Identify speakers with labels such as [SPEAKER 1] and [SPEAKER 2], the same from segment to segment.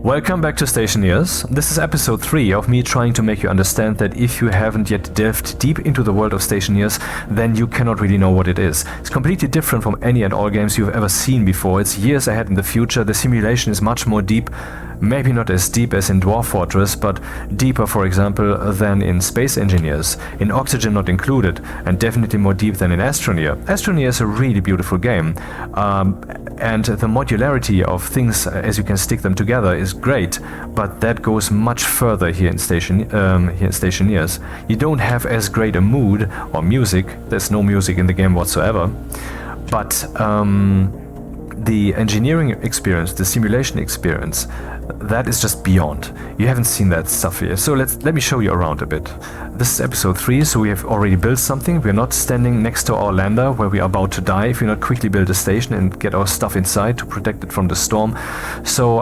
[SPEAKER 1] Welcome back to Stationeers. This is episode 3 of me trying to make you understand that if you haven't yet delved deep into the world of Stationeers, then you cannot really know what it is. It's completely different from any and all games you've ever seen before. It's years ahead in the future. The simulation is much more deep. Maybe not as deep as in Dwarf Fortress, but deeper, for example, than in Space Engineers, in Oxygen not included, and definitely more deep than in Astroneer. Astroneer is a really beautiful game, and the modularity of things as you can stick them together is great, but that goes much further here in Stationeers. You don't have as great a mood or music. There's no music in the game whatsoever, but the engineering experience, the simulation experience, that is just beyond. You haven't seen that stuff here. So let me show you around a bit. This is episode 3, so we have already built something. We're not standing next to our lander where we are about to die if we not quickly build a station and get our stuff inside to protect it from the storm. So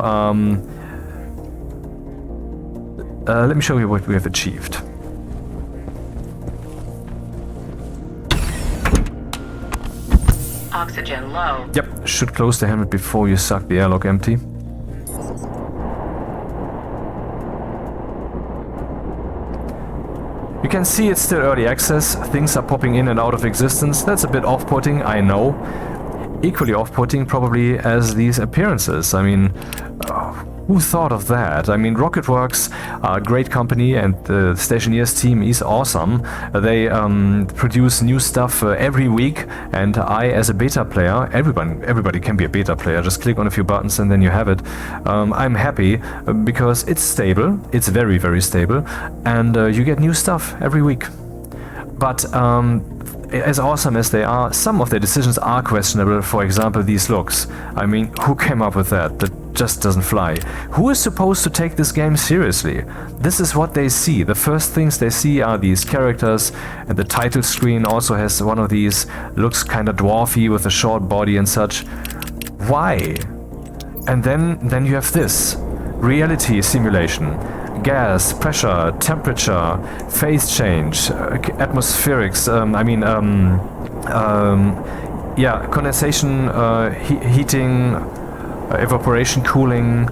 [SPEAKER 1] let me show you what we have achieved.
[SPEAKER 2] Oxygen low.
[SPEAKER 1] Yep, should close the helmet before you suck the airlock empty. You can see it's still early access, things are popping in and out of existence. That's a bit off-putting, I know. Equally off-putting probably as these appearances. I mean, who thought of that? I mean, Rocketworks are a great company and the Stationeers team is awesome. They produce new stuff every week, and I, as a beta player, everybody can be a beta player, just click on a few buttons and then you have it. I'm happy because it's stable, it's very, very stable, and you get new stuff every week. But as awesome as they are, some of their decisions are questionable. For example, these looks. I mean, who came up with that? That just doesn't fly. Who is supposed to take this game seriously? This is what they see. The first things they see are these characters, and the title screen also has one of these, looks kind of dwarfy with a short body and such. Why? And then you have this. Reality simulation. Gas, pressure, temperature, phase change, atmospherics, condensation, heating, evaporation, cooling,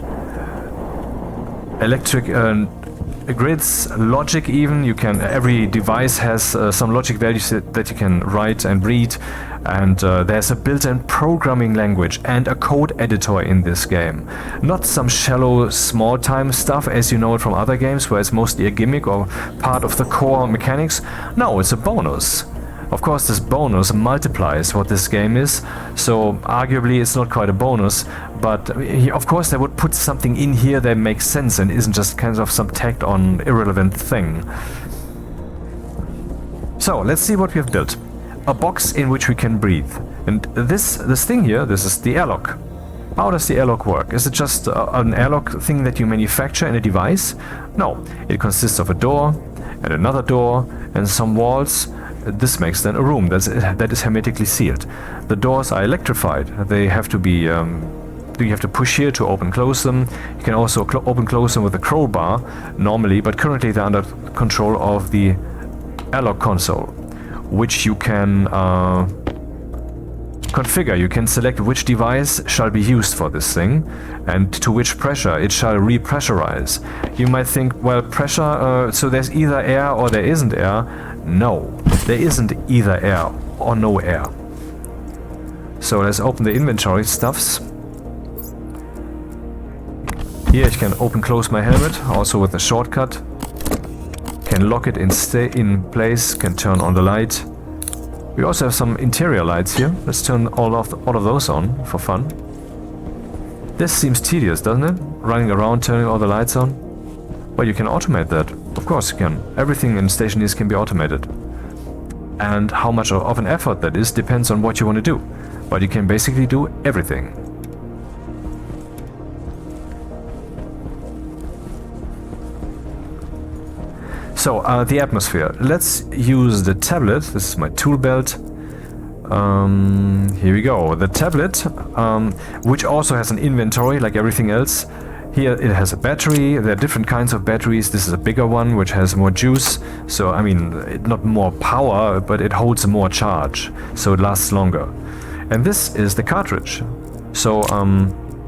[SPEAKER 1] electric grids, logic even. Every device has some logic values that you can write and read, and there's a built-in programming language and a code editor in this game. Not some shallow small-time stuff as you know it from other games where it's mostly a gimmick or part of the core mechanics. No, it's a bonus. Of course, this bonus multiplies what this game is, so arguably it's not quite a bonus, but of course they would put something in here that makes sense and isn't just kind of some tacked on irrelevant thing. So let's see what we have built. A box in which we can breathe. And this thing here, this is the airlock. How does the airlock work? Is it just an airlock thing that you manufacture in a device? No, it consists of a door and another door and some walls. This makes then a room that is hermetically sealed. The doors are electrified. They have to be you have to push here to open close them. You can also open close them with a crowbar normally, but currently they're under control of the airlock console, which you can configure. You can select which device shall be used for this thing and to which pressure it shall repressurize. You might think, well, pressure, so there's either air or there isn't air. No, there isn't either air or no air. So let's open the inventory stuffs. Here I can open close my helmet, also with a shortcut. Can lock it and stay in place, can turn on the light. We also have some interior lights here. Let's turn all of those on for fun. This seems tedious, doesn't it? Running around turning all the lights on. Well, you can automate that. Of course you can. Everything in Stationeers can be automated. And how much of an effort that is depends on what you want to do. But you can basically do everything. So, the atmosphere. Let's use the tablet. This is my tool belt. Here we go. The tablet, which also has an inventory like everything else. Here it has a battery. There are different kinds of batteries. This is a bigger one which has more juice. So, I mean, not more power, but it holds more charge. So it lasts longer. And this is the cartridge. So,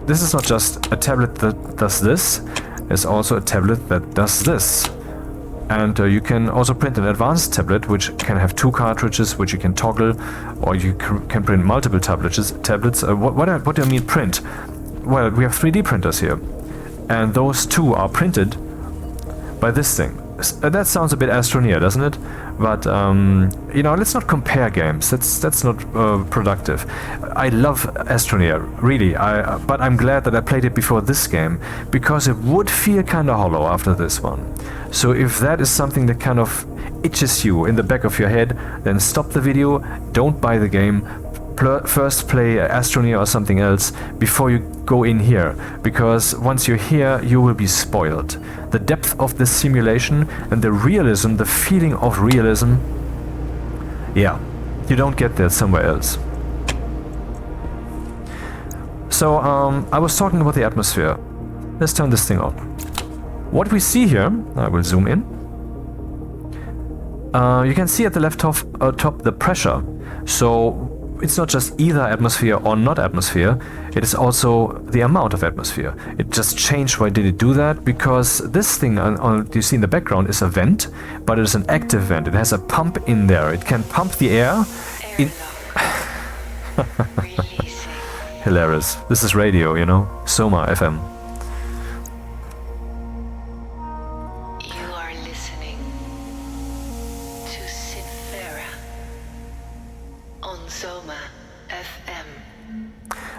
[SPEAKER 1] this is not just a tablet that does this, it's also a tablet that does this. And you can also print an advanced tablet, which can have 2 cartridges, which you can toggle, or you can print multiple tablets. What do I mean print? Well, we have 3D printers here, and those 2 are printed by this thing. That sounds a bit Astroneer, doesn't it? But you know, let's not compare games. That's not productive. I love Astroneer, really. But I'm glad that I played it before this game, because it would feel kind of hollow after this one. So if that is something that kind of itches you in the back of your head, then stop the video, don't buy the game, first play Astroneer or something else before you go in here, because once you're here you will be spoiled. The depth of the simulation and the realism, the feeling of realism, yeah, you don't get that somewhere else. So I was talking about the atmosphere. Let's turn this thing on. What we see here, I will zoom in. You can see at the left top the pressure. So it's not just either atmosphere or not atmosphere, it is also the amount of atmosphere. It just changed. Why did it do that? Because this thing you see in the background is a vent, but it is an active vent. It has a pump in there. It can pump the air in... Hilarious. This is radio, you know? Soma FM.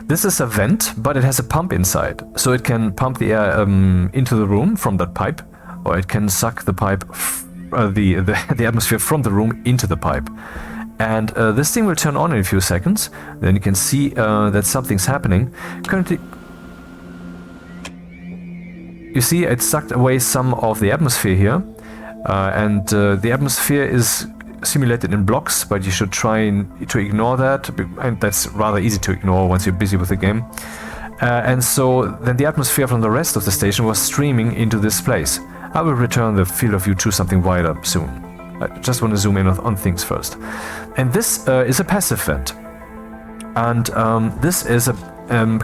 [SPEAKER 1] This is a vent, but it has a pump inside, so it can pump the air into the room from that pipe, or it can suck the pipe, the atmosphere from the room into the pipe. And this thing will turn on in a few seconds. Then you can see that something's happening. Currently, you see it sucked away some of the atmosphere here, and the atmosphere is simulated in blocks, but you should try to ignore that, and that's rather easy to ignore once you're busy with the game. And so then the atmosphere from the rest of the station was streaming into this place. I will return the field of view to something wider soon. I just want to zoom in on things first. And this is a passive vent, and this is a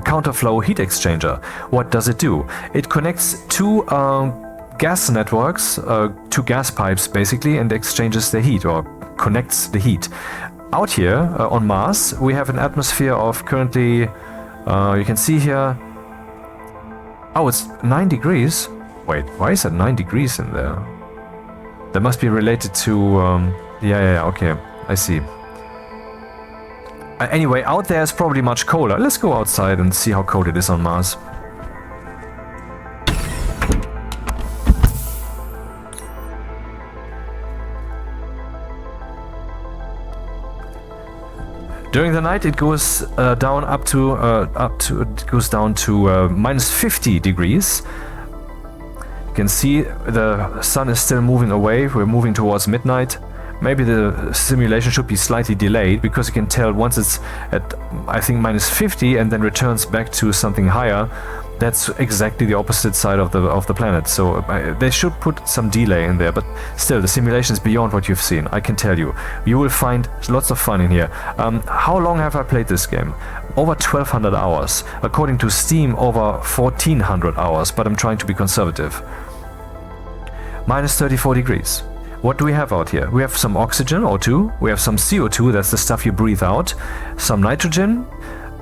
[SPEAKER 1] counterflow heat exchanger. What does it do? It connects 2 gas networks, 2 gas pipes basically, and exchanges the heat, or connects the heat. Out here on Mars we have an atmosphere of currently, you can see here, oh, it's 9 degrees. Wait, why is that 9 degrees in there? That must be related to yeah, okay, I see. Anyway, out there is probably much colder. Let's go outside and see how cold it is on Mars. During the night, it goes down it goes down to minus 50 degrees. You can see the sun is still moving away. We're moving towards midnight. Maybe the simulation should be slightly delayed, because you can tell once it's at, I think, minus 50 and then returns back to something higher. That's exactly the opposite side of the planet. So they should put some delay in there, but still, the simulation is beyond what you've seen. I can tell you. You will find lots of fun in here. How long have I played this game? Over 1,200 hours. According to Steam, over 1,400 hours, but I'm trying to be conservative. Minus 34 degrees. What do we have out here? We have some oxygen, O2. We have some CO2, that's the stuff you breathe out. Some nitrogen.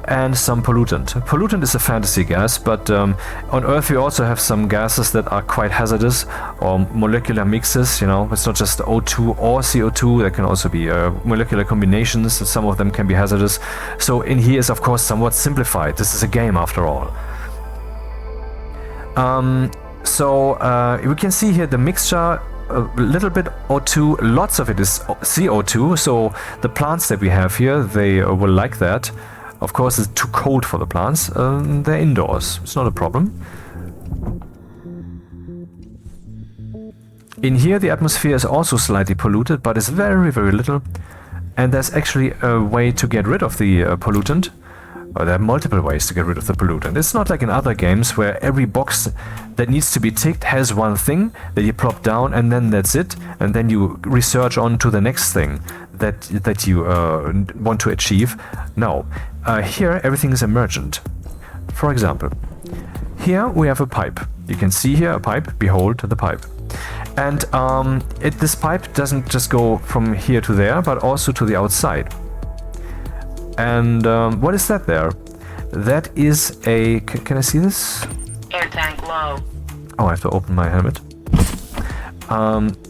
[SPEAKER 1] And some pollutant. Pollutant is a fantasy gas, but on Earth we also have some gases that are quite hazardous, or molecular mixes, you know. It's not just O2 or CO2, there can also be molecular combinations, some of them can be hazardous. So in here is of course somewhat simplified. This is a game after all. We can see here the mixture, a little bit O2, lots of it is CO2, so the plants that we have here, they will like that. Of course, it's too cold for the plants. They're indoors. It's not a problem. In here, the atmosphere is also slightly polluted, but it's very, very little. And there's actually a way to get rid of the pollutant. There are multiple ways to get rid of the pollutant. It's not like in other games where every box that needs to be ticked has one thing that you plop down, and then that's it. And then you research on to the next thing that you want to achieve. No. Here everything is emergent. For example, here we have a pipe. You can see here a pipe, behold the pipe. And this pipe doesn't just go from here to there, but also to the outside. And what is that there? That is a... Can I see this?
[SPEAKER 2] Air tank low.
[SPEAKER 1] Oh, I have to open my helmet.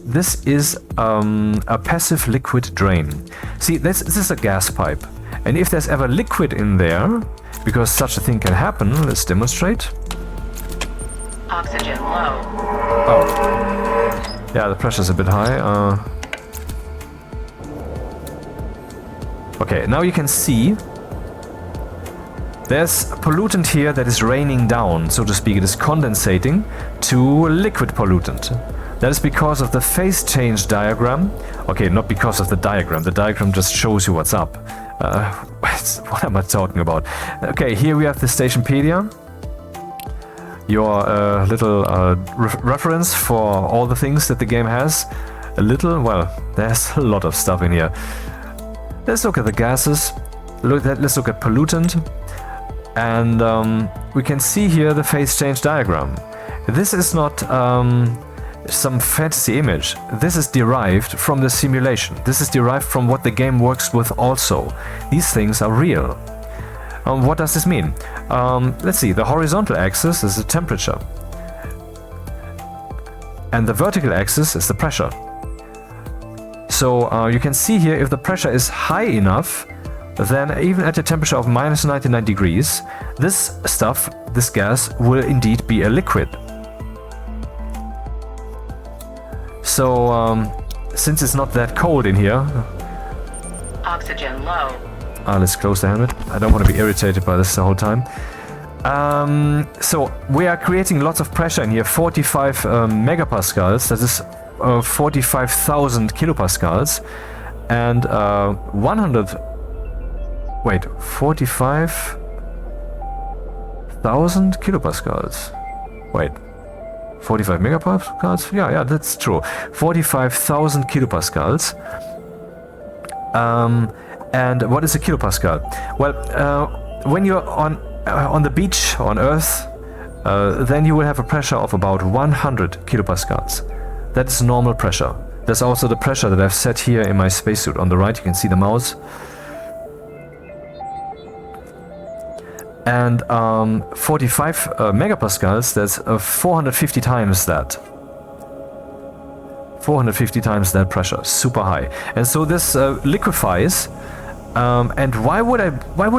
[SPEAKER 1] This is a passive liquid drain. See, this is a gas pipe. And if there's ever liquid in there, because such a thing can happen, let's demonstrate.
[SPEAKER 2] Oxygen low.
[SPEAKER 1] Oh. Yeah, the pressure's a bit high. Okay, now you can see there's pollutant here that is raining down, so to speak. It is condensating to liquid pollutant. That is because of the phase change diagram. Okay, not because of the diagram. The diagram just shows you what's up. What am I talking about? Okay, here we have the Stationpedia. Your little reference for all the things that the game has. A little, well, there's a lot of stuff in here. Let's look at the gases. Let's look at pollutant. And we can see here the phase change diagram. This is not some fantasy image. This is derived from the simulation. This is derived from what the game works with also. These things are real. What does this mean? Let's see, the horizontal axis is the temperature. And the vertical axis is the pressure. So you can see here if the pressure is high enough, then even at a temperature of minus 99 degrees, this stuff, this gas, will indeed be a liquid. So, since it's not that cold in here...
[SPEAKER 2] Oxygen low.
[SPEAKER 1] Let's close the helmet. I don't want to be irritated by this the whole time. So, we are creating lots of pressure in here, 45 megapascals, that is 45,000 kilopascals, and 100... Wait, 45,000 kilopascals. Wait, 45 megapascals? Yeah, that's true. 45,000 kilopascals. And what is a kilopascal? Well, when you're on the beach on Earth, then you will have a pressure of about 100 kilopascals. That is normal pressure. That's also the pressure that I've set here in my spacesuit. On the right, you can see the mouse. And 45 megapascals, that's 450 times that. 450 times that pressure, super high. And so this liquefies. And why would I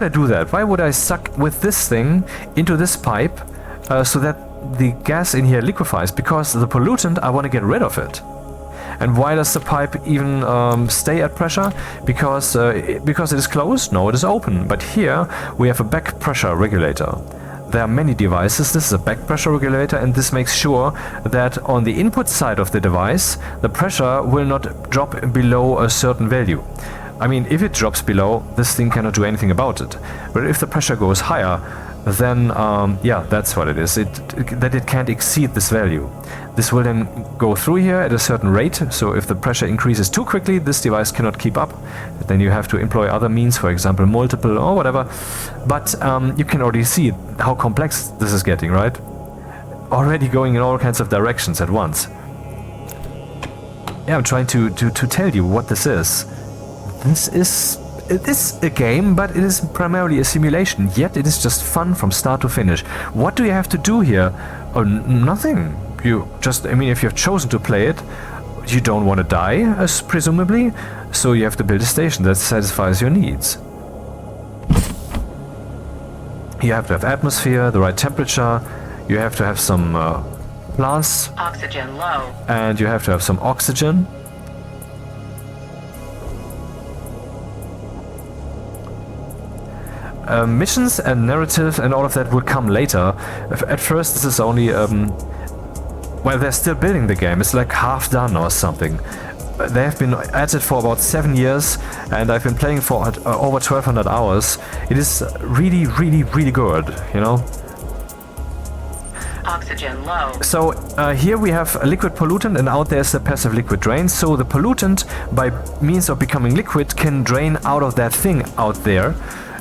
[SPEAKER 1] do that? Why would I suck with this thing into this pipe so that the gas in here liquefies? Because the pollutant, I want to get rid of it. And why does the pipe even stay at pressure? Because it is closed? No, it is open. But here we have a back pressure regulator. There are many devices. This is a back pressure regulator, and this makes sure that on the input side of the device, the pressure will not drop below a certain value. I mean, if it drops below, this thing cannot do anything about it. But if the pressure goes higher, then yeah, that's what it is. That it can't exceed this value. This will then go through here at a certain rate. So if the pressure increases too quickly, this device cannot keep up. Then you have to employ other means, for example, multiple or whatever. But you can already see how complex this is getting, right? Already going in all kinds of directions at once. Yeah, I'm trying to tell you what this is. It is a game, but it is primarily a simulation, yet it is just fun from start to finish. What do you have to do here? Oh, nothing. You just, I mean, if you've chosen to play it, you don't want to die, presumably, so you have to build a station that satisfies your needs. You have to have atmosphere, the right temperature, you have to have some plants.
[SPEAKER 2] Oxygen low.
[SPEAKER 1] And you have to have some oxygen. Missions and narrative and all of that will come later. At first this is only, well, they're still building the game. It's like half done or something. They have been at it for about 7 years, and I've been playing for over 1,200 hours. It is really, really, really good, you know?
[SPEAKER 2] Oxygen low.
[SPEAKER 1] So here we have a liquid pollutant, and out there's a passive liquid drain. So the pollutant, by means of becoming liquid, can drain out of that thing out there.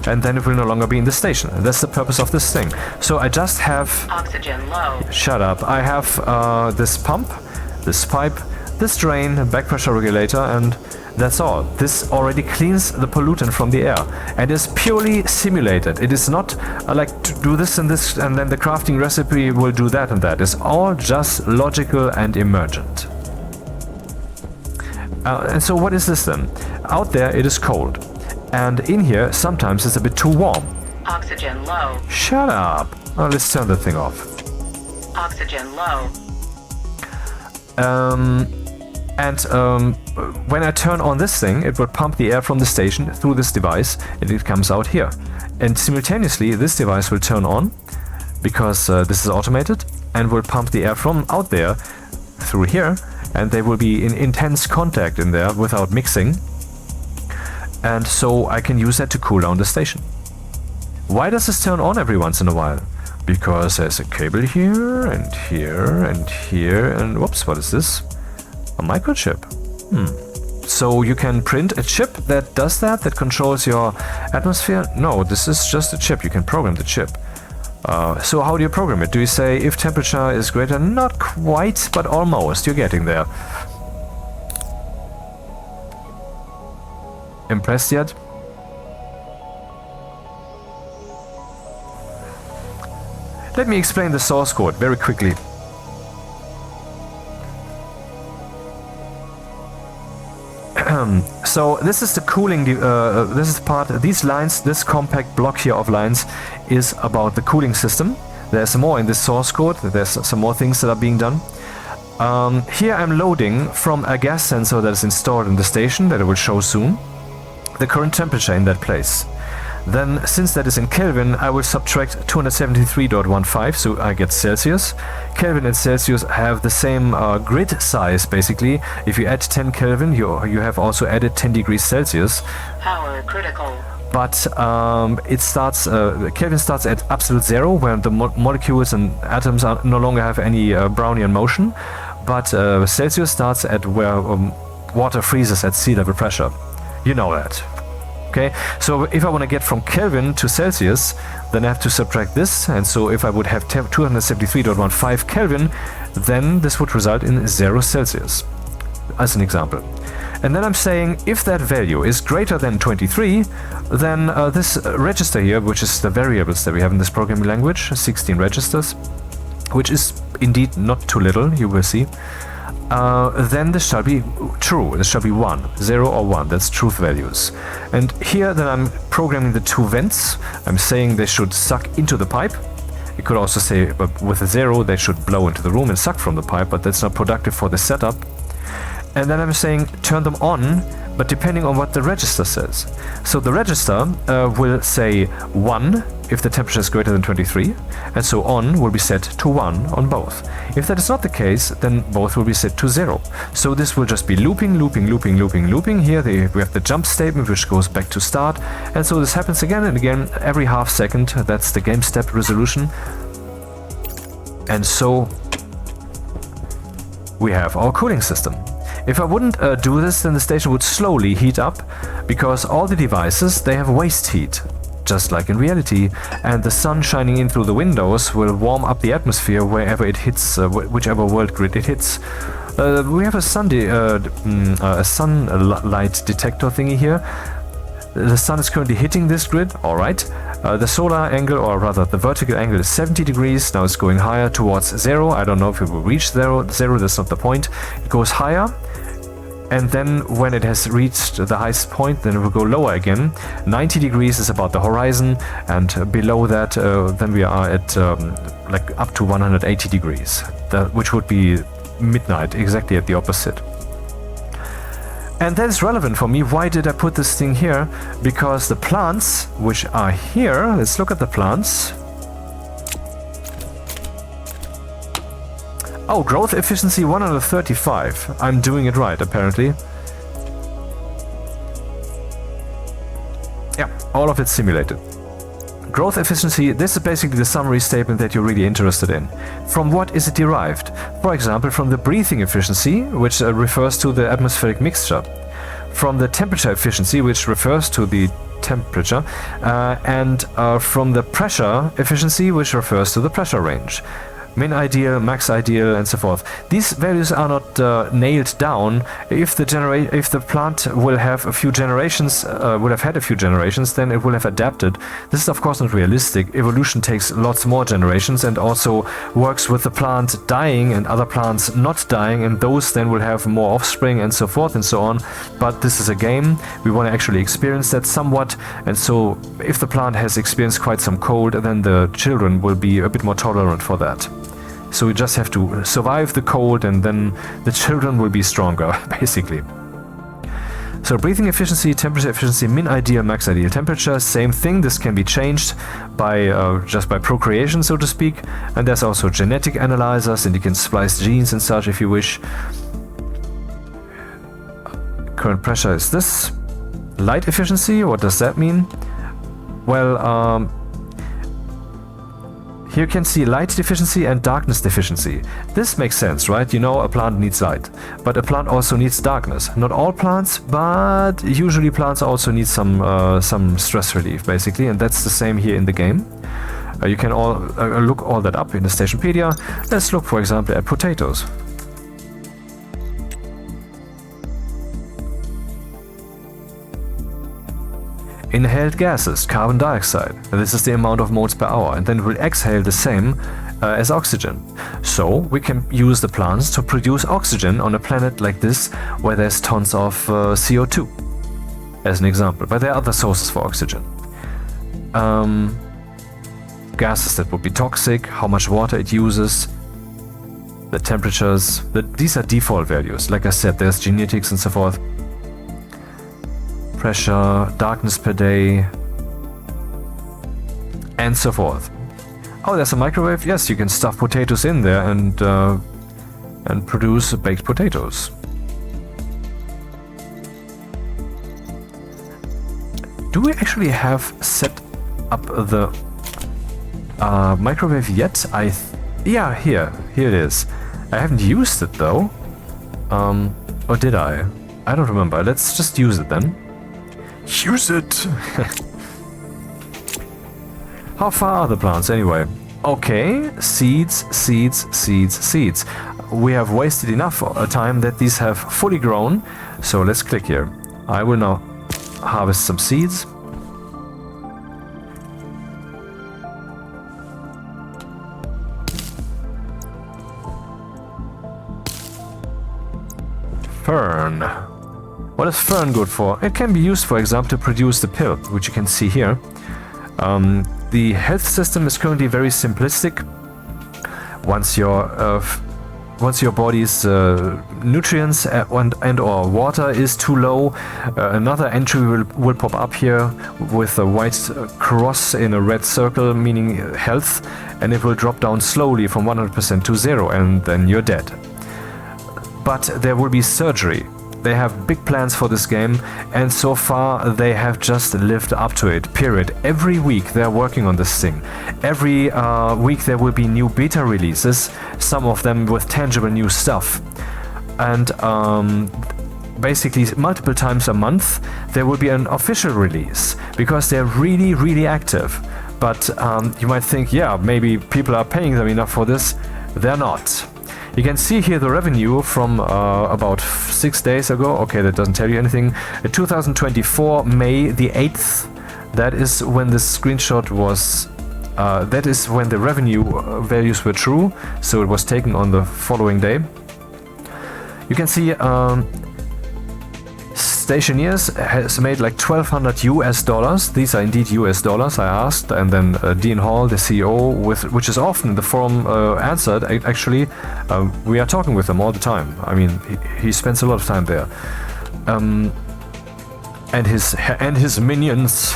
[SPEAKER 1] and then it will no longer be in the station. That's the purpose of this thing. So I just have...
[SPEAKER 2] Oxygen low.
[SPEAKER 1] Shut up. I have this pump, this pipe, this drain, back pressure regulator, and that's all. This already cleans the pollutant from the air and is purely simulated. It is not like to do this and this and then the crafting recipe will do that and that. It's all just logical and emergent. And so what is this then? Out there it is cold. And in here sometimes it's a bit too warm.
[SPEAKER 2] Oxygen low.
[SPEAKER 1] Shut up. Oh, let's turn the thing off.
[SPEAKER 2] Oxygen low.
[SPEAKER 1] When I turn on this thing, it will pump the air from the station through this device and it comes out here. And simultaneously, this device will turn on because this is automated and will pump the air from out there through here, and they will be in intense contact in there without mixing. And so I can use that to cool down the station. Why does this turn on every once in a while? Because there's a cable here and here and here and whoops, what is this? A microchip. So you can print a chip that does that, that controls your atmosphere? No, this is just a chip. You can program the chip. So how do you program it? Do you say if temperature is greater? Not quite, but almost. You're getting there. Impressed yet? Let me explain the source code very quickly. So this is the cooling, this is the part, these lines, this compact block here of lines is about the cooling system. There's more in this source code, there's some more things that are being done. Here I'm loading from a gas sensor that is installed in the station, that I will show soon, the current temperature in that place. Then, since that is in Kelvin, I will subtract 273.15, so I get Celsius. Kelvin and Celsius have the same grid size, basically. If you add 10 Kelvin, you have also added 10 degrees Celsius.
[SPEAKER 2] Power critical.
[SPEAKER 1] But it starts, Kelvin starts at absolute zero, where the molecules and atoms no longer have any Brownian motion. But Celsius starts at where water freezes at sea level pressure. You know that. Okay, so if I want to get from Kelvin to Celsius, then I have to subtract this, and so if I would have 273.15 Kelvin, then this would result in 0 Celsius, as an example. And then I'm saying if that value is greater than 23, then this register here, which is the variables that we have in this programming language, 16 registers, which is indeed not too little, you will see, then this shall be true. This shall be 1, 0 or 1. That's truth values. And here then I'm programming the two vents. I'm saying they should suck into the pipe. You could also say with a 0 they should blow into the room and suck from the pipe, but that's not productive for the setup. And then I'm saying turn them on, but depending on what the register says. So the register will say 1 if the temperature is greater than 23, and so on will be set to 1 on both. If that is not the case, then both will be set to 0. So this will just be looping, looping, looping, looping, looping. Here we have the jump statement, which goes back to start, and so this happens again and again every half second. That's the game step resolution. And so we have our cooling system. If I wouldn't do this, then the station would slowly heat up, because all the devices, they have waste heat, just like in reality, and the sun shining in through the windows will warm up the atmosphere wherever it hits, whichever world grid it hits. We have a sunlight detector thingy here. The sun is currently hitting this grid, alright. The solar angle, or rather the vertical angle, is 70 degrees. Now it's going higher towards 0. I don't know if it will reach 0, that's not the point. It goes higher, and then when it has reached the highest point, then it will go lower again. 90 degrees is about the horizon, and below that then we are at like up to 180 degrees, which would be midnight, exactly at the opposite. And that is relevant for me. Why did I put this thing here? Because the plants, which are here, let's look at the plants. Oh, growth efficiency 135. I'm doing it right, apparently. Yeah, all of it simulated. Growth efficiency, this is basically the summary statement that you're really interested in. From what is it derived? For example, from the breathing efficiency, which refers to the atmospheric mixture. From the temperature efficiency, which refers to the temperature, and from the pressure efficiency, which refers to the pressure range. Min ideal, max ideal, and so forth. These values are not nailed down. If the plant will have a few generations, would have had a few generations, then it will have adapted. This is of course not realistic. Evolution takes lots more generations and also works with the plant dying and other plants not dying, and those then will have more offspring and so forth and so on. But this is a game. We want to actually experience that somewhat, and so if the plant has experienced quite some cold, then the children will be a bit more tolerant for that. So we just have to survive the cold, and then the children will be stronger, basically. So breathing efficiency, temperature efficiency, min ideal, max ideal temperature, same thing. This can be changed by just by procreation, so to speak. And there's also genetic analyzers, and you can splice genes and such if you wish. Current pressure is this. Light efficiency, what does that mean? Well, here you can see light deficiency and darkness deficiency. This makes sense, right? You know, a plant needs light, but a plant also needs darkness. Not all plants, but usually plants also need some stress relief, basically, and that's the same here in the game. You can all look all that up in the Stationpedia. Let's look, for example, at potatoes. Inhaled gases, carbon dioxide. This is the amount of moles per hour, and then it will exhale the same as oxygen. So we can use the plants to produce oxygen on a planet like this, where there's tons of CO2, as an example. But there are other sources for oxygen. Gases that would be toxic, how much water it uses, the temperatures. These are default values. Like I said, there's genetics and so forth. Pressure, darkness per day, and so forth. Oh, there's a microwave. Yes, you can stuff potatoes in there and produce baked potatoes. Do we actually have set up the microwave yet? Yeah, here it is. I haven't used it though. Or did I? I don't remember. Let's just use it then. Use it! How far are the plants anyway? Okay, seeds, seeds, seeds, seeds. We have wasted enough time that these have fully grown, so let's click here. I will now harvest some seeds. Fern. What is fern good for? It can be used, for example, to produce the pill, which you can see here. The health system is currently very simplistic. Once your body's nutrients and or water is too low, another entry will pop up here with a white cross in a red circle, meaning health, and it will drop down slowly from 100% to 0, and then you're dead. But there will be surgery. They have big plans for this game, and so far they have just lived up to it, period. Every week they're working on this thing. Every week there will be new beta releases, some of them with tangible new stuff. And basically multiple times a month there will be an official release, because they're really, really active. But you might think, yeah, maybe people are paying them enough for this. They're not. You can see here the revenue from about 6 days ago. Okay, that doesn't tell you anything. 2024, May the 8th. That is when this screenshot was... that is when the revenue values were true. So it was taken on the following day. You can see Stationeers has made like $1,200 US. These are indeed US dollars, I asked, and then Dean Hall, the CEO, which is often the forum, answered. Actually, we are talking with him all the time. I mean, he spends a lot of time there, and his minions.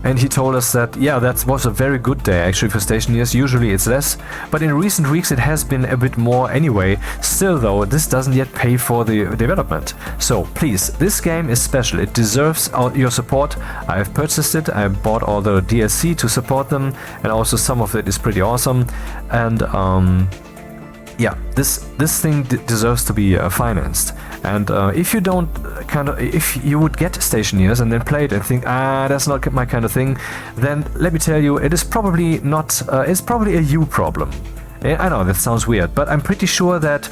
[SPEAKER 1] And he told us that, yeah, that was a very good day actually for Stationeers. Usually it's less, but in recent weeks it has been a bit more anyway. Still though, this doesn't yet pay for the development. So please, this game is special. It deserves your support. I have purchased it. I bought all the DLC to support them, and also some of it is pretty awesome. And yeah, this thing deserves to be financed. And if you don't if you would get Stationeers and then play it and think, that's not my kind of thing, then let me tell you, it is probably not, it's probably a you problem. I know that sounds weird, but I'm pretty sure that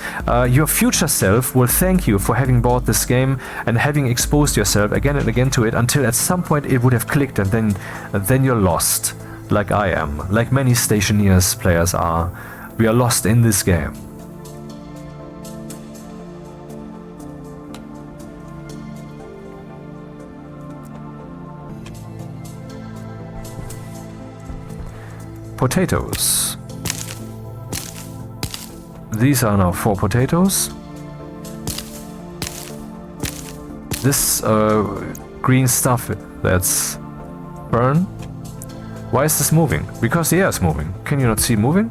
[SPEAKER 1] your future self will thank you for having bought this game and having exposed yourself again and again to it until at some point it would have clicked, and then you're lost, like I am, like many Stationeers players are. We are lost in this game. Potatoes. These are now 4 potatoes. This green stuff, that's burn. Why is this moving? Because the air is moving. Can you not see moving?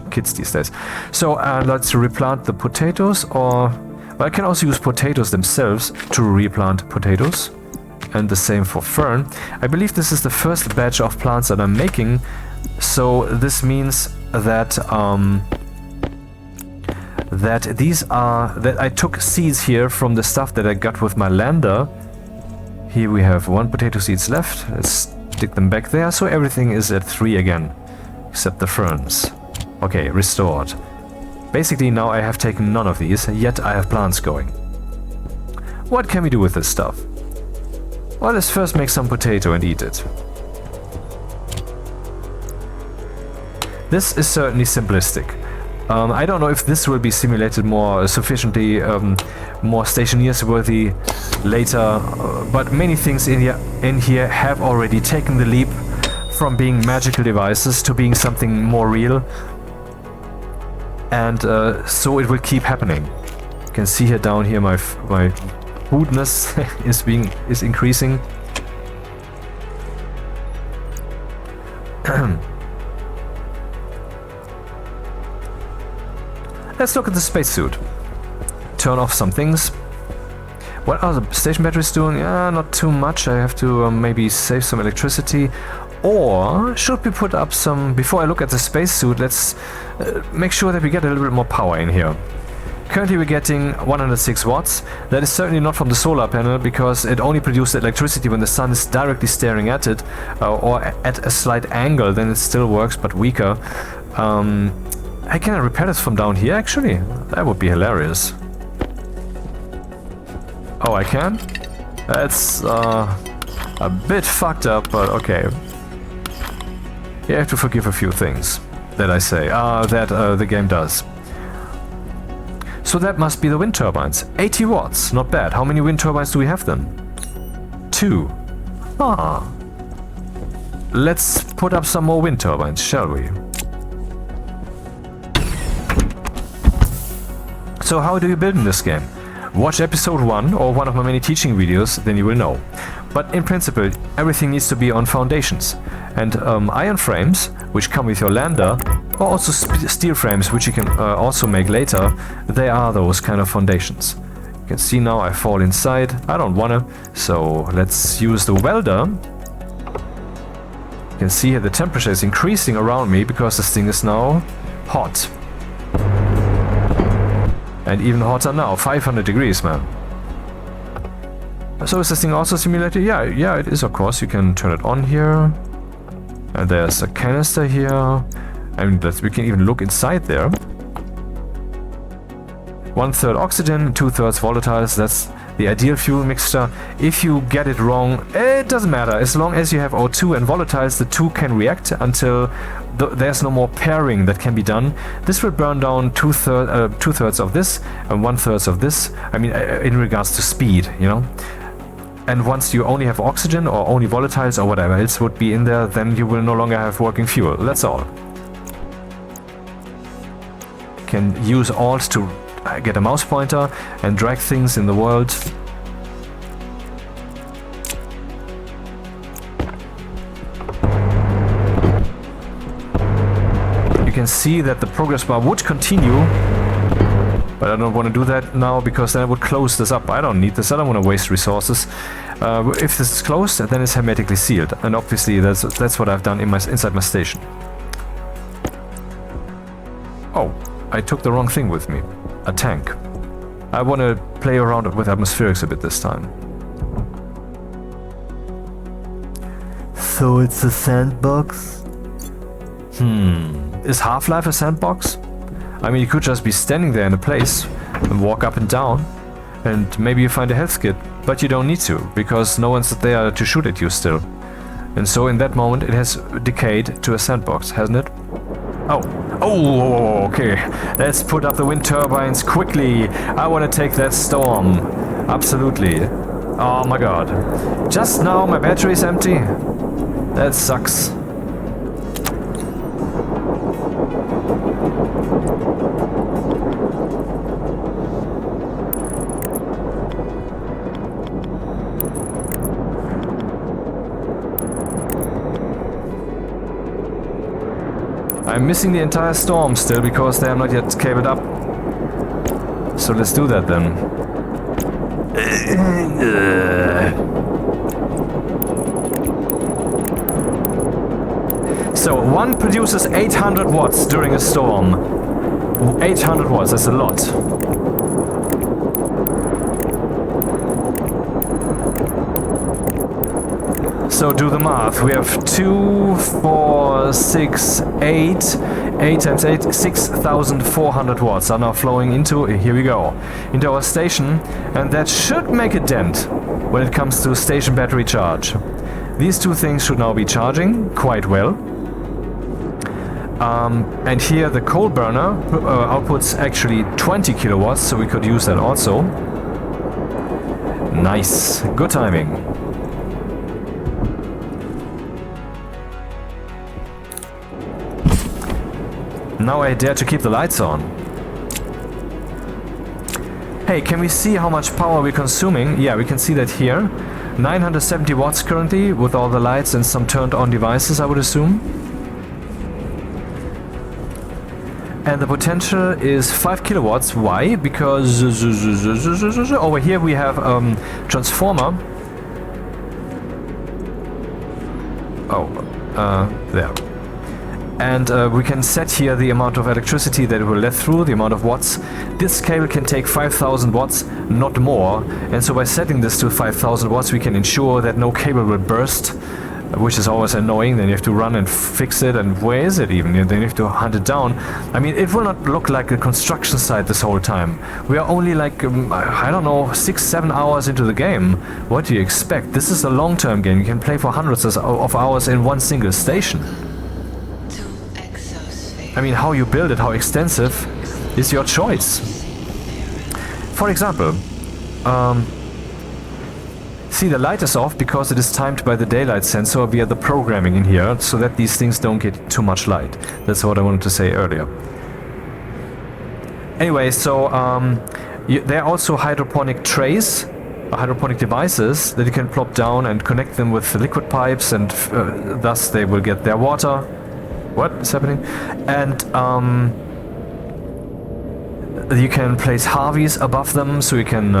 [SPEAKER 1] Kids these days. So let's replant the potatoes, or well, I can also use potatoes themselves to replant potatoes. And the same for fern. I believe this is the first batch of plants that I'm making, so this means that that I took seeds here from the stuff that I got with my lander. Here we have 1 potato seeds left. Let's stick them back there, so everything is at 3 again, except the ferns. Okay, restored. Basically now I have taken none of these, yet I have plants going. What can we do with this stuff? Well, let's first make some potato and eat it. This is certainly simplistic. I don't know if this will be simulated more sufficiently, more Stationeers worthy later, but many things in here have already taken the leap from being magical devices to being something more real, and so it will keep happening. You can see here down here my foodness is increasing. Let's look at the spacesuit. Turn off some things. What are the station batteries doing? Not too much. I have to maybe save some electricity. Or should we put up some... Before I look at the spacesuit, let's make sure that we get a little bit more power in here. Currently we're getting 106 watts. That is certainly not from the solar panel, because it only produces electricity when the sun is directly staring at it, or at a slight angle. Then it still works, but weaker. Can I repair this from down here, actually? That would be hilarious. Oh, I can? That's a bit fucked up, but okay. You have to forgive a few things that I say, that the game does. So that must be the wind turbines. 80 watts, not bad. How many wind turbines do we have then? 2. Let's put up some more wind turbines, shall we? So how do you build in this game? Watch episode 1 or one of my many teaching videos, then you will know. But in principle, everything needs to be on foundations. And iron frames, which come with your lander, or also steel frames, which you can also make later, they are those kind of foundations. You can see now I fall inside. I don't wanna, so let's use the welder. You can see here the temperature is increasing around me because this thing is now hot. And even hotter now, 500 degrees, man. So is this thing also simulated? Yeah, it is, of course. You can turn it on here. And there's a canister here. I mean, we can even look inside there. 1/3 oxygen, 2/3 volatiles. That's the ideal fuel mixture. If you get it wrong, it doesn't matter. As long as you have O2 and volatiles, the two can react until there's no more pairing that can be done. This will burn down 2/3 of this and 1/3 of this. I mean, in regards to speed, you know. And once you only have oxygen or only volatiles or whatever else would be in there, then you will no longer have working fuel. That's all. Can use Alt to get a mouse pointer and drag things in the world. You can see that the progress bar would continue, but I don't want to do that now because then I would close this up. I don't need this. I don't want to waste resources. If this is closed, then it's hermetically sealed, and obviously that's what I've done inside my station. Oh, I took the wrong thing with me. A tank. I want to play around with atmospherics a bit this time.
[SPEAKER 3] So it's a sandbox?
[SPEAKER 1] Is Half-Life a sandbox? I mean, you could just be standing there in a place and walk up and down, and maybe you find a health kit, but you don't need to, because no one's there to shoot at you still. And so in that moment it has decayed to a sandbox, hasn't it? Oh, okay. Let's put up the wind turbines quickly. I want to take that storm. Absolutely. Oh my god. Just now my battery's empty. That sucks. I'm missing the entire storm still because they are not yet cabled up. So let's do that then. So one produces 800 watts during a storm. 800 watts, that's a lot. So do the math. We have 2, 4, 6, 8. 8 times 8, 6,400 watts are now flowing into, here we go, into our station. And that should make a dent when it comes to station battery charge. These two things should now be charging quite well. And here the coal burner outputs actually 20 kilowatts, so we could use that also. Nice. Good timing. Now I dare to keep the lights on. Hey, can we see how much power we're consuming? Yeah, we can see that here. 970 watts currently with all the lights and some turned on devices, I would assume. And the potential is 5 kilowatts. Why? Because over here we have transformer. There. And we can set here the amount of electricity that it will let through, the amount of watts. This cable can take 5,000 watts, not more. And so by setting this to 5,000 watts, we can ensure that no cable will burst, which is always annoying. Then you have to run and fix it, and where is it even? Then you have to hunt it down. I mean, it will not look like a construction site this whole time. We are only like, I don't know, 6-7 hours into the game. What do you expect? This is a long-term game. You can play for hundreds of hours in one single station. I mean, how you build it, how extensive, is your choice. For example, see, the light is off because it is timed by the daylight sensor via the programming in here, so that these things don't get too much light. That's what I wanted to say earlier. Anyway, so there are also hydroponic trays, hydroponic devices that you can plop down and connect them with liquid pipes, and thus they will get their water. What is happening? And you can place harveys above them, so you can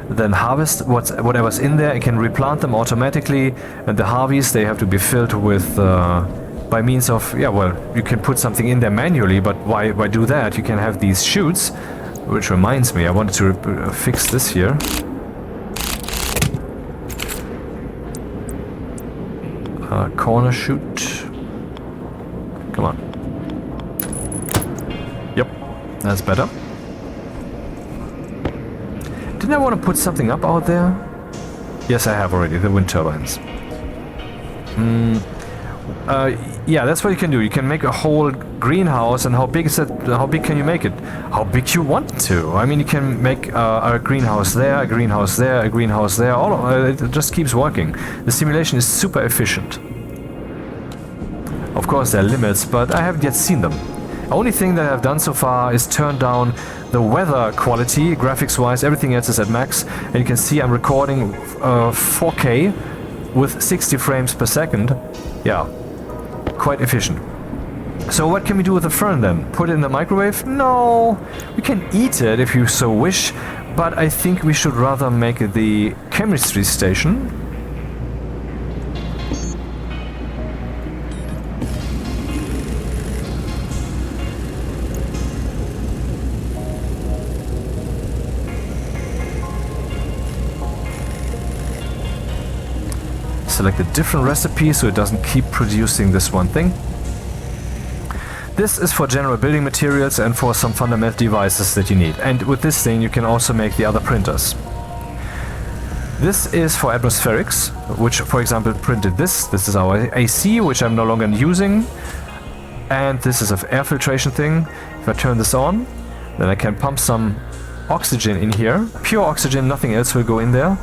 [SPEAKER 1] then harvest whatever's in there. You can replant them automatically, and the harveys, they have to be filled with by means of, yeah, well, you can put something in there manually, but why do that? You can have these chutes, which reminds me, I wanted to fix this here. Corner chute. Come on. Yep, that's better. Didn't I want to put something up out there? Yes, I have already, the wind turbines. Yeah, that's what you can do. You can make a whole greenhouse, and how big is that? How big can you make it? How big you want to. I mean, you can make a greenhouse there, a greenhouse there, a greenhouse there. It just keeps working. The simulation is super efficient. Of course, there are limits, but I haven't yet seen them. The only thing that I've done so far is turn down the weather quality, graphics-wise. Everything else is at max, and you can see I'm recording 4K with 60 frames per second. Yeah, quite efficient. So what can we do with the fern then? Put it in the microwave? No, we can eat it if you so wish, but I think we should rather make the chemistry station. select a different recipe so it doesn't keep producing this one thing. This is for general building materials and for some fundamental devices that you need. And with this thing you can also make the other printers. This is for atmospherics, which for example printed this. This is our AC, which I'm no longer using. And this is an air filtration thing. If I turn this on, then I can pump some oxygen in here. Pure oxygen, nothing else will go in there.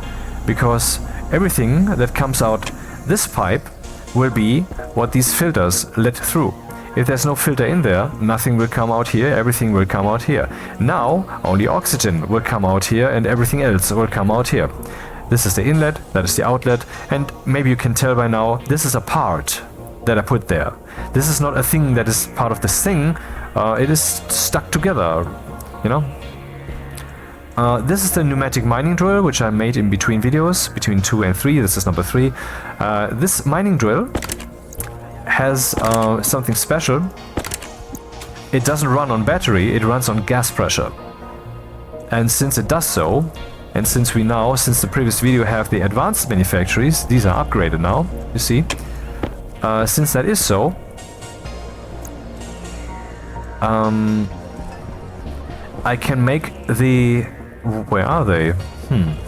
[SPEAKER 1] Because everything that comes out this pipe will be what these filters let through. If there's no filter in there, nothing will come out here, everything will come out here. Now, only oxygen will come out here and everything else will come out here. This is the inlet, that is the outlet, and maybe you can tell by now, this is a part that I put there. This is not a thing that is part of this thing, it is stuck together, you know? This is the pneumatic mining drill, which I made in between videos, between 2 and 3, this is number 3. This mining drill has something special. It doesn't run on battery, it runs on gas pressure. And since it does so, and since we now, since the previous video, have the advanced manufacturers, these are upgraded now, you see. Since that is so, I can make the... Where are they?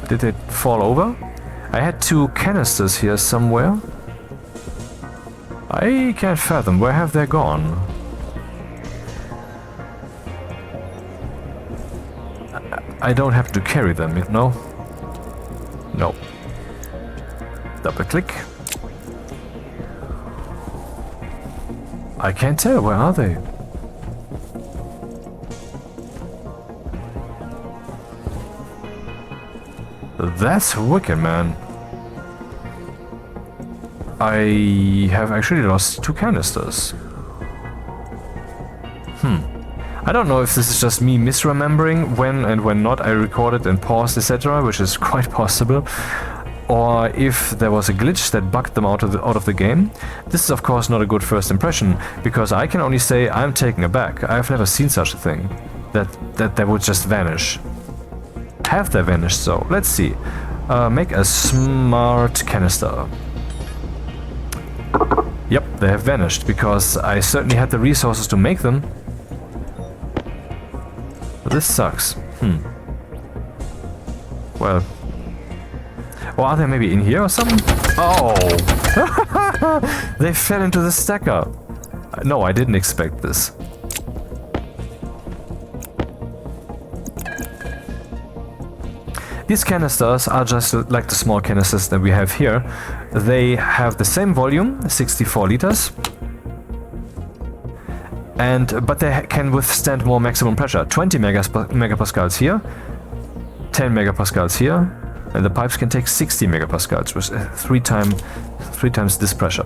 [SPEAKER 1] Did they fall over? I had 2 canisters here somewhere. I can't fathom, where have they gone? I don't have to carry them, no? No. Double click. I can't tell, where are they? That's wicked, man. I have actually lost 2 canisters. I don't know if this is just me misremembering when and when not I recorded and paused, etc., which is quite possible, or if there was a glitch that bugged them out of the game. This is of course not a good first impression, because I can only say I'm taken aback. I've never seen such a thing, that they would just vanish. Have they vanished? So let's see. Make a smart canister. Yep, they have vanished, because I certainly had the resources to make them. This sucks. Well. Or are they maybe in here or something? Oh! They fell into the stacker. No, I didn't expect this. These canisters are just like the small canisters that we have here. They have the same volume, 64 liters. But they can withstand more maximum pressure. 20 megapascals here, 10 megapascals here, and the pipes can take 60 megapascals, which is three times this pressure.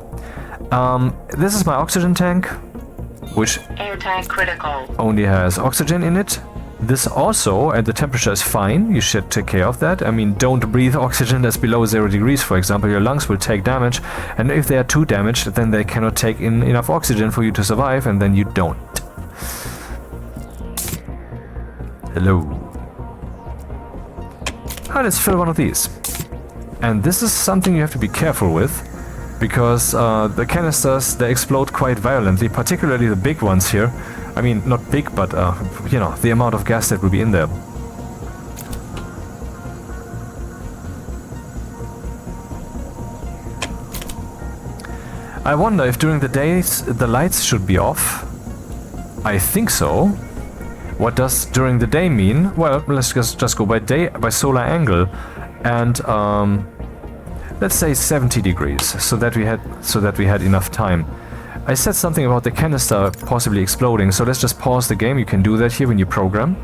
[SPEAKER 1] This is my oxygen tank, which
[SPEAKER 2] Air tank critical.
[SPEAKER 1] only has oxygen in it. This also, and the temperature is fine, you should take care of that. I mean, don't breathe oxygen that's below 0 degrees, for example, your lungs will take damage, and if they are too damaged, then they cannot take in enough oxygen for you to survive, and then you don't. Hello. Let's fill one of these. And this is something you have to be careful with, because the canisters, they explode quite violently, particularly the big ones here. I mean, not big, but, you know, the amount of gas that will be in there. I wonder if during the days the lights should be off. I think so. What does during the day mean? Well, let's just go by solar angle, and let's say 70 degrees, so that we had enough time. I said something about the canister possibly exploding, so let's just pause the game. You can do that here when you program.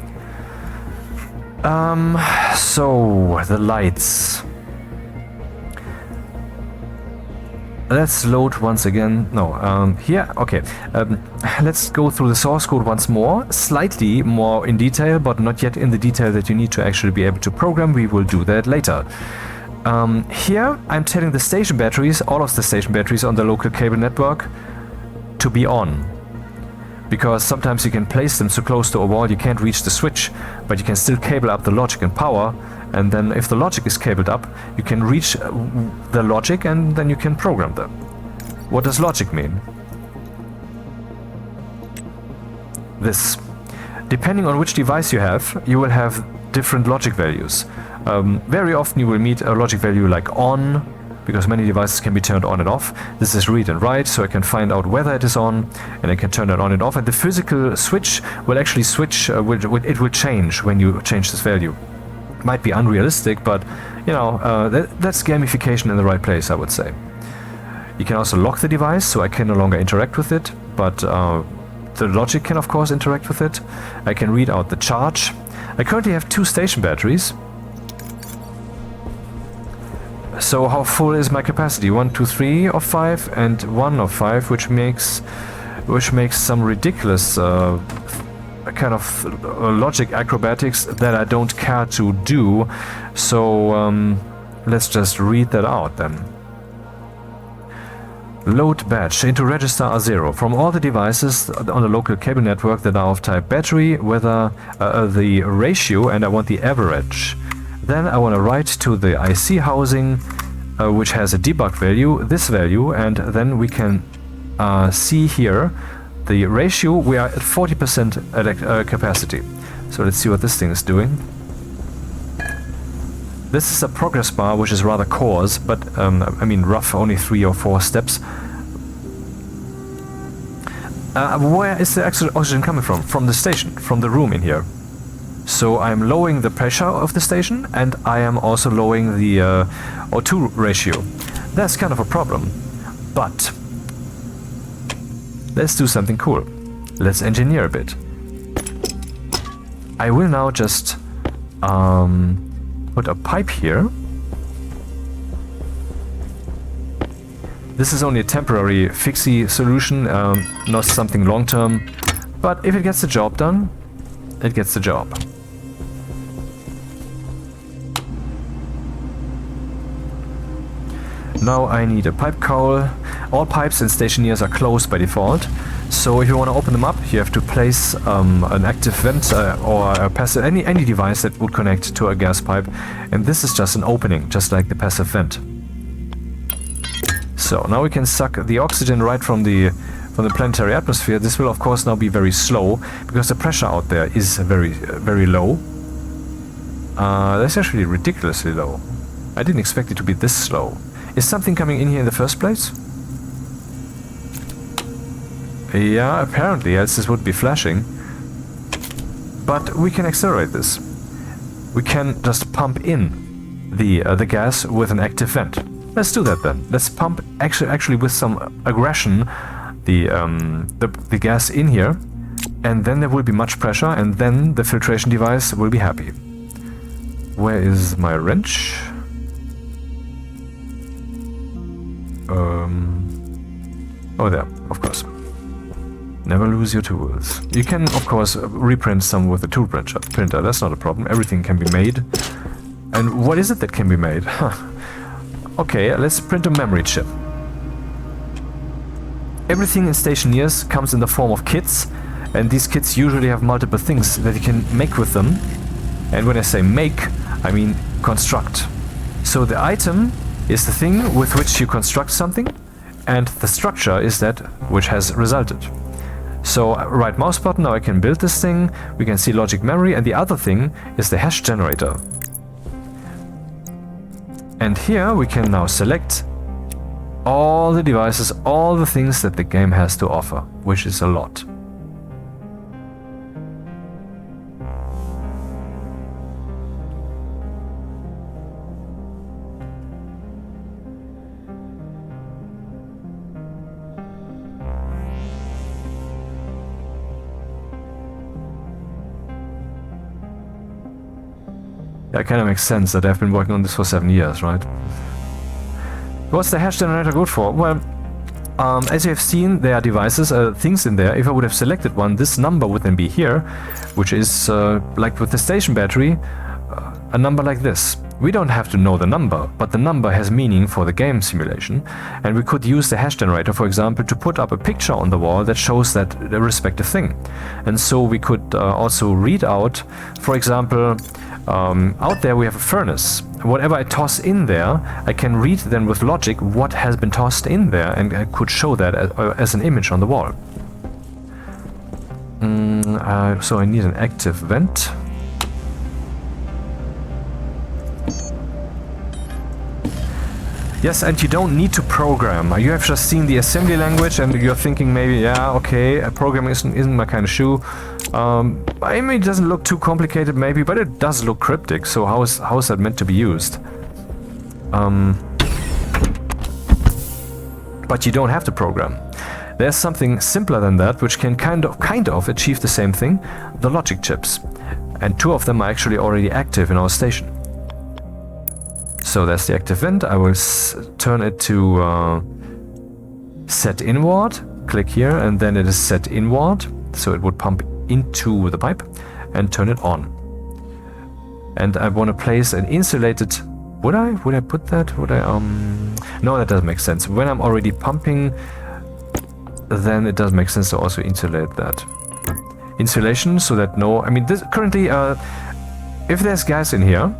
[SPEAKER 1] So the lights. Let's load once again. No, here, okay. Let's go through the source code once more, slightly more in detail, but not yet in the detail that you need to actually be able to program. We will do that later. Here, I'm telling the station batteries, all of the station batteries on the local cable network, to be on. Because sometimes you can place them so close to a wall you can't reach the switch, but you can still cable up the logic and power And then if the logic is cabled up, you can reach the logic and then you can program them. What does logic mean? This. Depending on which device you will have different logic values. Very often you will meet a logic value like on, because many devices can be turned on and off. This is read and write, so I can find out whether it is on, and I can turn it on and off. And the physical switch will actually switch, it will change when you change this value. Might be unrealistic, but you know, that's gamification in the right place, I would say. You can also lock the device, so I can no longer interact with it, but the logic can of course interact with it. I can read out the charge. I currently have 2 station batteries. So how full is my capacity? 1, 2, 3 of 5 and 1 of 5, which makes some ridiculous kind of logic acrobatics that I don't care to do. So let's just read that out then. Load batch into register R0 from all the devices on the local cable network that are of type battery, whether the ratio, and I want the average. Then I want to write to the IC housing, which has a debug value, this value, and then we can see here the ratio. We are at 40% capacity. So let's see what this thing is doing. This is a progress bar, which is rather coarse, but I mean rough, only 3 or 4 steps. Where is the oxygen coming from? From the station, from the room in here. So I'm lowering the pressure of the station, and I am also lowering the O2 ratio. That's kind of a problem, but let's do something cool. Let's engineer a bit. I will now just put a pipe here. This is only a temporary fixie solution, not something long-term, but if it gets the job done, it gets the job. Now I need a pipe cowl. All pipes in Stationeers are closed by default, so if you want to open them up, you have to place an active vent or a passive, any device that would connect to a gas pipe, and this is just an opening, just like the passive vent. So now we can suck the oxygen right from the planetary atmosphere. This will of course now be very slow because the pressure out there is very low. That's actually ridiculously low. I didn't expect it to be this slow. Is something coming in here in the first place? Yeah, apparently, else this would be flashing. But we can accelerate this. We can just pump in the gas with an active vent. Let's do that then. Let's pump actually with some aggression the gas in here, and then there will be much pressure, and then the filtration device will be happy. Where is my wrench? Oh, there, of course. Never lose your tools. You can, of course, reprint some with a tool printer. That's not a problem. Everything can be made. And what is it that can be made? Okay, let's print a memory chip. Everything in Stationeers comes in the form of kits, and these kits usually have multiple things that you can make with them. And when I say make, I mean construct. So the item is the thing with which you construct something, and the structure is that which has resulted. So right mouse button, now I can build this thing, we can see logic memory, and the other thing is the hash generator. And here we can now select all the devices, all the things that the game has to offer, which is a lot. Yeah, it kind of makes sense that I've been working on this for 7 years, right? What's the hash generator good for? Well, as you have seen, there are devices, things in there. If I would have selected one, this number would then be here, which is, like with the station battery, a number like this. We don't have to know the number, but the number has meaning for the game simulation, and we could use the hash generator, for example, to put up a picture on the wall that shows that the respective thing. And so we could also read out, for example, Out there we have a furnace. Whatever I toss in there, I can read then with logic what has been tossed in there, and I could show that as an image on the wall. So I need an active vent. Yes, and you don't need to program. You have just seen the assembly language and you're thinking maybe, yeah, okay, programming isn't my kind of shoe. I mean, it doesn't look too complicated maybe, but it does look cryptic, so how is that meant to be used? But you don't have to program. There's something simpler than that, which can kind of achieve the same thing, the logic chips. And 2 of them are actually already active in our station. So there's the active vent. I will turn it to set inward. Click here, and then it is set inward. So it would pump into the pipe and turn it on. And I want to place an insulated... Would I put that? No, that doesn't make sense. When I'm already pumping, then it does make sense to also insulate that. Insulation, so that I mean, this currently, if there's gas in here,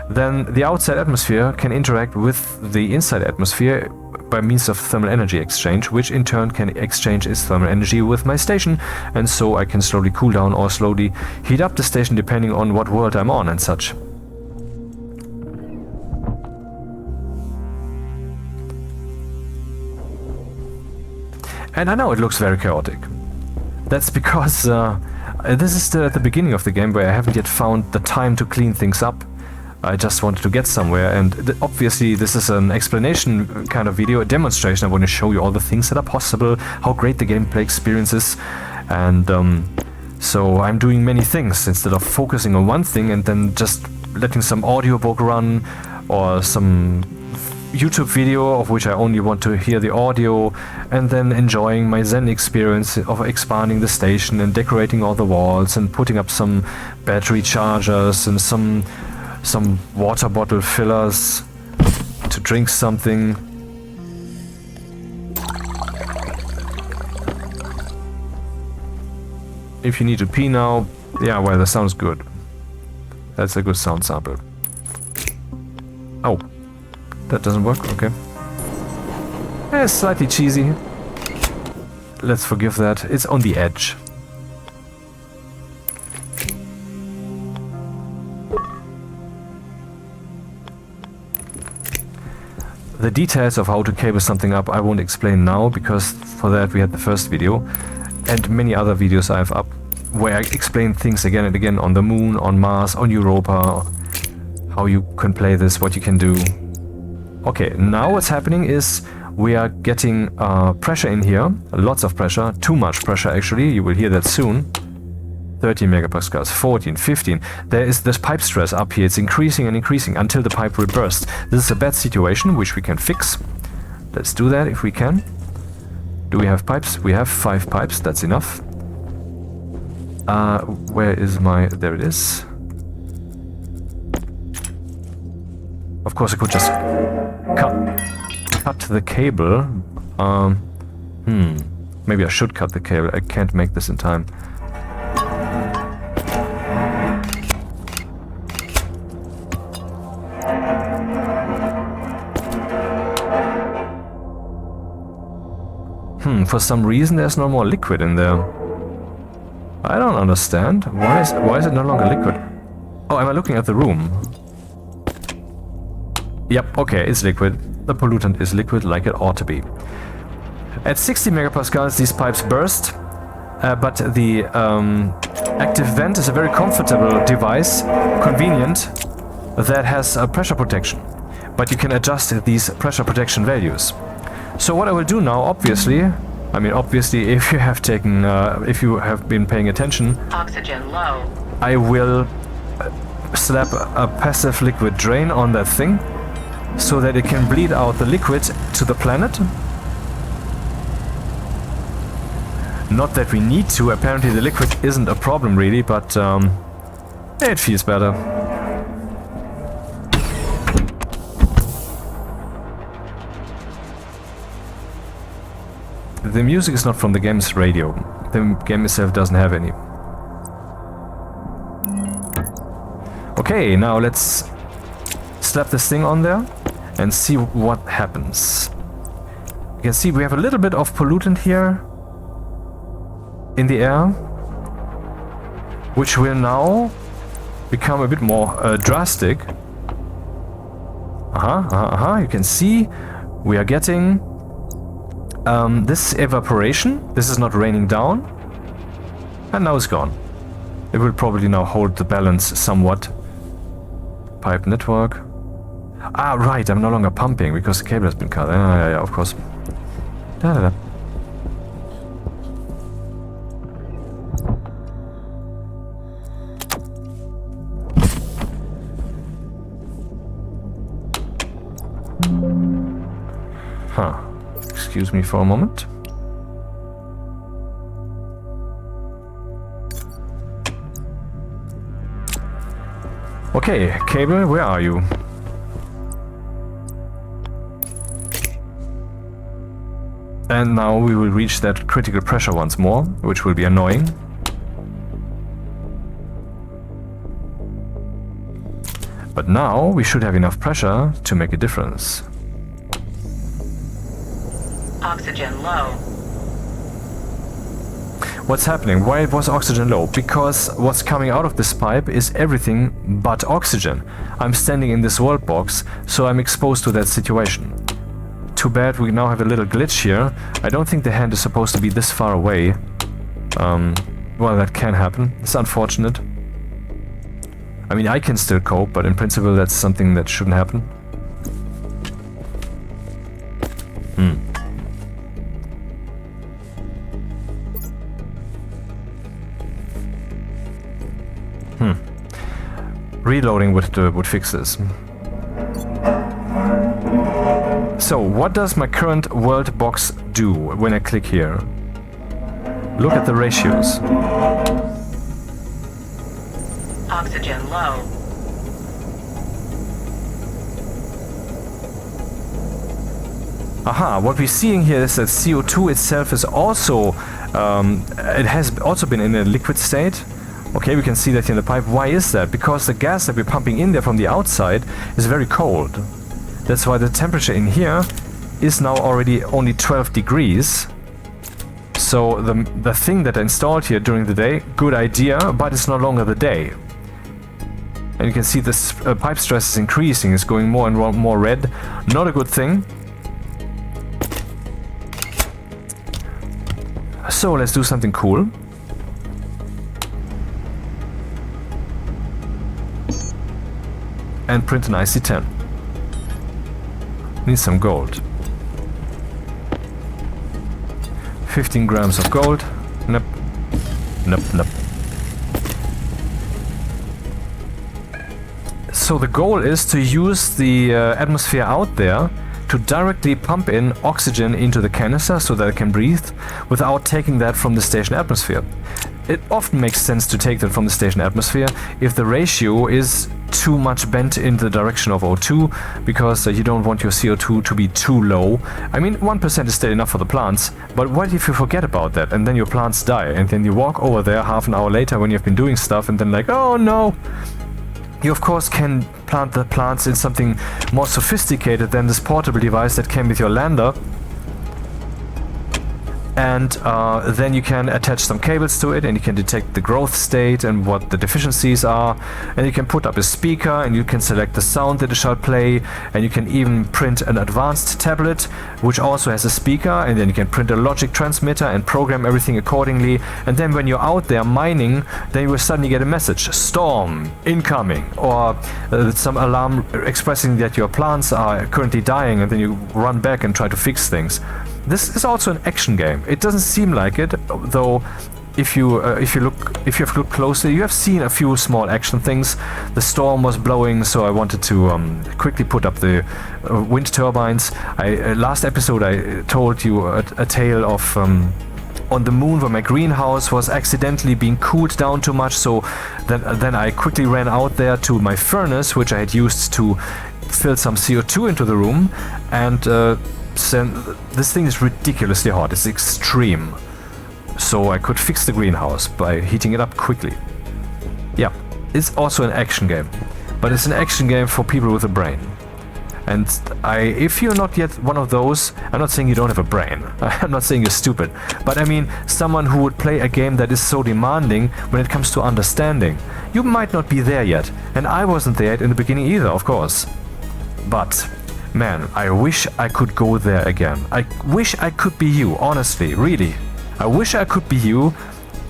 [SPEAKER 1] then the outside atmosphere can interact with the inside atmosphere by means of thermal energy exchange, which in turn can exchange its thermal energy with my station, and so I can slowly cool down or slowly heat up the station depending on what world I'm on and such. And I know it looks very chaotic. That's because this is still at the beginning of the game where I haven't yet found the time to clean things up. I just wanted to get somewhere, and obviously this is an explanation kind of video, a demonstration. I want to show you all the things that are possible, how great the gameplay experience is, and so I'm doing many things instead of focusing on one thing and then just letting some audiobook run or some YouTube video of which I only want to hear the audio, and then enjoying my Zen experience of expanding the station and decorating all the walls and putting up some battery chargers and some water bottle fillers to drink something. If you need to pee now, yeah, well, that sounds good. That's a good sound sample. Oh, that doesn't work, okay. It's slightly cheesy. Let's forgive that. It's on the edge. The details of how to cable something up I won't explain now, because for that we had the first video and many other videos I have up where I explain things again and again on the moon, on Mars, on Europa, how you can play this, what you can do. Okay, now what's happening is we are getting pressure in here, lots of pressure, too much pressure actually, you will hear that soon. 13 megapascals, 14, 15. There is this pipe stress up here. It's increasing and increasing until the pipe will burst. This is a bad situation, which we can fix. Let's do that if we can. Do we have pipes? We have 5 pipes. That's enough. Where is my... There it is. Of course, I could just cut the cable. Maybe I should cut the cable. I can't make this in time. For some reason there's no more liquid in there. I don't understand. Why is it no longer liquid? Oh, am I looking at the room? Yep, okay, it's liquid. The pollutant is liquid like it ought to be. At 60 megapascals these pipes burst, but the active vent is a very comfortable device, convenient, that has a pressure protection. But you can adjust these pressure protection values. So what I will do now, obviously, if you have taken, if you have been paying attention,
[SPEAKER 2] Oxygen low.
[SPEAKER 1] I will slap a passive liquid drain on that thing, so that it can bleed out the liquid to the planet. Not that we need to, apparently the liquid isn't a problem really, but it feels better. The music is not from the game's radio. The game itself doesn't have any. Okay, now let's slap this thing on there and see what happens. You can see we have a little bit of pollutant here in the air, which will now become a bit more drastic. You can see we are getting this evaporation. This is not raining down, and now it's gone. It will probably now hold the balance somewhat. Pipe network. Ah, right, I'm no longer pumping because the cable has been cut. Yeah, of course. Da. Excuse me for a moment. Okay, cable, where are you? And now we will reach that critical pressure once more, which will be annoying. But now we should have enough pressure to make a difference.
[SPEAKER 2] Oxygen low.
[SPEAKER 1] What's happening? Why was oxygen low? Because what's coming out of this pipe is everything but oxygen. I'm standing in this world box, so I'm exposed to that situation. Too bad we now have a little glitch here. I don't think the hand is supposed to be this far away. Well, that can happen. It's unfortunate. I mean, I can still cope, but in principle that's something that shouldn't happen. Reloading would fix this. So, what does my current world box do when I click here? Look at the ratios.
[SPEAKER 2] Oxygen low.
[SPEAKER 1] Aha, what we're seeing here is that CO2 itself is also, it has also been in a liquid state. Okay, we can see that in the pipe. Why is that? Because the gas that we're pumping in there from the outside is very cold. That's why the temperature in here is now already only 12 degrees. So the thing that I installed here during the day, good idea, but it's no longer the day. And you can see this pipe stress is increasing, it's going more and more red. Not a good thing. So let's do something cool. And print an IC10. Need some gold. 15 grams of gold. Nope. So the goal is to use the atmosphere out there to directly pump in oxygen into the canister so that it can breathe without taking that from the station atmosphere. It often makes sense to take that from the station atmosphere if the ratio is too much bent in the direction of O2, because you don't want your CO2 to be too low. I mean, 1% is still enough for the plants, but what if you forget about that and then your plants die and then you walk over there half an hour later when you've been doing stuff and then like, oh no! You of course can plant the plants in something more sophisticated than this portable device that came with your lander. And then you can attach some cables to it and you can detect the growth state and what the deficiencies are, and you can put up a speaker and you can select the sound that it shall play, and you can even print an advanced tablet which also has a speaker, and then you can print a logic transmitter and program everything accordingly. And then when you're out there mining, then you will suddenly get a message, storm incoming, or some alarm expressing that your plants are currently dying, and then you run back and try to fix things. This is also an action game. It doesn't seem like it, though. If you've looked closely, you have seen a few small action things. The storm was blowing, so I wanted to quickly put up the wind turbines. Last episode I told you a tale of on the moon where my greenhouse was accidentally being cooled down too much, so then I quickly ran out there to my furnace, which I had used to fill some CO2 into the room, and this thing is ridiculously hot. It's extreme. So I could fix the greenhouse by heating it up quickly. Yeah, It's also an action game, but it's an action game for people with a brain. And if you're not yet one of those, I'm not saying you don't have a brain. I'm not saying you're stupid, but I mean someone who would play a game that is so demanding when it comes to understanding. You might not be there yet, and I wasn't there in the beginning either, of course. But man, I wish I could go there again. I wish I could be you, honestly, really. I wish I could be you.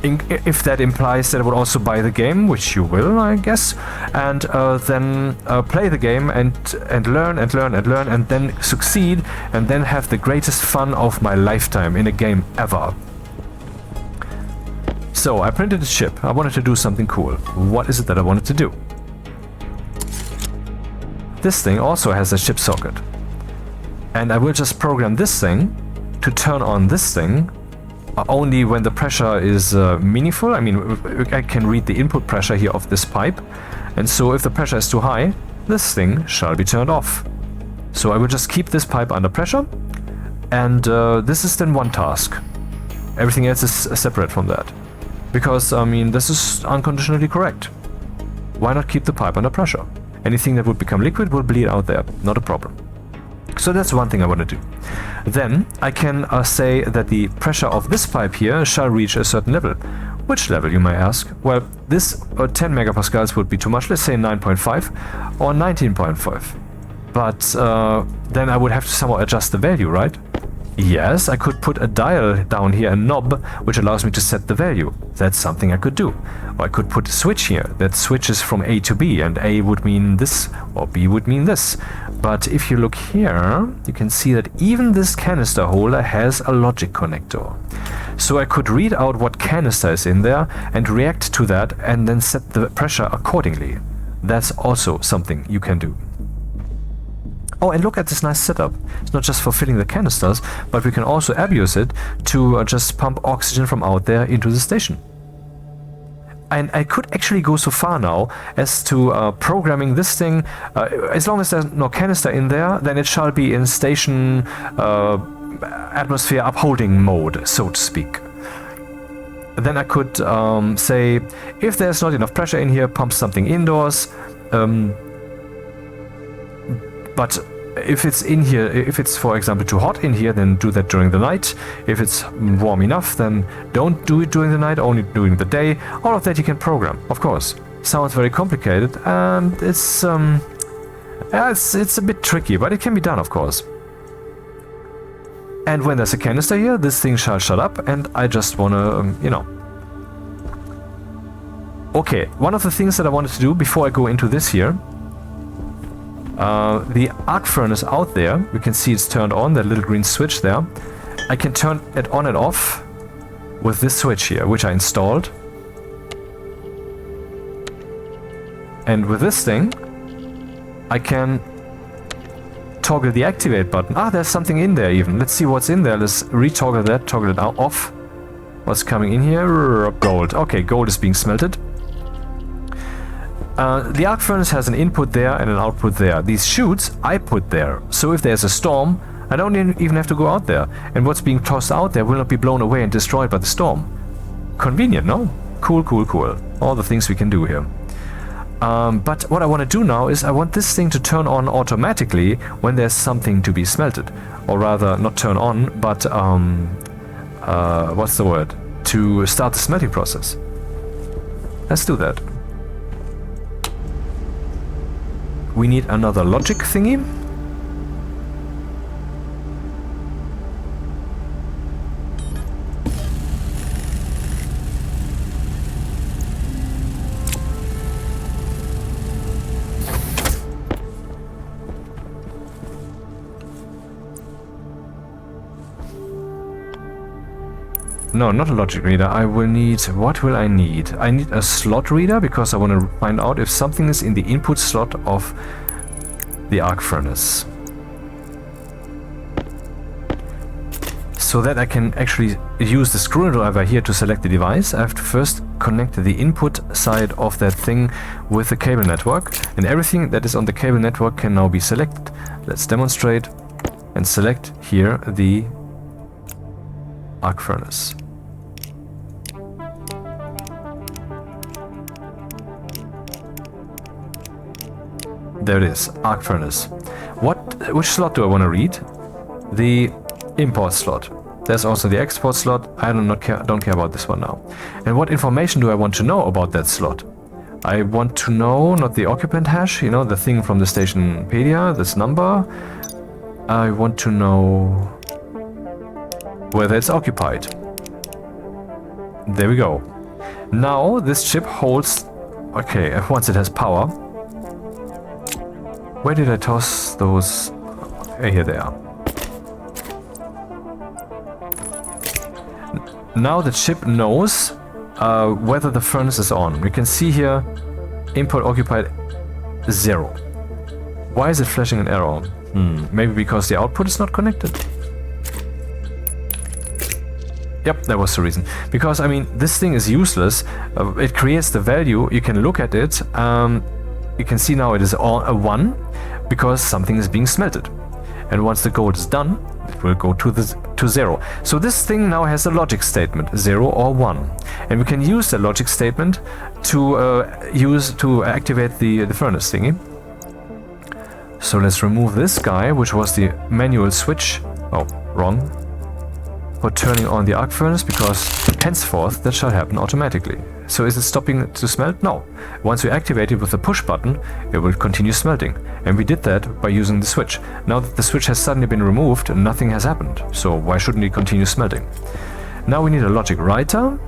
[SPEAKER 1] If that implies that I would also buy the game, which you will, I guess, and then play the game and learn and learn and learn and then succeed and then have the greatest fun of my lifetime in a game ever. So I printed a chip. I wanted to do something cool. What is it that I wanted to do? This thing also has a chip socket. And I will just program this thing to turn on this thing only when the pressure is meaningful. I mean, I can read the input pressure here of this pipe, and so if the pressure is too high, this thing shall be turned off. So I will just keep this pipe under pressure, and this is then one task. Everything else is separate from that. Because, I mean, this is unconditionally correct. Why not keep the pipe under pressure? Anything that would become liquid will bleed out there, not a problem. So that's one thing I want to do. Then I can say that the pressure of this pipe here shall reach a certain level. Which level, you may ask? Well, this 10 megapascals would be too much. Let's say 9.5 or 19.5. But then I would have to somehow adjust the value, right? Yes, I could put a dial down here, a knob, which allows me to set the value. That's something I could do. Or I could put a switch here that switches from A to B, and A would mean this, or B would mean this. But if you look here, you can see that even this canister holder has a logic connector. So I could read out what canister is in there and react to that and then set the pressure accordingly. That's also something you can do. Oh, and look at this nice setup. It's not just for filling the canisters, but we can also abuse it to just pump oxygen from out there into the station. And I could actually go so far now as to programming this thing. As long as there's no canister in there, then it shall be in station atmosphere upholding mode, so to speak. Then I could say, if there's not enough pressure in here, pump something indoors. But if it's in here, if it's, for example, too hot in here, then do that during the night. If it's warm enough, then don't do it during the night, only during the day. All of that you can program, of course. Sounds very complicated, and it's a bit tricky, but it can be done, of course. And when there's a canister here, this thing shall shut up, and I just wanna, you know. Okay, one of the things that I wanted to do before I go into this here, the arc furnace out there, you can see it's turned on, that little green switch there. I can turn it on and off with this switch here, which I installed. And with this thing, I can toggle the activate button. Ah, there's something in there even. Let's see what's in there. Let's retoggle that, toggle it off. What's coming in here? Gold. Okay, gold is being smelted. The arc furnace has an input there and an output there. These chutes I put there, so if there's a storm, I don't even have to go out there. And what's being tossed out there will not be blown away and destroyed by the storm. Convenient, no? Cool, cool, cool. All the things we can do here. But what I want to do now is I want this thing to turn on automatically when there's something to be smelted. Or rather, not turn on, but what's the word? To start the smelting process. Let's do that. We need another logic thingy. No, not a logic reader. I will need... What will I need? I need a slot reader because I want to find out if something is in the input slot of the arc furnace. So that I can actually use the screwdriver here to select the device, I have to first connect the input side of that thing with the cable network. And everything that is on the cable network can now be selected. Let's demonstrate and select here the arc furnace. There it is, arc furnace. Which slot do I want to read? The import slot. There's also the export slot. I don't care about this one now. And what information do I want to know about that slot? I want to know not the occupant hash, you know, the thing from the Stationpedia, this number. I want to know whether it's occupied. There we go. Now this chip holds... Okay, once it has power. Where did I toss those? Here they are. Now the chip knows whether the furnace is on. We can see here input occupied 0. Why is it flashing an error? Maybe because the output is not connected. Yep, that was the reason. Because, I mean, this thing is useless. It creates the value. You can look at it. You can see now it is on a 1 because something is being smelted. And once the gold is done, it will go to 0. So this thing now has a logic statement, 0 or 1. And we can use the logic statement to activate the furnace thingy. So let's remove this guy, which was the manual switch. Oh, wrong. For turning on the arc furnace, because henceforth that shall happen automatically. So is it stopping to smelt? No. Once we activate it with the push button, it will continue smelting. And we did that by using the switch. Now that the switch has suddenly been removed, nothing has happened. So why shouldn't it continue smelting? Now we need a logic writer.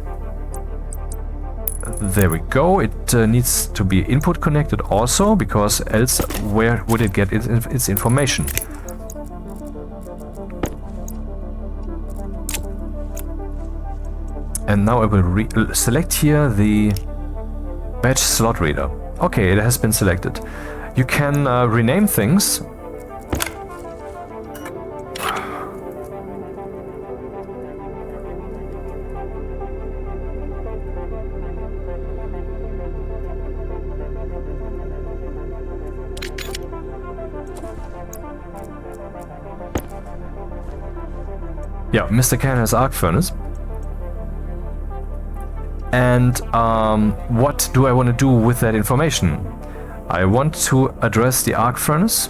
[SPEAKER 1] There we go. It needs to be input connected also, because else where would it get its information? And now I will select here the batch slot reader. Okay, it has been selected. You can rename things. Yeah, Mr. Can has arc furnace. And what do I want to do with that information? I want to address the arc furnace.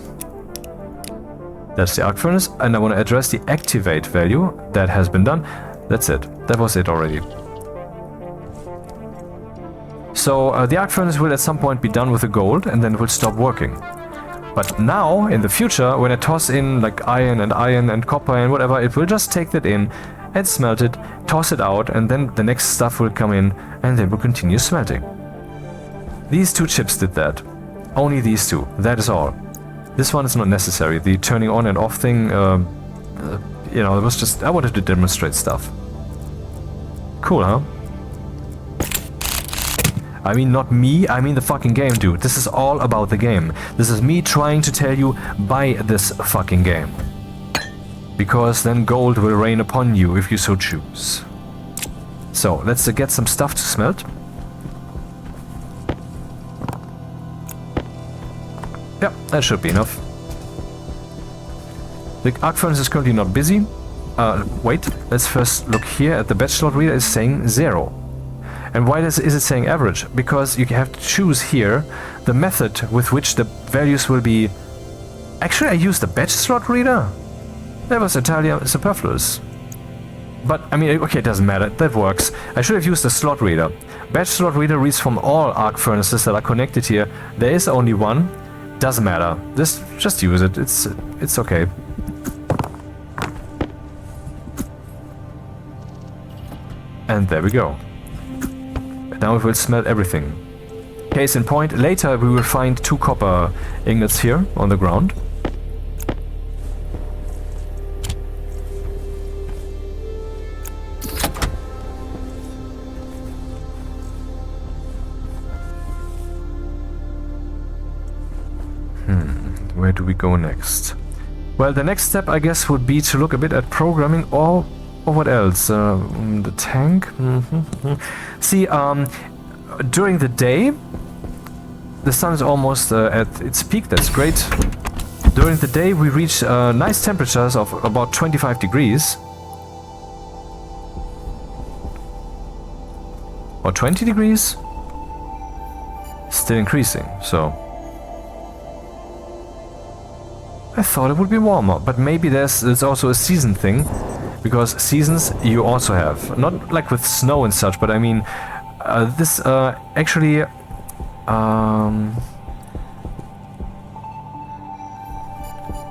[SPEAKER 1] That's the arc furnace. And I want to address the activate value. That has been done. That's it. That was it already. So the arc furnace will at some point be done with the gold and then it will stop working. But now, in the future, when I toss in like iron and copper and whatever, it will just take that in and smelt it, toss it out, and then the next stuff will come in and they will continue smelting. These two chips did that. Only these two. That is all. This one is not necessary. The turning on and off thing, you know, it was just... I wanted to demonstrate stuff. Cool, huh? I mean, not me, I mean the fucking game, dude. This is all about the game. This is me trying to tell you, buy this fucking game. Because then gold will rain upon you if you so choose. So, let's get some stuff to smelt. Yep, that should be enough. The arc furnace is currently not busy. Wait, let's first look here at the batch slot reader. It's saying 0. And why is it saying average? Because you have to choose here the method with which the values will be... Actually, I used the batch slot reader? That was entirely superfluous. But, I mean, okay, it doesn't matter. That works. I should have used the slot reader. Batch slot reader reads from all arc furnaces that are connected here. There is only one. Doesn't matter. Just use it. It's okay. And there we go. Now it will smelt everything. Case in point, later we will find 2 copper ingots here on the ground. Where do we go next? Well, the next step, I guess, would be to look a bit at programming or what else? The tank? See, during the day, the sun is almost at its peak. That's great. During the day, we reach nice temperatures of about 25 degrees. Or 20 degrees? Still increasing, so... I thought it would be warmer, but maybe there's also a season thing, because seasons you also have. Not like with snow and such, but I mean, this actually...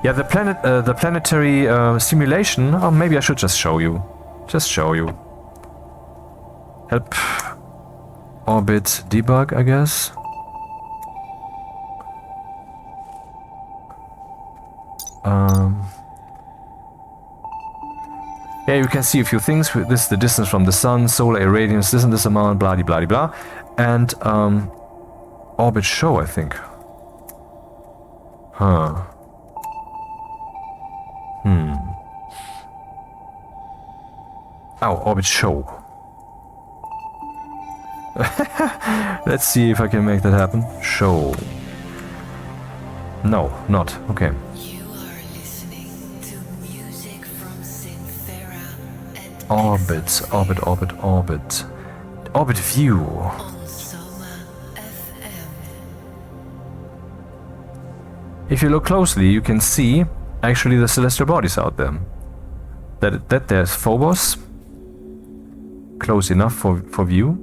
[SPEAKER 1] yeah, the planetary simulation. Oh, maybe I should just show you. Just show you. Help orbit debug, I guess. Yeah, you can see a few things. This is the distance from the sun, solar irradiance, this and this amount, blah blah blah, and orbit show, I think. Huh. Oh, orbit show. Let's see if I can make that happen. Show. No, not. Okay. Orbit, orbit, orbit, orbit. Orbit view. If you look closely, you can see actually the celestial bodies out there. That there's Phobos. Close enough for view.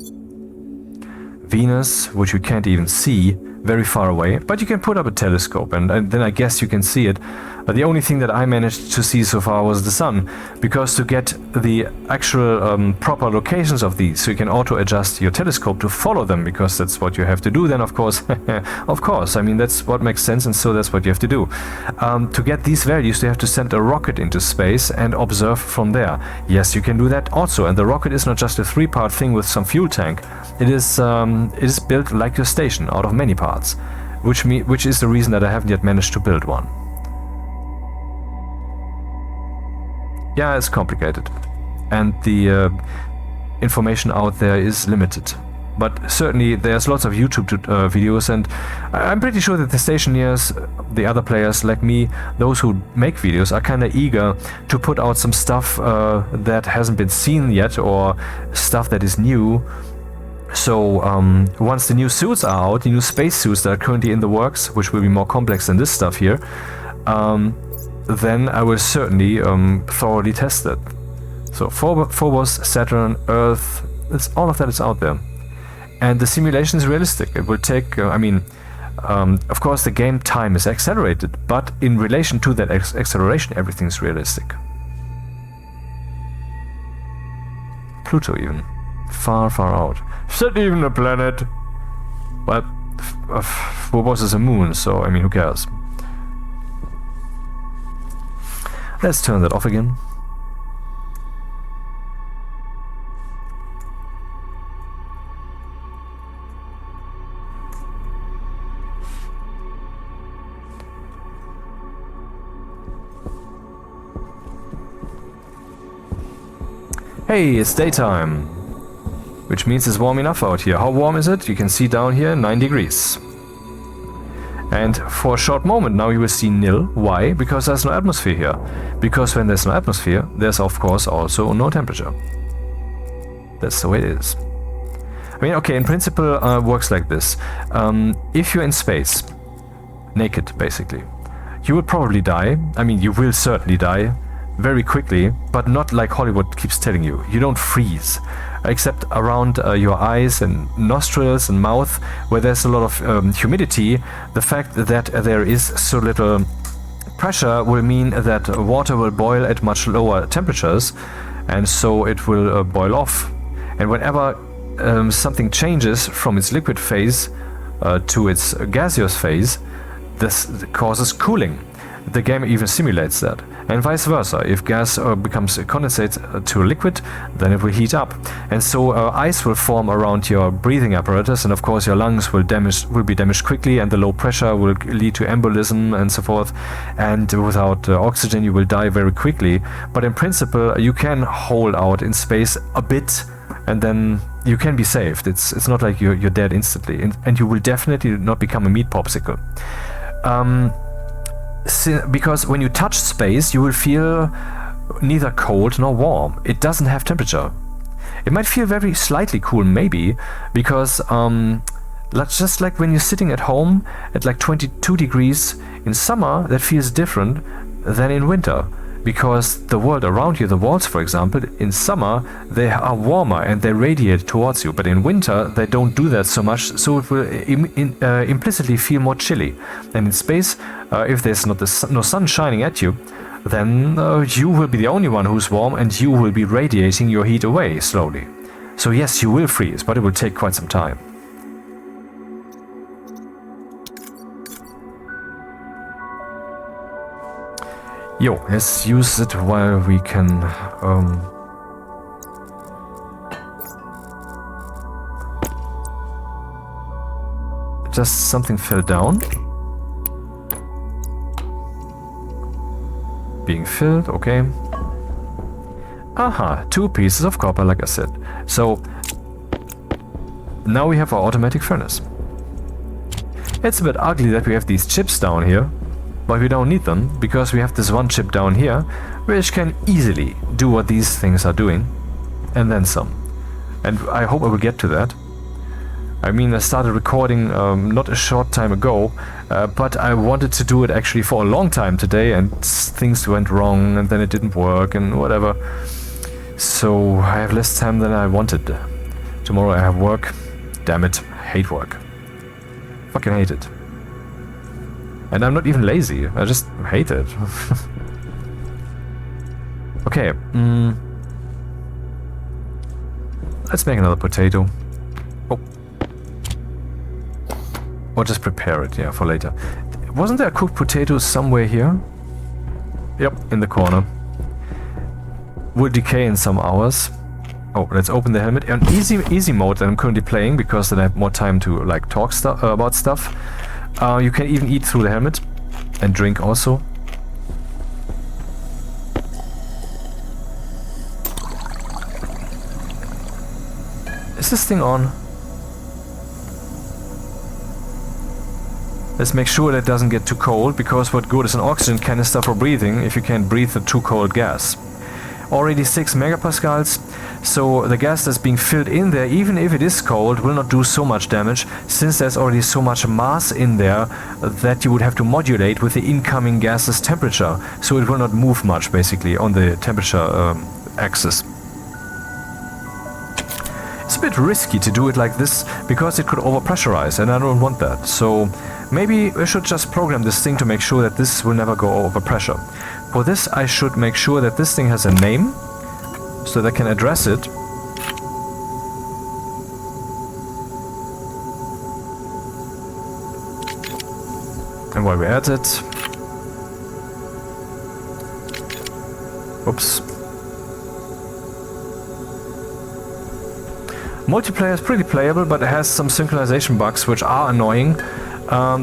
[SPEAKER 1] Venus, which you can't even see, very far away, but you can put up a telescope and then I guess you can see it. The only thing that I managed to see so far was the sun, because to get the actual proper locations of these, so you can auto-adjust your telescope to follow them, because that's what you have to do then, of course. Of course, I mean, that's what makes sense, and so that's what you have to do. To get these values, you have to send a rocket into space and observe from there. Yes, you can do that also, and the rocket is not just a 3-part thing with some fuel tank. It is built like your station, out of many parts, which is the reason that I haven't yet managed to build one. Yeah, it's complicated, and the information out there is limited. But certainly there's lots of YouTube videos, and I'm pretty sure that the Stationeers, the other players like me, those who make videos, are kind of eager to put out some stuff that hasn't been seen yet, or stuff that is new. So once the new suits are out, the new space suits that are currently in the works, which will be more complex than this stuff here, then I will certainly thoroughly test it. So Phobos, Saturn, Earth, all of that is out there. And the simulation is realistic. It will take, of course the game time is accelerated, but in relation to that acceleration, everything is realistic. Pluto even. Far, far out. Is that even a planet? Well, Phobos is a moon, so I mean, who cares? Let's turn that off again. Hey, it's daytime, which means it's warm enough out here. How warm is it? You can see down here 9 degrees. And for a short moment now you will see nil. Why? Because there's no atmosphere here. Because when there's no atmosphere, there's of course also no temperature. That's the way it is. I mean, okay, in principle works like this. If you're in space, naked basically, you will probably die. I mean, you will certainly die very quickly, but not like Hollywood keeps telling you. You don't freeze. Except around your eyes and nostrils and mouth, where there's a lot of humidity. The fact that there is so little pressure will mean that water will boil at much lower temperatures, and so it will boil off. And whenever something changes from its liquid phase to its gaseous phase, this causes cooling. The game even simulates that. And vice versa. If gas becomes condensate to liquid, then it will heat up. And so ice will form around your breathing apparatus, and of course your lungs will be damaged quickly, and the low pressure will lead to embolism and so forth. And without oxygen you will die very quickly. But in principle you can hold out in space a bit, and then you can be saved. It's not like you're dead instantly, and you will definitely not become a meat popsicle. Because when you touch space, you will feel neither cold nor warm. It doesn't have temperature. It might feel very slightly cool, maybe, because just like when you're sitting at home at like 22 degrees in summer that feels different than in winter, because the world around you, the walls for example, in summer they are warmer and they radiate towards you, but in winter they don't do that so much, so it will implicitly feel more chilly. And in space, if there's no sun shining at you, then you will be the only one who's warm and you will be radiating your heat away slowly. So yes, you will freeze, but it will take quite some time. Yo, let's use it while we can just something fell down. Being filled, okay. Aha, 2 pieces of copper, like I said. So now we have our automatic furnace. It's a bit ugly that we have these chips down here, but we don't need them because we have this one chip down here which can easily do what these things are doing and then some. And I hope I will get to that. I mean, I started recording not a short time ago, but I wanted to do it actually for a long time today, and things went wrong and then it didn't work and whatever. So I have less time than I wanted. Tomorrow I have work. Damn it, I hate work. Fucking hate it. And I'm not even lazy, I just hate it. Okay, let's make another potato. Oh. Or just prepare it, yeah, for later. Wasn't there a cooked potato somewhere here? Yep, in the corner. Will decay in some hours. Oh, let's open the helmet. On easy mode that I'm currently playing, because then I have more time to like talk about stuff. You can even eat through the helmet and drink also. Is this thing on? Let's make sure that it doesn't get too cold, because what good is an oxygen canister for breathing if you can't breathe the too cold gas? Already 6 megapascals, so the gas that's being filled in there, even if it is cold, will not do so much damage, since there's already so much mass in there that you would have to modulate with the incoming gas's temperature, so it will not move much basically on the temperature axis. It's a bit risky to do it like this, because it could overpressurize, and I don't want that, so maybe we should just program this thing to make sure that this will never go over pressure. For this, I should make sure that this thing has a name, so that I can address it. And while we're at it... Oops. Multiplayer is pretty playable, but it has some synchronization bugs which are annoying.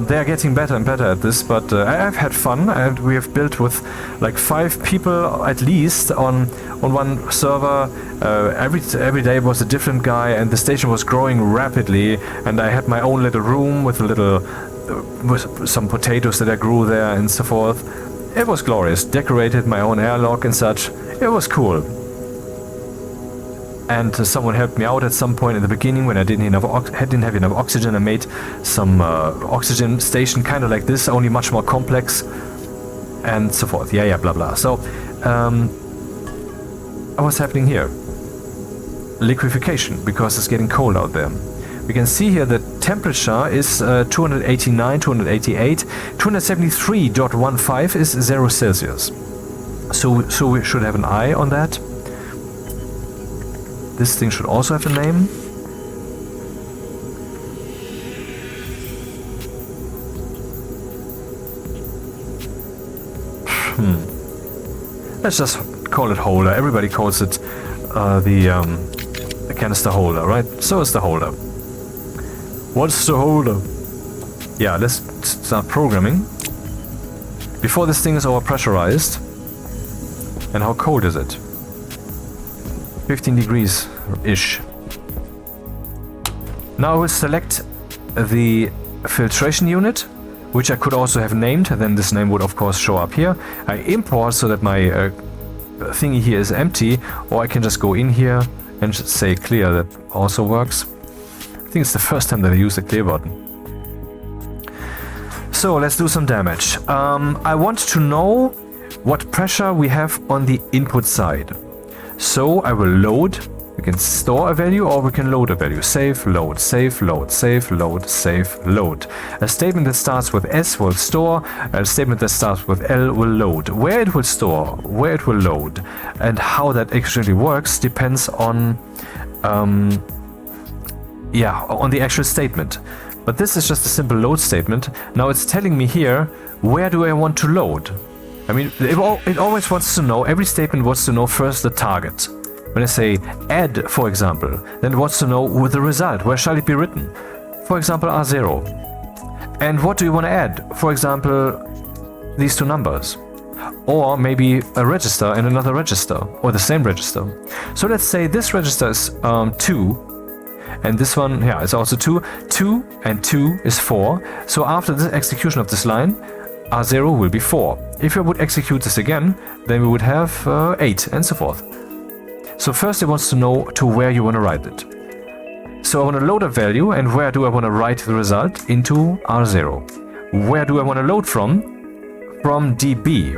[SPEAKER 1] They are getting better and better at this, but I've had fun, and we have built with like 5 people at least on one server. Every day was a different guy, and the station was growing rapidly, and I had my own little room with a little with some potatoes that I grew there and so forth. It was glorious. Decorated my own airlock and such. It was cool. And someone helped me out at some point in the beginning when I didn't have enough oxygen. I made some oxygen station kind of like this, only much more complex, and so forth. Yeah, blah blah. So, what's happening here? Liquefaction, because it's getting cold out there. We can see here the temperature is 289, 288, 273.15 is 0 Celsius. So we should have an eye on that. This thing should also have a name. Let's just call it holder. Everybody calls it the canister holder, right? So is the holder. What's the holder? Yeah, let's start programming. Before this thing is overpressurized. And how cold is it? 15 degrees-ish. Now I will select the filtration unit, which I could also have named, then this name would of course show up here. I import so that my thingy here is empty, or I can just go in here and just say clear. That also works. I think it's the first time that I use the clear button. So let's do some damage. I want to know what pressure we have on the input side. So I will load. We can store a value or we can load a value. Save, load, save, load, save, load, save, load. A statement that starts with S will store. A statement that starts with L will load. Where it will store, where it will load, and how that actually works depends on on the actual statement. But this is just a simple load statement. Now it's telling me here, where do I want to load? I mean, it always wants to know, every statement wants to know first the target. When I say add, for example, then it wants to know with the result, where shall it be written? For example, R0. And what do you want to add? For example, these two numbers. Or maybe a register and another register, or the same register. So let's say this register is 2. And this one, yeah, is also 2. 2 and 2 is 4. So after the execution of this line, R0 will be 4. If I would execute this again, then we would have 8 and so forth. So first it wants to know to where you want to write it. So I want to load a value, and where do I want to write the result? Into R0. Where do I want to load from? From DB.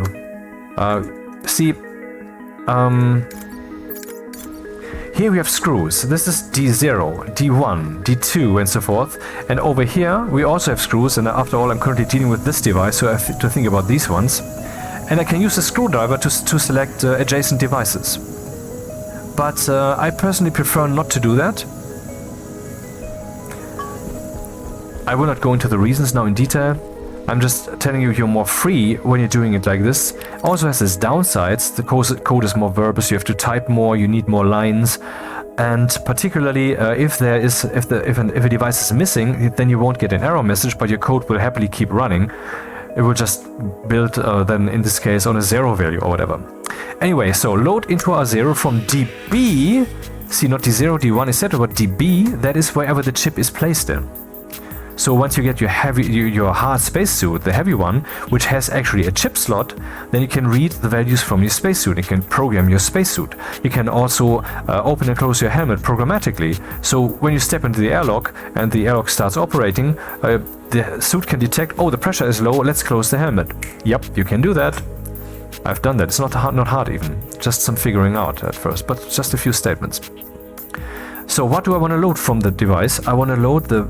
[SPEAKER 1] Here we have screws. This is D0, D1, D2 and so forth. And over here we also have screws, and after all I'm currently dealing with this device, so I have to think about these ones. And I can use a screwdriver to select adjacent devices. But I personally prefer not to do that. I will not go into the reasons now in detail. I'm just telling you, you're more free when you're doing it like this. Also has its downsides. The code is more verbose, you have to type more, you need more lines. And particularly if a device is missing, then you won't get an error message, but your code will happily keep running. It will just build then in this case on a 0 value or whatever. Anyway, so load into R0 from DB. See, not D0, D1, etc., but DB. That is wherever the chip is placed in. So once you get your hard spacesuit, the heavy one, which has actually a chip slot, then you can read the values from your spacesuit. You can program your spacesuit. You can also open and close your helmet programmatically. So when you step into the airlock and the airlock starts operating, the suit can detect, oh, the pressure is low, let's close the helmet. Yep, you can do that. I've done that. It's not hard even. Just some figuring out at first, but just a few statements. So what do I want to load from the device? I want to load the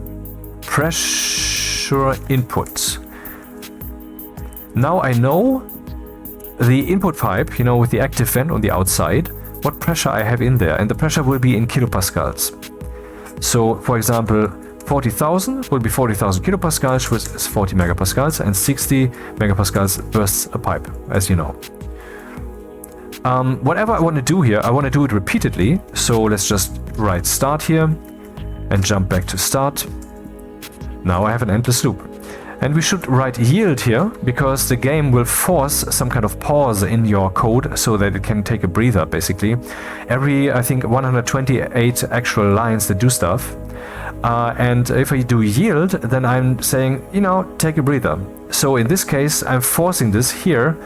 [SPEAKER 1] pressure input. Now I know the input pipe, with the active vent on the outside, what pressure I have in there, and the pressure will be in kilopascals. So, for example, 40,000 will be 40,000 kilopascals, which is 40 megapascals, and 60 megapascals bursts a pipe, as you know. Whatever I want to do here, I want to do it repeatedly. So let's just write start here and jump back to start. Now I have an endless loop. And we should write yield here, because the game will force some kind of pause in your code so that it can take a breather, basically. Every, I think, 128 actual lines that do stuff. And if I do yield, then I'm saying, take a breather. So in this case, I'm forcing this here.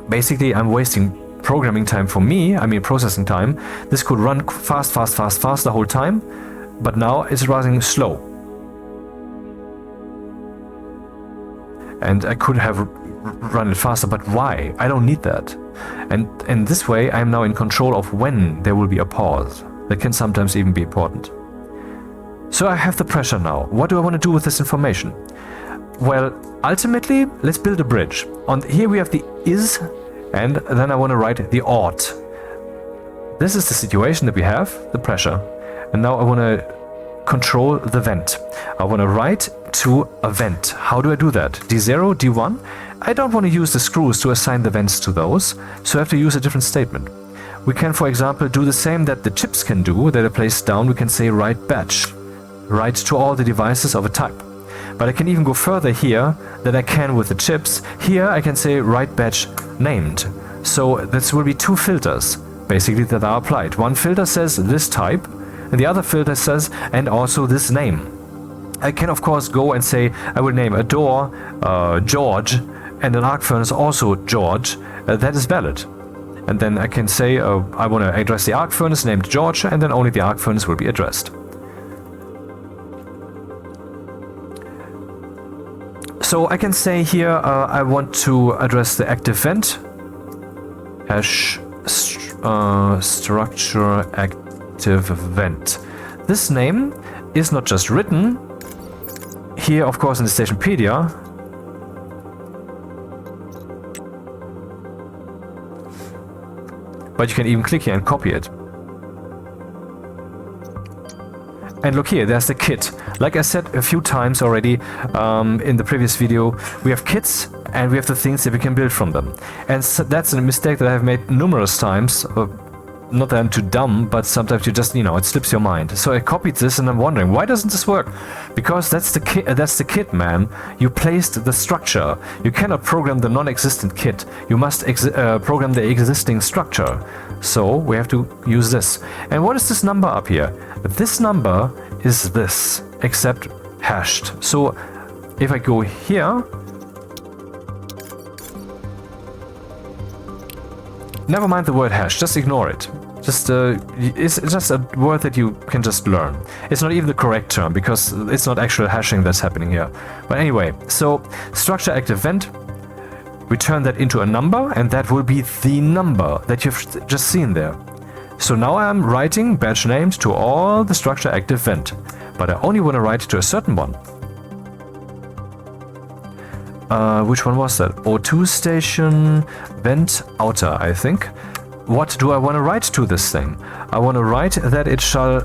[SPEAKER 1] Basically, I'm wasting programming time for me, processing time. This could run fast the whole time, but now it's running slow. And I could have run it faster, but why? I don't need that. And in this way, I'm now in control of when there will be a pause. That can sometimes even be important. So I have the pressure now. What do I want to do with this information? Well, ultimately, let's build a bridge. Here we have the is, and then I want to write the ought. This is the situation that we have, the pressure. And now I want to control the vent. I want to write to a vent. How do I do that? D0, D1? I don't want to use the screws to assign the vents to those, so I have to use a different statement. We can, for example, do the same that the chips can do, that are placed down. We can say write batch. Write to all the devices of a type. But I can even go further here than I can with the chips. Here I can say write batch named. So this will be two filters, basically, that are applied. One filter says this type, and the other filter says, and also this name. I can, of course, go and say, I will name a door George, and an arc furnace also George. That is valid. And then I can say, I want to address the arc furnace named George, and then only the arc furnace will be addressed. So I can say here I want to address the active vent. Hash structure active vent. This name is not just written here, of course, in the Stationpedia, but you can even click here and copy it. And look here, there's the kit. Like I said a few times already in the previous video, we have kits and we have the things that we can build from them. And so that's a mistake that I've made numerous times. Not that I'm too dumb, but sometimes you just, it slips your mind. So I copied this and I'm wondering, why doesn't this work? Because that's the kit, man. You placed the structure. You cannot program the non-existent kit. You must program the existing structure. So we have to use this. And what is this number up here? This number is this, except hashed. So if I go here, never mind the word hash, just ignore it. It's just a word that you can just learn. It's not even the correct term because it's not actual hashing that's happening here. But anyway, so structure active vent, we turn that into a number, and that will be the number that you've just seen there. So now I'm writing batch names to all the structure active vent, but I only want to write to a certain one. Which one was that? O2 station, vent outer, I think. What do I want to write to this thing? I want to write that it shall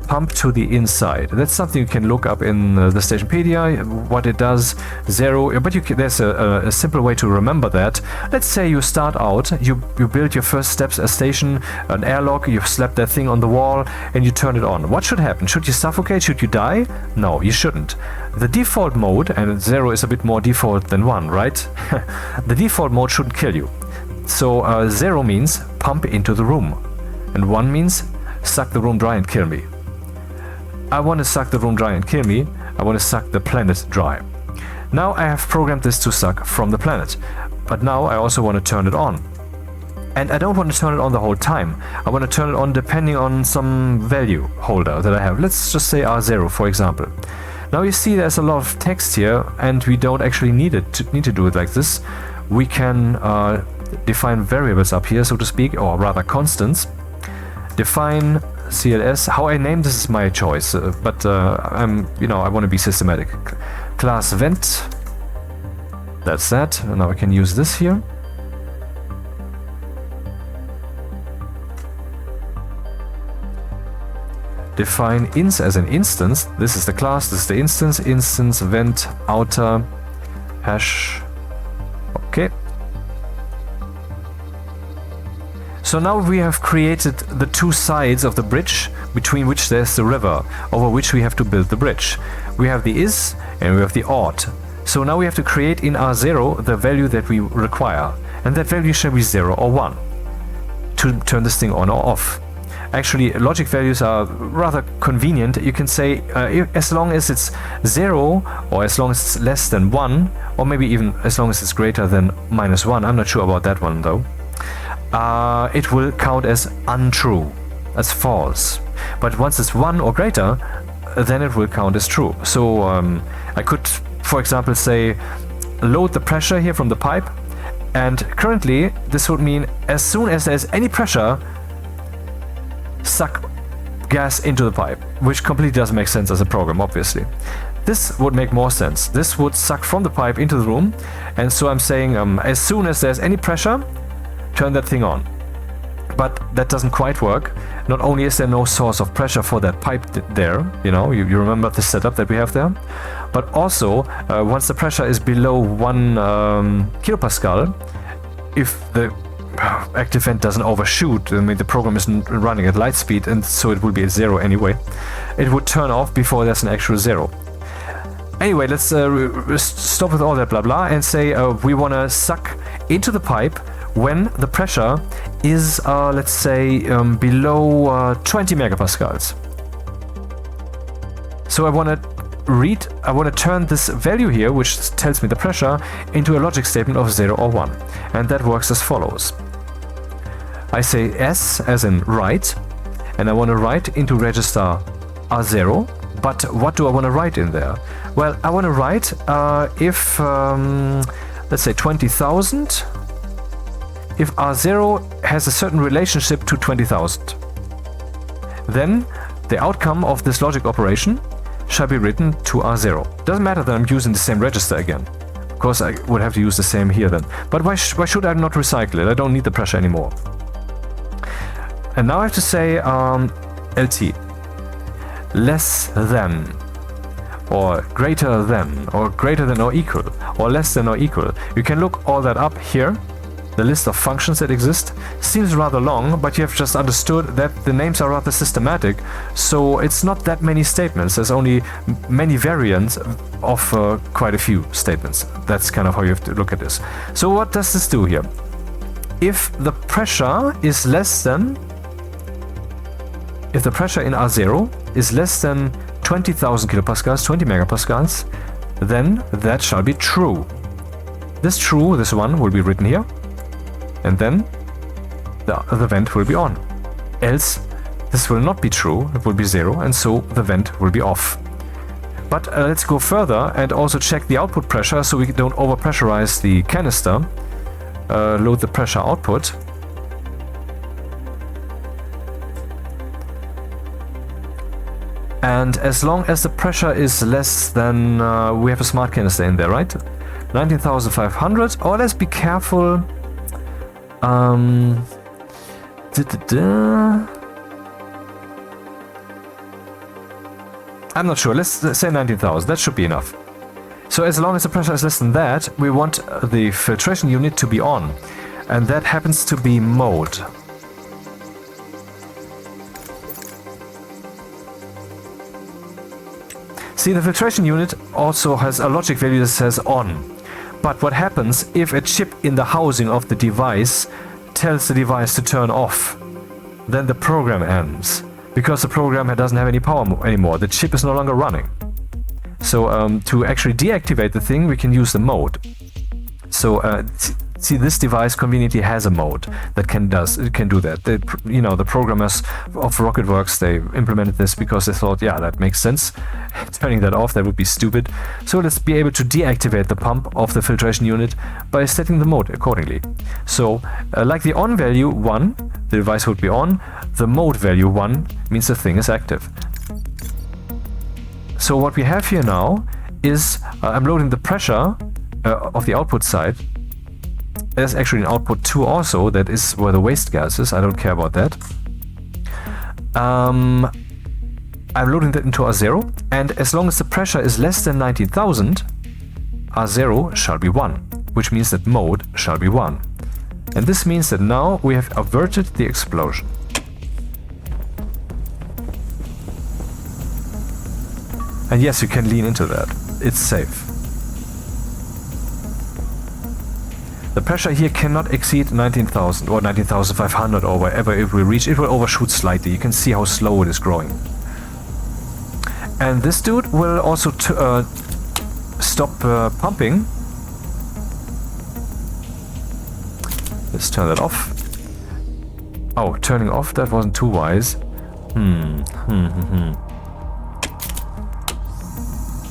[SPEAKER 1] pump to the inside. That's something you can look up in the Stationpedia, what it does, 0, but there's a simple way to remember that. Let's say you start out, you build your first steps, a station, an airlock, you slap that thing on the wall and you turn it on. What should happen? Should you suffocate? Should you die? No, you shouldn't. The default mode, and 0 is a bit more default than 1, right? The default mode shouldn't kill you. So 0 means pump into the room, and 1 means suck the room dry and kill me. I want to suck the room dry and kill me. I want to suck the planet dry. Now I have programmed this to suck from the planet, but now I also want to turn it on. And I don't want to turn it on the whole time. I want to turn it on depending on some value holder that I have. Let's just say R0, for example. Now you see there's a lot of text here, and we don't actually need to do it like this. We can define variables up here, so to speak, or rather constants. Define CLS. How I name this is my choice, but I want to be systematic. Class vent. That's that. And now I can use this here. Define ins as an instance. This is the class, this is the instance. Instance vent outer hash. Okay. So now we have created the two sides of the bridge between which there's the river, over which we have to build the bridge. We have the is and we have the ought. So now we have to create in R0 the value that we require, and that value shall be 0 or 1 to turn this thing on or off. Actually, logic values are rather convenient. You can say as long as it's 0, or as long as it's less than 1, or maybe even as long as it's greater than -1. I'm not sure about that one though. It will count as untrue, as false. But once it's 1 or greater, then it will count as true. So I could, for example, say load the pressure here from the pipe, and currently this would mean as soon as there's any pressure, suck gas into the pipe, which completely doesn't make sense as a program, obviously. This would make more sense. This would suck from the pipe into the room, and so I'm saying as soon as there's any pressure, turn that thing on. But that doesn't quite work. Not only is there no source of pressure for that pipe there, you remember the setup that we have there, but also once the pressure is below 1 kilopascal, if the active vent doesn't overshoot, I mean the program isn't running at light speed, and so it will be at 0 anyway, it would turn off before there's an actual 0. Anyway, let's stop with all that blah blah and say we want to suck into the pipe when the pressure is, let's say, below 20 megapascals. So I want to turn this value here, which tells me the pressure, into a logic statement of 0 or 1. And that works as follows. I say S as in write, and I want to write into register R0 But what do I want to write in there? Well, I want to write if, let's say 20,000, if R0 has a certain relationship to 20,000. Then the outcome of this logic operation shall be written to R0. Doesn't matter that I'm using the same register again. Of course, I would have to use the same here then. But why should I not recycle it? I don't need the pressure anymore. And now I have to say LT. Less than, or greater than or equal, or less than or equal. You can look all that up here. The list of functions that exist seems rather long, but you have just understood that the names are rather systematic, so it's not that many statements. There's only many variants of quite a few statements. That's kind of how you have to look at this. So what does this do here? If the pressure is less than, if the pressure in R0 is less than 20,000 kilopascals, 20 megapascals, then that shall be true. This one, will be written here, and then the vent will be on. Else, this will not be true, it will be 0, and so the vent will be off. But let's go further and also check the output pressure so we don't overpressurize the canister. Load the pressure output. And as long as the pressure is less than, we have a smart canister in there, right? 19,500. Oh, let's be careful. I'm not sure. Let's say 19,000. That should be enough. So as long as the pressure is less than that, we want the filtration unit to be on. And that happens to be mode. See, the filtration unit also has a logic value that says on. But what happens if a chip in the housing of the device tells the device to turn off? Then the program ends, because the program doesn't have any power anymore. The chip is no longer running. So to actually deactivate the thing, we can use the mode. So see, this device conveniently has a mode that can do that. The programmers of Rocketworks, they implemented this because they thought, yeah, that makes sense. Turning that off, that would be stupid. So let's be able to deactivate the pump of the filtration unit by setting the mode accordingly. So like the on value 1, the device would be on. The mode value 1 means the thing is active. So what we have here now is I'm loading the pressure of the output side. There's actually an output 2 also, that is where the waste gas is. I don't care about that. I'm loading that into R0, and as long as the pressure is less than 19,000, R0 shall be 1, which means that mode shall be 1. And this means that now we have averted the explosion. And yes, you can lean into that. It's safe. The pressure here cannot exceed 19,000 or 19,500 or wherever it will reach. It will overshoot slightly. You can see how slow it is growing. And this dude will also stop pumping. Let's turn that off. Oh, turning off, that wasn't too wise.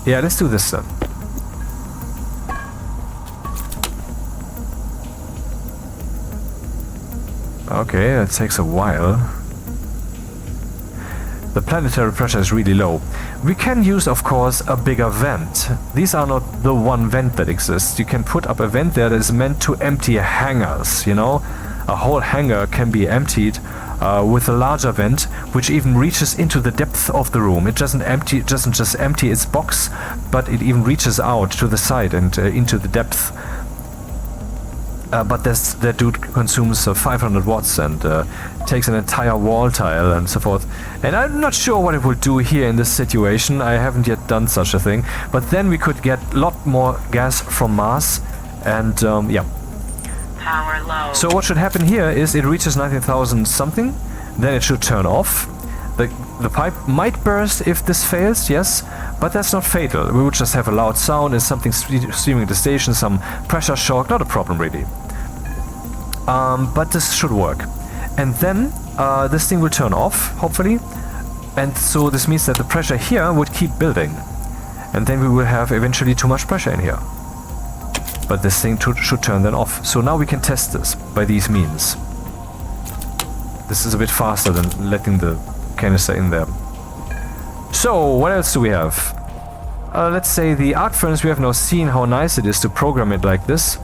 [SPEAKER 1] Yeah, let's do this then. Okay, that takes a while. The planetary pressure is really low. We can use, of course, a bigger vent. These are not the one vent that exists. You can put up a vent there that is meant to empty hangars, you know? A whole hangar can be emptied with a larger vent, which even reaches into the depth of the room. It doesn't just empty its box, but it even reaches out to the side and into the depth. But that dude consumes 500 watts and takes an entire wall tile and so forth. And I'm not sure what it will do here in this situation. I haven't yet done such a thing. But then we could get a lot more gas from Mars. And yeah.
[SPEAKER 2] Power low.
[SPEAKER 1] So what should happen here is it reaches 19,000 something. Then it should turn off. The pipe might burst if this fails, yes. But that's not fatal. We would just have a loud sound and something streaming at the station, some pressure shock, not a problem really. But this should work. And then this thing will turn off, hopefully. And so this means that the pressure here would keep building. And then we will have eventually too much pressure in here. But this thing should turn then off. So now we can test this by these means. This is a bit faster than letting the canister in there. So, what else do we have? Let's say the arc furnace, we have now seen how nice it is to program it like this.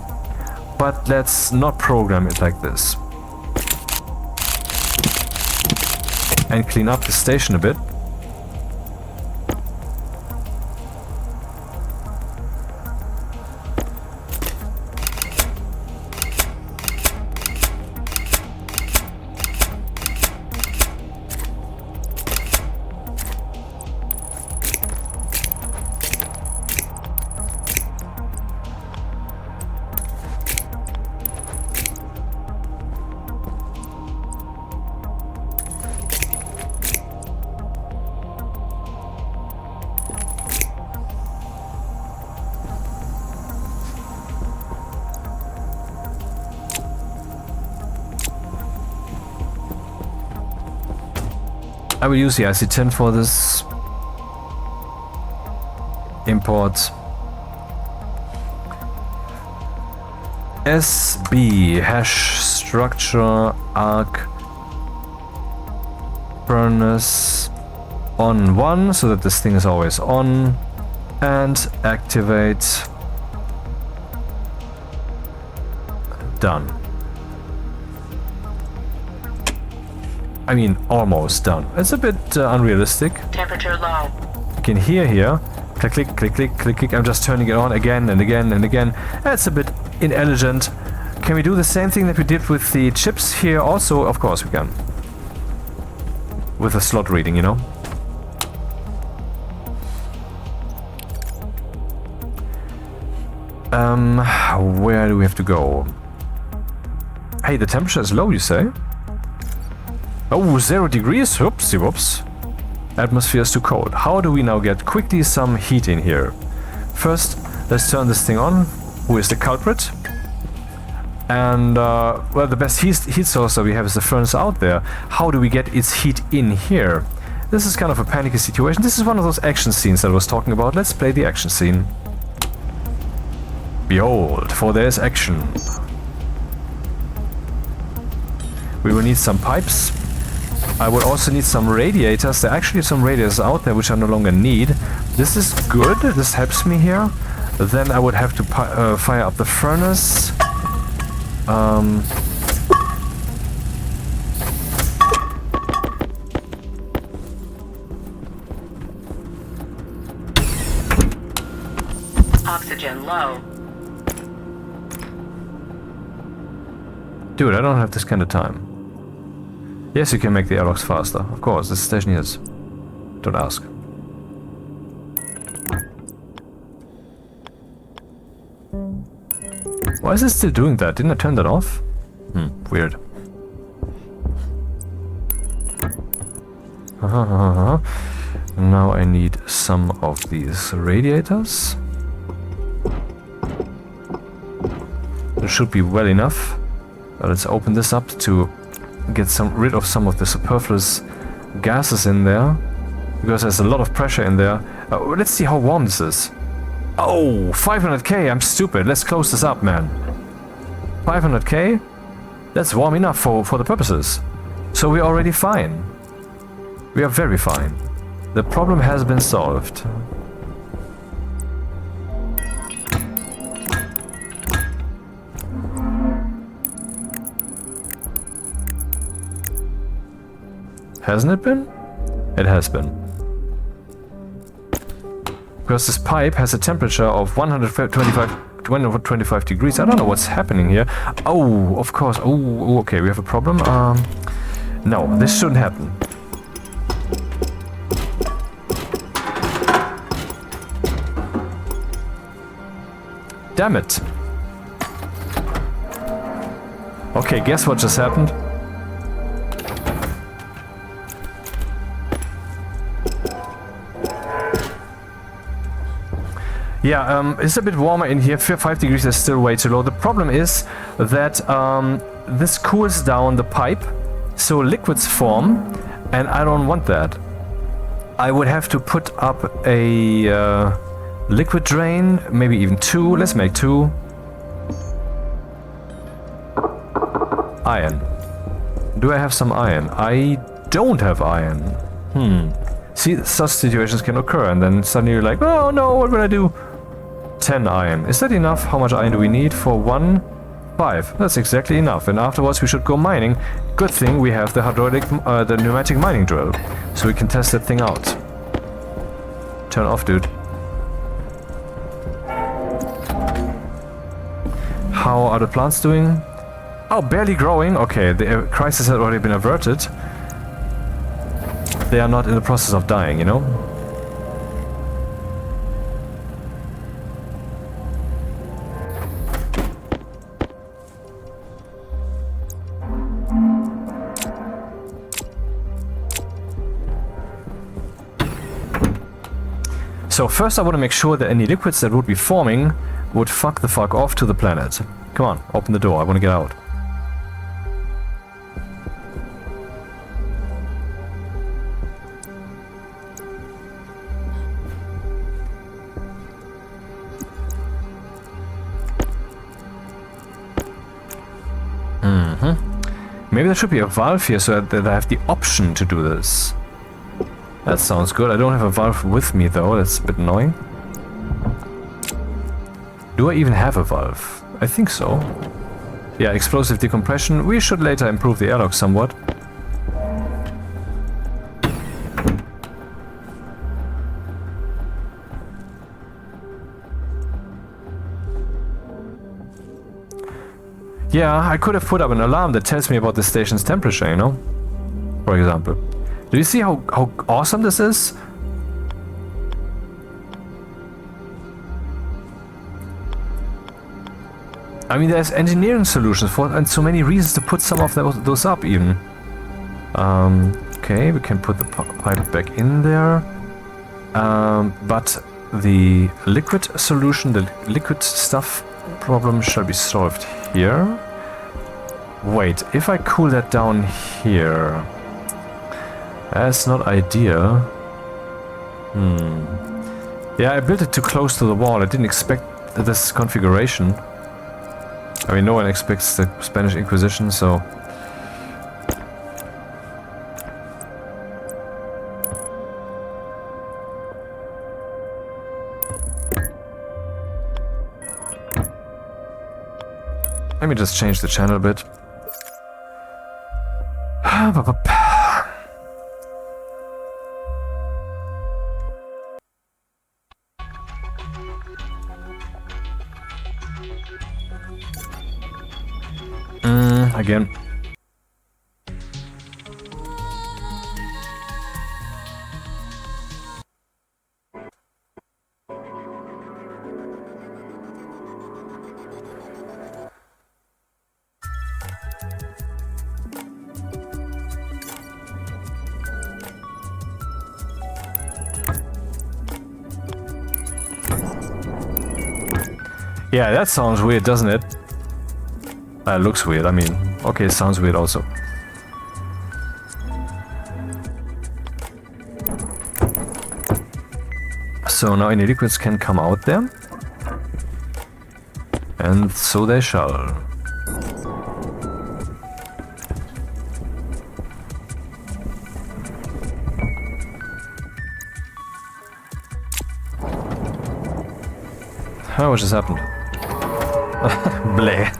[SPEAKER 1] But let's not program it like this. And clean up the station a bit. I will use the IC10 for this. Import SB hash structure arc furnace on 1 so that this thing is always on, and activate. Done. I mean, almost done. It's a bit unrealistic.
[SPEAKER 2] Temperature low.
[SPEAKER 1] You can hear here. Click, click, click, click, click, click. I'm just turning it on again and again and again. That's a bit inelegant. Can we do the same thing that we did with the chips here also? Of course we can. With the slot reading, you know. Where do we have to go? Hey, the temperature is low, you say? Oh, 0 degrees? Whoopsie whoops. Atmosphere is too cold. How do we now get quickly some heat in here? First, let's turn this thing on. Who is the culprit? And, well, the best heat source that we have is the furnace out there. How do we get its heat in here? This is kind of a panicky situation. This is one of those action scenes that I was talking about. Let's play the action scene. Behold, for there is action. We will need some pipes. I would also need some radiators. There are actually some radiators out there which I no longer need. This is good. This helps me here. Then I would have to fire up the furnace.
[SPEAKER 2] Oxygen low.
[SPEAKER 1] Dude, I don't have this kind of time. Yes, you can make the airlocks faster. Of course, this station is. Don't ask. Why is it still doing that? Didn't I turn that off? Weird. Now I need some of these radiators. It should be well enough. Let's open this up to get rid of some of the superfluous gases in there, because there's a lot of pressure in there. Let's see how warm this is. Oh, 500k, I'm stupid. Let's close this up, man. 500k? That's warm enough for the purposes. So we're already fine. We are very fine. The problem has been solved. Hasn't it been? It has been. Because this pipe has a temperature of 125 degrees. I don't know what's happening here. Oh, of course. Oh, okay, we have a problem. No, this shouldn't happen. Damn it. Okay, guess what just happened? Yeah, it's a bit warmer in here. 5 degrees is still way too low. The problem is that this cools down the pipe, so liquids form, and I don't want that. I would have to put up a liquid drain, maybe even 2. Let's make 2. Iron. Do I have some iron? I don't have iron. See, such situations can occur, and then suddenly you're like, oh no, what will I do? 10 iron. Is that enough? How much iron do we need for 1? 5. That's exactly enough. And afterwards we should go mining. Good thing we have the the pneumatic mining drill, so we can test that thing out. Turn off, dude. How are the plants doing? Oh, barely growing. Okay, the crisis had already been averted. They are not in the process of dying, you know? So first I want to make sure that any liquids that would be forming would fuck the fuck off to the planet. Come on, open the door, I want to get out. Maybe there should be a valve here so that I have the option to do this. That sounds good. I don't have a valve with me though, that's a bit annoying. Do I even have a valve? I think so. Yeah, explosive decompression. We should later improve the airlock somewhat. Yeah, I could have put up an alarm that tells me about the station's temperature, you know? For example. Do you see how awesome this is? I mean, there's engineering solutions for and so many reasons to put some of those up even. Okay, we can put the pipe back in there. But the liquid solution, the liquid stuff problem shall be solved here. Wait, if I cool that down here... That's not ideal. Yeah, I built it too close to the wall. I didn't expect this configuration. I mean, no one expects the Spanish Inquisition, so... Let me just change the channel a bit. Again. Yeah, that sounds weird, doesn't it? Looks weird, I mean, okay, sounds weird also. So now any liquids can come out there. And so they shall. Oh, what just happened? Bleh.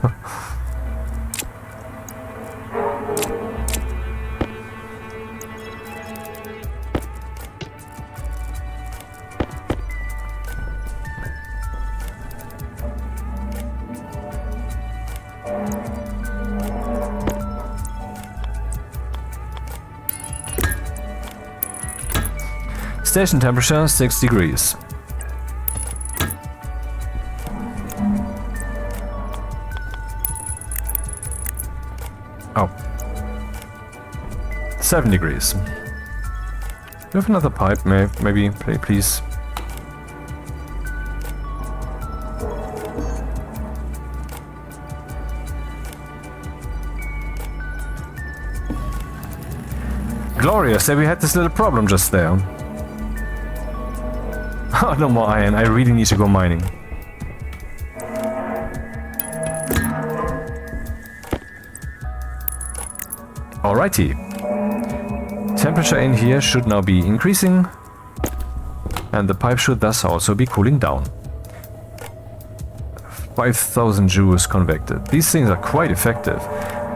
[SPEAKER 1] Station temperature 6 degrees. Oh. 7 degrees. Do you have another pipe, maybe, please? Glorious, that we had this little problem just there. got no more iron. I really need to go mining. Alrighty. Temperature in here should now be increasing. And the pipe should thus also be cooling down. 5,000 joules convected. These things are quite effective.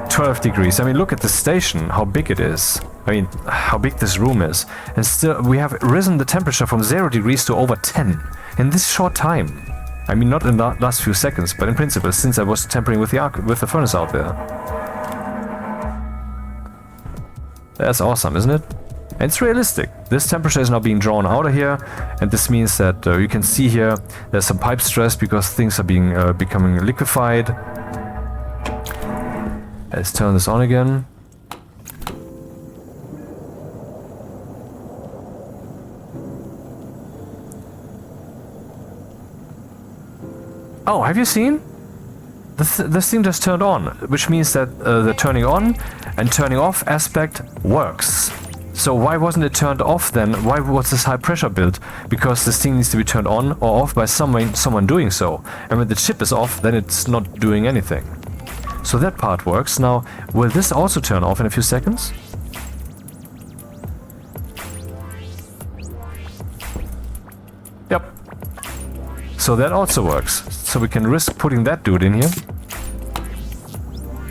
[SPEAKER 1] 12 degrees. I mean, look at the station, how big it is. I mean, how big this room is. And still, we have risen the temperature from 0 degrees to over 10 in this short time. I mean, not in the last few seconds, but in principle, since I was tampering with the furnace out there. That's awesome, isn't it? And it's realistic. This temperature is now being drawn out of here, and this means that you can see here there's some pipe stress because things are being becoming liquefied. Let's turn this on again. Oh, have you seen? This thing just turned on, which means that the turning on and turning off aspect works. So why wasn't it turned off then? Why was this high pressure built? Because this thing needs to be turned on or off by someone doing so. And when the chip is off, then it's not doing anything. So that part works. Now, will this also turn off in a few seconds? Yep. So that also works. So we can risk putting that dude in here.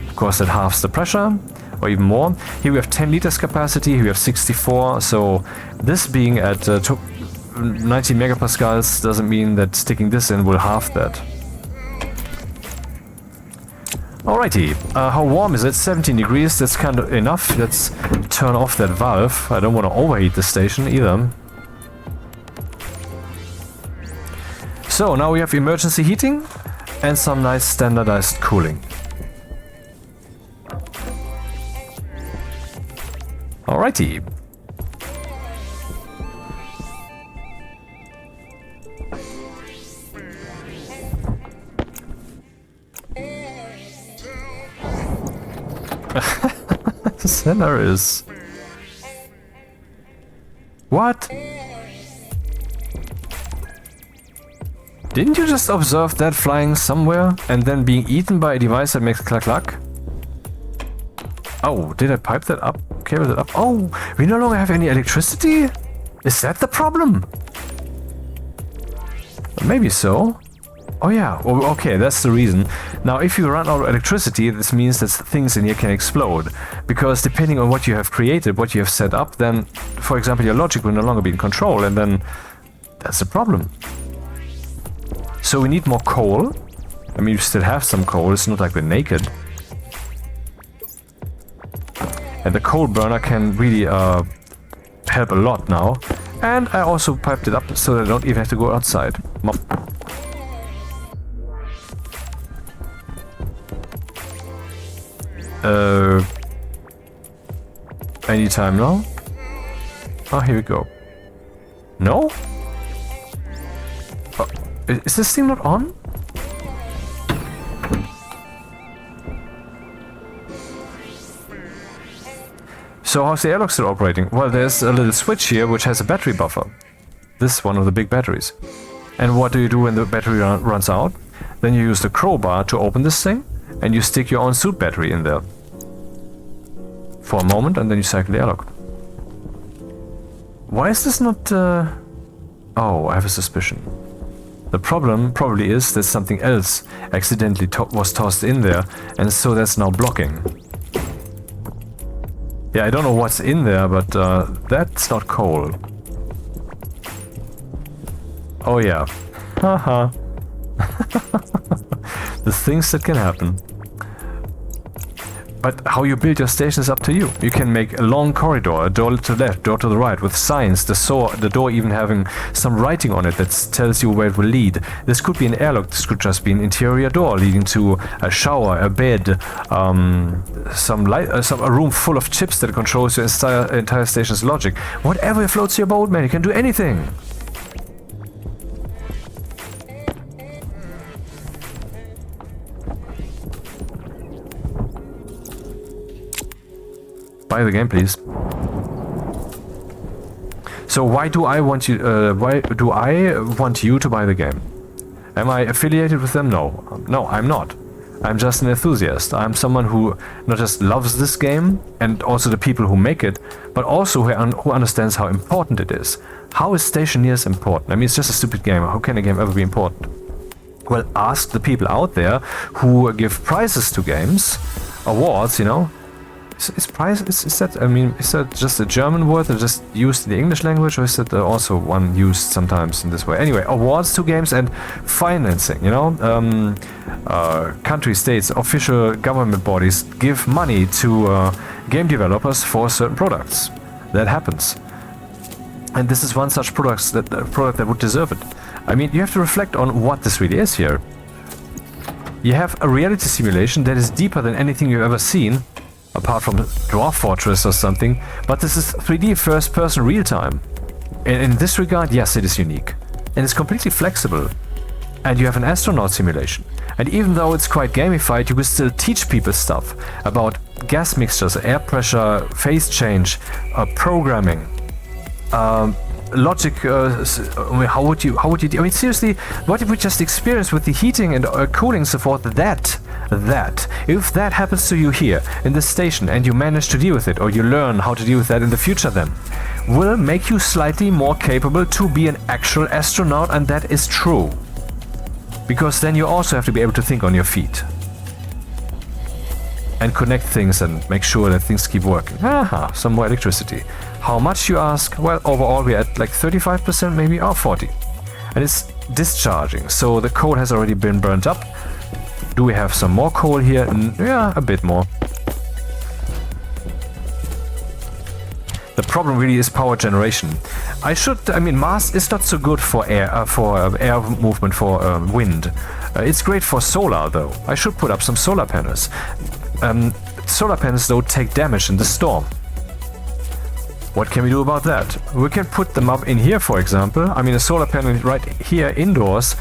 [SPEAKER 1] Of course, that halves the pressure. Or even more. Here we have 10 liters capacity, here we have 64, so this being at 90 megapascals doesn't mean that sticking this in will halve that. Alrighty, how warm is it? 17 degrees, that's kind of enough. Let's turn off that valve. I don't want to overheat the station either. So now we have emergency heating and some nice standardized cooling. Alrighty. Stationeers. What? Didn't you just observe that flying somewhere and then being eaten by a device that makes clack clack? Oh, did I pipe that up? Cable that up? Oh, we no longer have any electricity? Is that the problem? Maybe so. Oh yeah, well, okay, that's the reason. Now, if you run out of electricity, this means that things in here can explode. Because depending on what you have created, what you have set up, then, for example, your logic will no longer be in control, and then that's a problem. So we need more coal. I mean, you still have some coal, it's not like we're naked. And the coal burner can really help a lot now. And I also piped it up so that I don't even have to go outside. Anytime now? Oh, here we go. No? Oh, is this thing not on? So how's the airlock still operating? Well, there's a little switch here which has a battery buffer. This is one of the big batteries. And what do you do when the battery runs out? Then you use the crowbar to open this thing, and you stick your own suit battery in there. For a moment, and then you cycle the airlock. Why is this not... Oh, I have a suspicion. The problem probably is that something else accidentally was tossed in there, and so that's now blocking. Yeah, I don't know what's in there, but that's not coal. Oh yeah. Haha. The things that can happen. But how you build your station is up to you. You can make a long corridor, a door to the left, door to the right, with signs, the door even having some writing on it that tells you where it will lead. This could be an airlock, this could just be an interior door leading to a shower, a bed, a room full of chips that controls your entire station's logic. Whatever floats your boat, man, you can do anything. Buy the game, please. So So why do I want you? Why do I want you to buy the game? Am I affiliated with them? No, no, I'm not. I'm just an enthusiast. I'm someone who not just loves this game and also the people who make it, but also who understands how important it is. How is Stationeers important? I mean, it's just a stupid game. How can a game ever be important? Well, ask the people out there who give prizes to games, awards, you know. Is prize, is that, I mean, is that just a German word that just used in the English language, or is that also one used sometimes in this way? Anyway, awards to games and financing, you know. Country, states, official government bodies give money to game developers for certain products. That happens. And this is one such product that would deserve it. I mean, you have to reflect on what this really is here. You have a reality simulation that is deeper than anything you've ever seen, apart from Dwarf Fortress or something, but this is 3D first-person real-time. In this regard, yes, it is unique. And it's completely flexible. And you have an astronaut simulation. And even though it's quite gamified, you can still teach people stuff about gas mixtures, air pressure, phase change, programming, logic. How would you? I mean, seriously, what did we just experience with the heating and cooling support? That if that happens to you here in the station and you manage to deal with it, or you learn how to deal with that in the future, then will make you slightly more capable to be an actual astronaut, and that is true. Because then you also have to be able to think on your feet and connect things and make sure that things keep working. Aha, some more electricity. How much, you ask? Well, overall we're at like 35% maybe, or 40. And it's discharging, so the coal has already been burnt up. Do we have some more coal here? Yeah, a bit more. The problem really is power generation. I mean, Mars is not so good for air movement, for wind. It's great for solar, though. I should put up some solar panels. Solar panels, though, take damage in the storm. What can we do about that? We can put them up in here, for example. I mean, a solar panel right here indoors.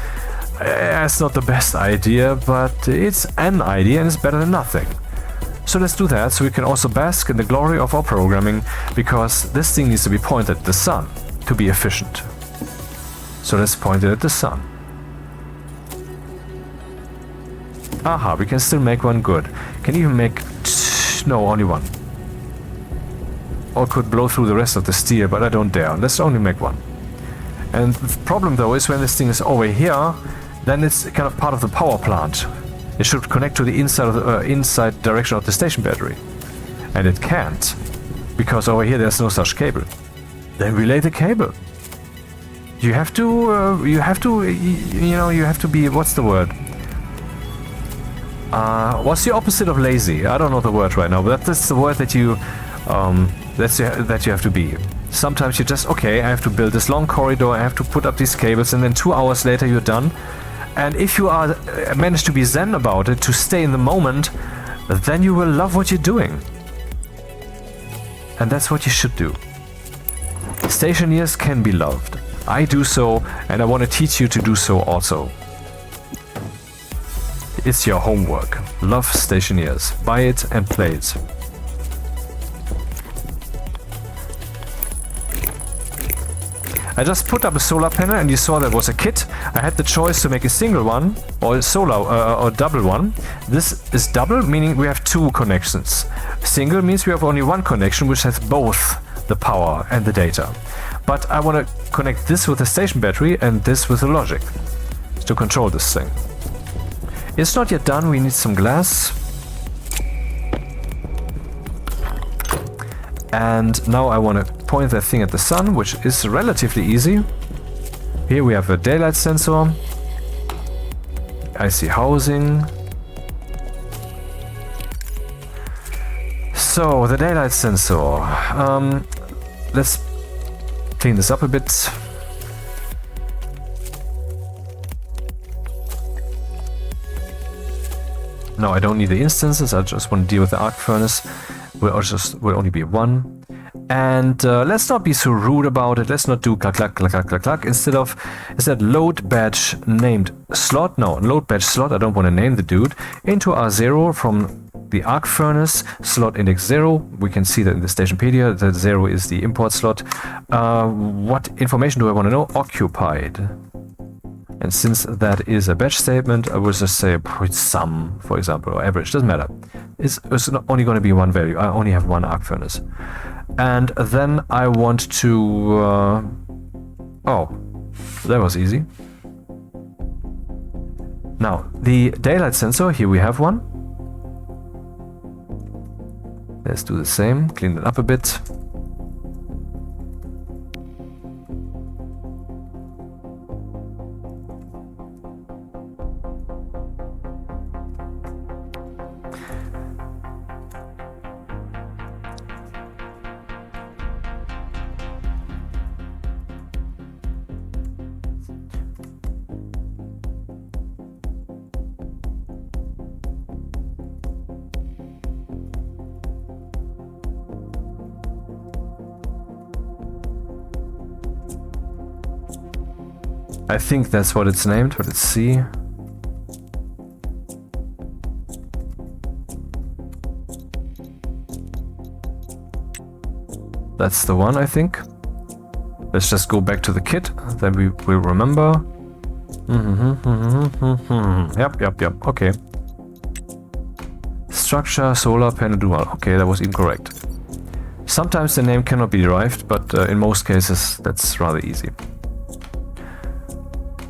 [SPEAKER 1] It's not the best idea, but it's an idea and it's better than nothing. So let's do that, so we can also bask in the glory of our programming, because this thing needs to be pointed at the sun to be efficient. So let's point it at the sun. Aha, we can still make one good. Can even make... no, only one. Or could blow through the rest of the steel, but I don't dare. Let's only make one. And the problem, though, is when this thing is over here, then it's kind of part of the power plant. It should connect to the inside of the inside direction of the station battery, and it can't, because over here there's no such cable. Then relay the cable. You have to, you know, you have to be, what's the word? What's the opposite of lazy? I don't know the word right now, but that's the word that you, that you have to be. Sometimes you just, okay, I have to build this long corridor, I have to put up these cables, and then 2 hours later you're done. And if you are manage to be zen about it, to stay in the moment, then you will love what you're doing. And that's what you should do. Stationeers can be loved. I do so, and I want to teach you to do so also. It's your homework. Love Stationeers. Buy it and play it. I just put up a solar panel and you saw there was a kit. I had the choice to make a single one or a solar or double one. This is double, meaning we have 2 connections. Single means we have only 1 connection, which has both the power and the data. But I want to connect this with the station battery and this with the logic to control this thing. It's not yet done. We need some glass. And now I want to point that thing at the sun, which is relatively easy. Here we have a daylight sensor. I see housing. So, the daylight sensor. Let's clean this up a bit. No, I don't need the instances. I just want to deal with the arc furnace. Will only be 1. And let's not be so rude about it. Let's not do clack clack clack clack clack clack. Instead load badge named slot. No, load badge slot. I don't want to name the dude. Into R0 from the arc furnace, slot index 0. We can see that in the Stationpedia that 0 is the import slot. What information do I want to know? Occupied. And since that is a batch statement, I will just say sum, for example, or average, doesn't matter. It's only going to be one value. I only have one arc furnace. And then I want to... oh, that was easy. Now, the daylight sensor, here we have one. Let's do the same, clean it up a bit. I think that's what it's named, but let's see. That's the one, I think. Let's just go back to the kit, then we will remember. Yep, okay. Structure, solar panel dual. Okay, that was incorrect. Sometimes the name cannot be derived, but in most cases that's rather easy.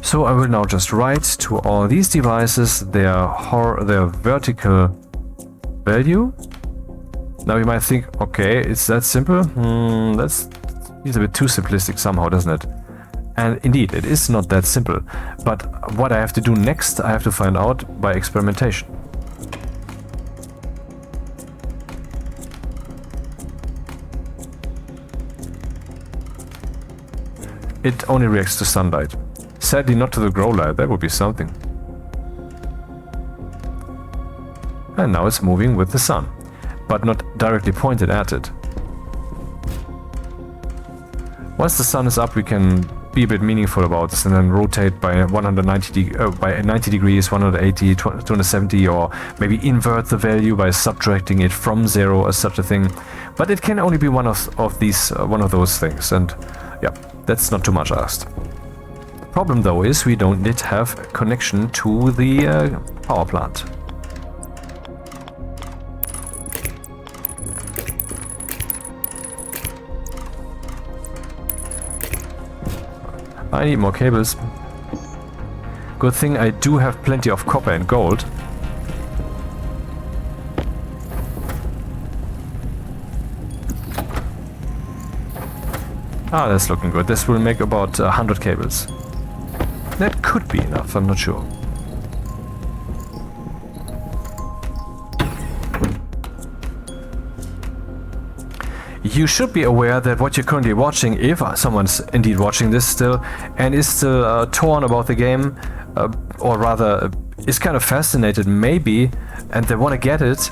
[SPEAKER 1] So I will now just write to all these devices their vertical value. Now you might think, okay, it's that simple? That's a bit too simplistic somehow, doesn't it? And indeed, it is not that simple. But what I have to do next, I have to find out by experimentation. It only reacts to sunlight. Sadly not to the grow light, that would be something. And now it's moving with the sun, but not directly pointed at it. Once the sun is up, we can be a bit meaningful about this and then rotate by 90 degrees, 180, 270, or maybe invert the value by subtracting it from 0 or such a thing. But it can only be one of those things, and yeah, that's not too much asked. Problem though is we don't yet have a connection to the power plant. I need more cables. Good thing I do have plenty of copper and gold. Ah, that's looking good. This will make about 100 cables. That could be enough, I'm not sure. You should be aware that what you're currently watching, if someone's indeed watching this still, and is still torn about the game, or rather is kind of fascinated maybe, and they want to get it,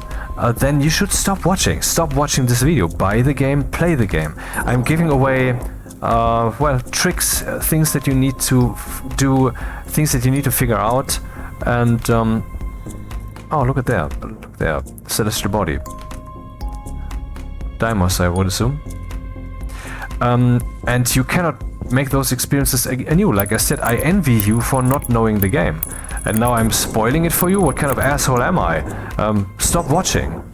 [SPEAKER 1] then you should stop watching. Stop watching this video. Buy the game, play the game. I'm giving away well, tricks, things that you need to do, things that you need to figure out, and oh, look at there, celestial body, Deimos, I would assume, and you cannot make those experiences anew. Like I said, I envy you for not knowing the game, and now I'm spoiling it for you. What kind of asshole am I? Stop watching,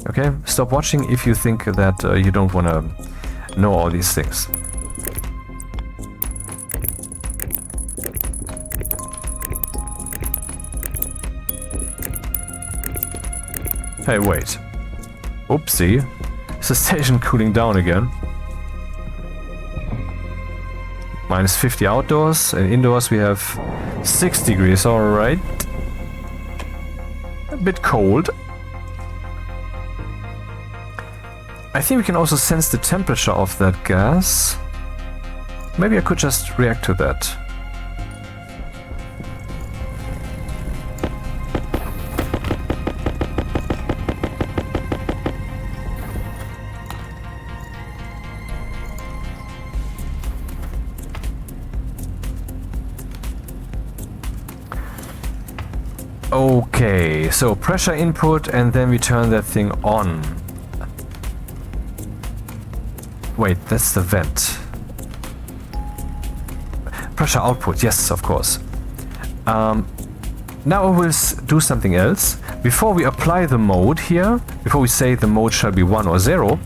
[SPEAKER 1] okay? Stop watching if you think that you don't want to know all these things. Hey, wait. Oopsie. Is the station cooling down again? Minus 50 outdoors, and indoors we have 6 degrees, alright. A bit cold. I think we can also sense the temperature of that gas. Maybe I could just react to that. Okay, so pressure input and then we turn that thing on. Wait, that's the vent. Pressure output, yes, of course. Now I will do something else. Before we apply the mode here, before we say the mode shall be 1 or 0,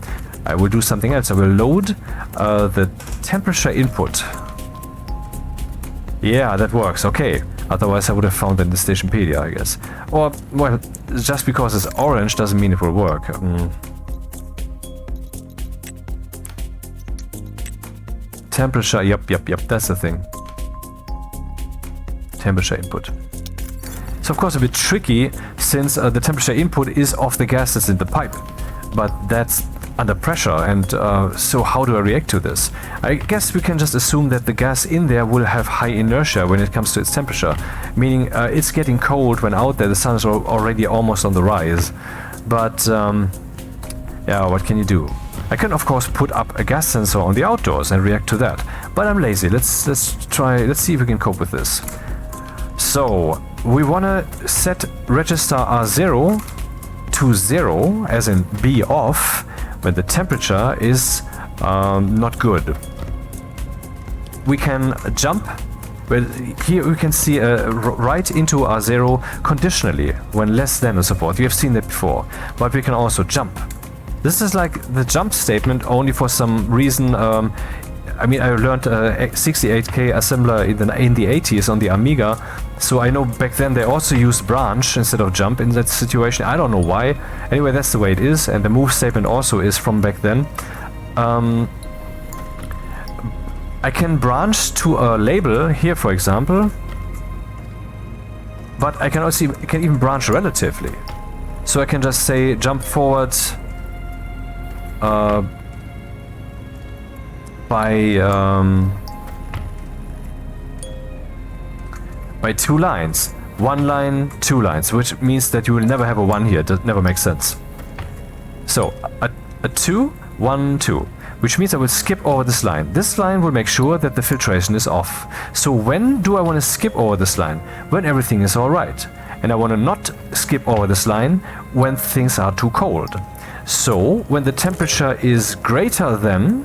[SPEAKER 1] I will do something else. I will load the temperature input. Yeah, that works, okay. Otherwise I would have found it in the Stationpedia, I guess. Or, well, just because it's orange doesn't mean it will work. Temperature, yep, that's the thing. Temperature input. So of course a bit tricky, since the temperature input is of the gas that's in the pipe. But that's under pressure, and so how do I react to this? I guess we can just assume that the gas in there will have high inertia when it comes to its temperature, meaning it's getting cold when out there the sun is already almost on the rise. But yeah, what can you do? I can of course put up a gas sensor on the outdoors and react to that, but I'm lazy. Let's see if we can cope with this. So we want to set register R0 to 0, as in be off, when the temperature is not good. We can jump, but here we can see right into R0 conditionally, when less than and so forth. You have seen that before, but we can also jump. This is like the jump statement only for some reason. I mean, I learned 68K assembler in the 80s on the Amiga, so I know back then they also used branch instead of jump in that situation. I don't know why. Anyway, that's the way it is, and the move statement also is from back then. I can branch to a label here, for example, but I can even branch relatively. So I can just say jump forward by 2 lines. 1 line, 2 lines, which means that you will never have a 1 here. That never makes sense. So a 2, 1, 2, which means I will skip over this line. This line will make sure that the filtration is off. So when do I want to skip over this line? When everything is alright. And I want to not skip over this line when things are too cold. So when the temperature is greater than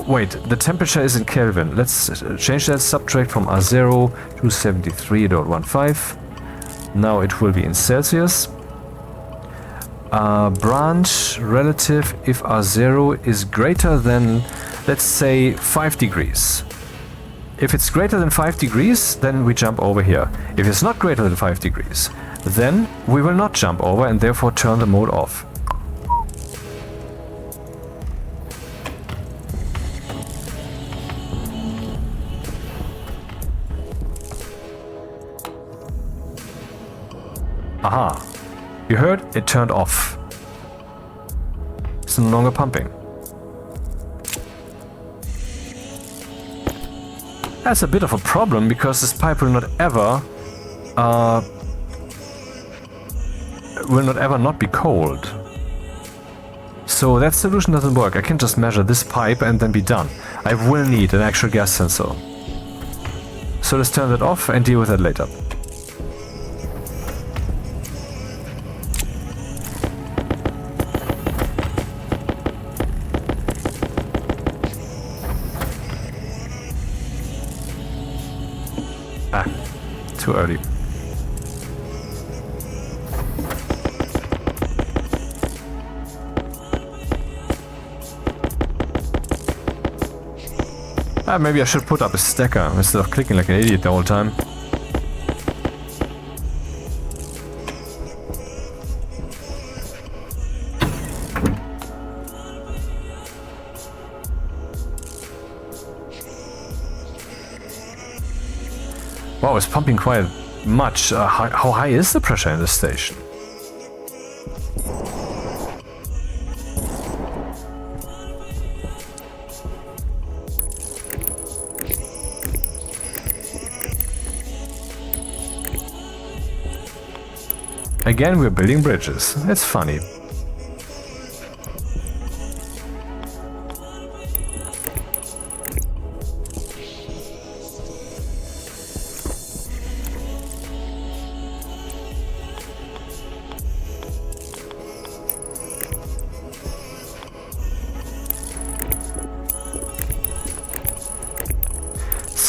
[SPEAKER 1] wait, the temperature is in Kelvin. Let's change that, subtract from R0 to 73.15. Now it will be in Celsius. Branch relative if R0 is greater than, let's say, 5 degrees. If it's greater than 5 degrees, then we jump over here. If it's not greater than 5 degrees, then we will not jump over and therefore turn the mode off. Aha! You heard? It turned off. It's no longer pumping. That's a bit of a problem because this pipe will not ever not be cold. So that solution doesn't work. I can just measure this pipe and then be done. I will need an actual gas sensor. So let's turn that off and deal with that later. Ah, too early. Maybe I should put up a stacker instead of clicking like an idiot the whole time. Wow, it's pumping quite much. How high is the pressure in this station? Again, we're building bridges. It's funny.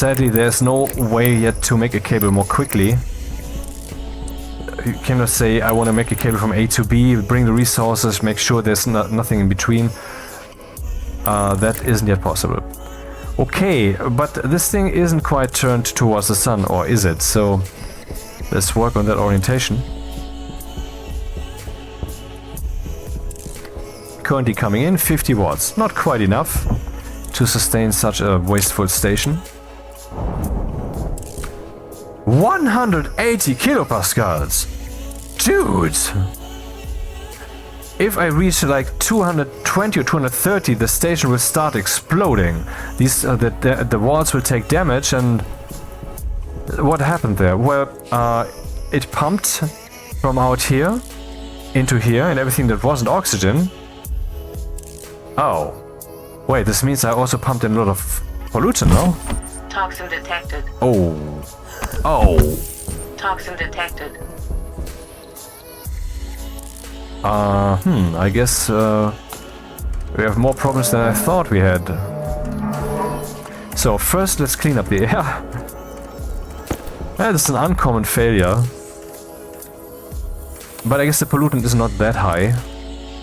[SPEAKER 1] sadly, there's no way yet to make a cable more quickly. You cannot say, I want to make a cable from A to B, bring the resources, make sure there's nothing in between. That isn't yet possible. Okay, but this thing isn't quite turned towards the sun, or is it? So let's work on that orientation. Currently coming in 50 watts, not quite enough to sustain such a wasteful station. 180 kilopascals! Dude! If I reach like 220 or 230, the station will start exploding. The walls will take damage, and what happened there? Well, it pumped from out here into here, and everything that wasn't oxygen. Oh. Wait, this means I also pumped in a lot of pollution, no?
[SPEAKER 2] Toxin detected.
[SPEAKER 1] Oh. Oh.
[SPEAKER 2] Toxin detected.
[SPEAKER 1] I guess we have more problems than I thought we had. So first let's clean up the air. That's an uncommon failure. But I guess the pollutant is not that high.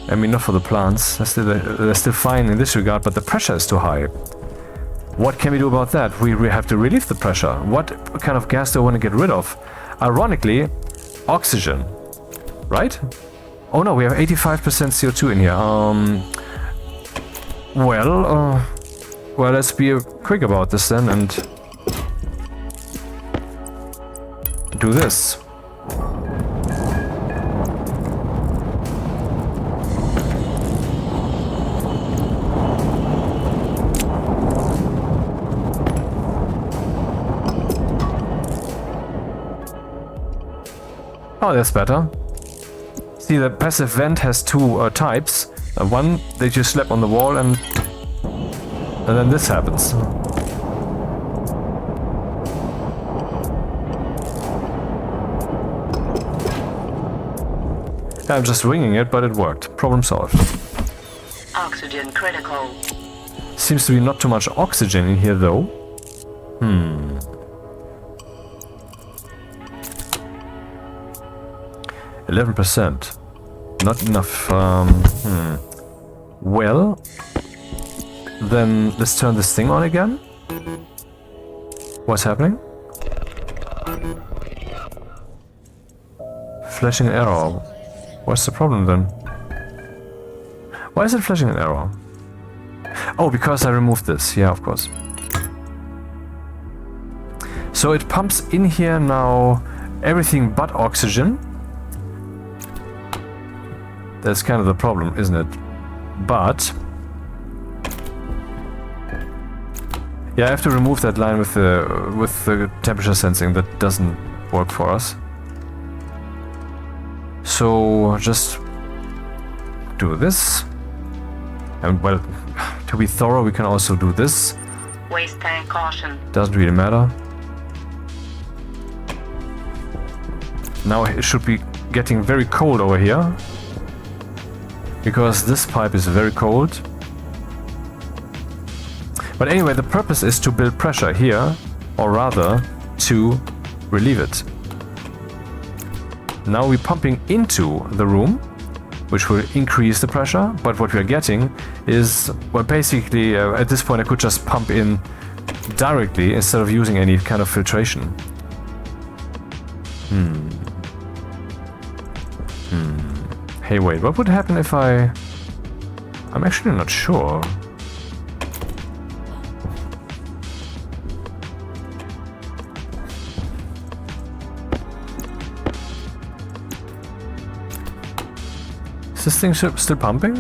[SPEAKER 1] I mean, not for the plants. They're still fine in this regard, but the pressure is too high. What can we do about that? We have to relieve the pressure. What kind of gas do I want to get rid of? Ironically, oxygen. Right? Oh no, we have 85% CO2 in here. Well, let's be quick about this then and do this. Oh, that's better. See, the passive vent has two types. One that you slap on the wall and then this happens. I'm just winging it, but it worked. Problem solved.
[SPEAKER 2] Oxygen critical.
[SPEAKER 1] Seems to be not too much oxygen in here though. 11%. Not enough. Well, then let's turn this thing on again. What's happening? Flashing arrow. What's the problem then? Why is it flashing an arrow? Oh, because I removed this. Yeah, of course. So it pumps in here now everything but oxygen. That's kind of the problem, isn't it? But yeah, I have to remove that line with the temperature sensing. That doesn't work for us. So just do this. And well, to be thorough, we can also do this.
[SPEAKER 2] Waste tank caution.
[SPEAKER 1] Doesn't really matter. Now it should be getting very cold over here, because this pipe is very cold. But anyway, the purpose is to build pressure here, or rather, to relieve it. Now we're pumping into the room, which will increase the pressure, but what we're getting is, well, basically, at this point I could just pump in directly instead of using any kind of filtration. Hey, wait, what would happen if I'm actually not sure. Is this thing still pumping?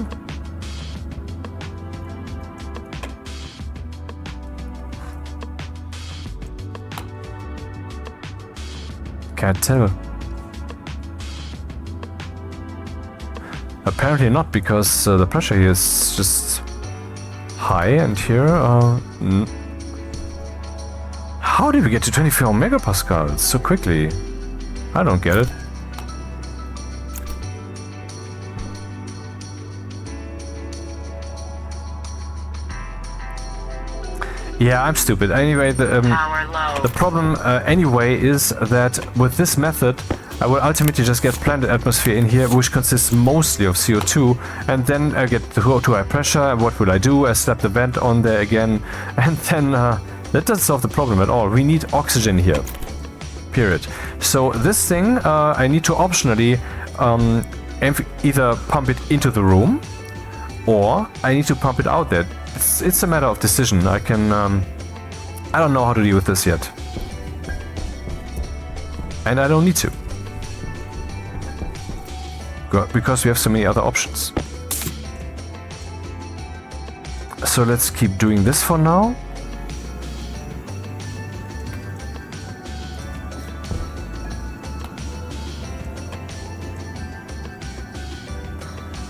[SPEAKER 1] Can't tell. Apparently not, because the pressure here is just high, and here how did we get to 24 megapascals so quickly? I don't get it. Yeah, I'm stupid. Anyway,
[SPEAKER 2] Power low.
[SPEAKER 1] the problem anyway is that with this method, I will ultimately just get planet atmosphere in here, which consists mostly of CO2, and then I get too high pressure. And what will I do? I slap the vent on there again, and then that doesn't solve the problem at all. We need oxygen here. Period. So this thing, I need to optionally either pump it into the room, or I need to pump it out there. It's a matter of decision. I don't know how to deal with this yet. And I don't need to. Because we have so many other options. So let's keep doing this for now.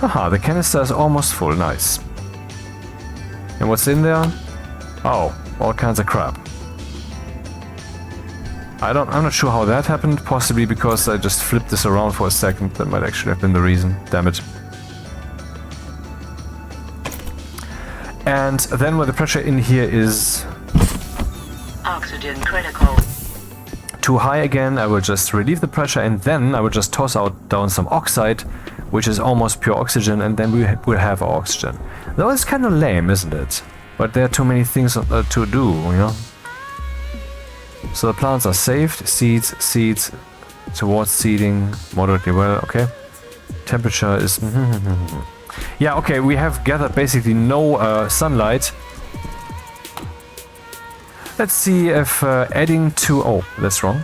[SPEAKER 1] Haha, the canister is almost full. Nice. And what's in there? Oh, all kinds of crap. I'm not sure how that happened. Possibly because I just flipped this around for a second. That might actually have been the reason. Damn it. And then when the pressure in here is
[SPEAKER 2] Oxygen critical.
[SPEAKER 1] too high again, I will just relieve the pressure, and then I will just toss down some oxide, which is almost pure oxygen, and then we'll have our oxygen. Though it's kind of lame, isn't it? But there are too many things to do, you know? So the plants are saved. Seeds, towards seeding, moderately well, okay. Temperature is... yeah, okay, we have gathered basically no sunlight. Let's see if adding to... Oh, that's wrong.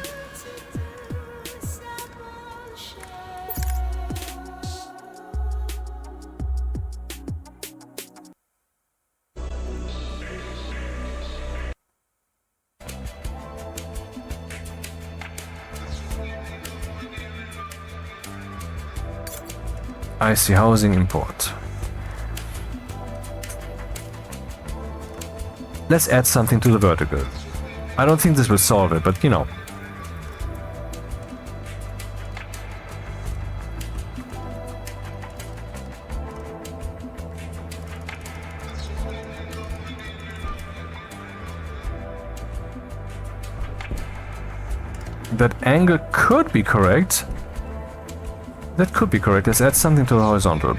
[SPEAKER 1] I see housing import. Let's add something to the vertical. I don't think this will solve it, but you know. That angle could be correct. That could be correct. Let's add something to the horizontal.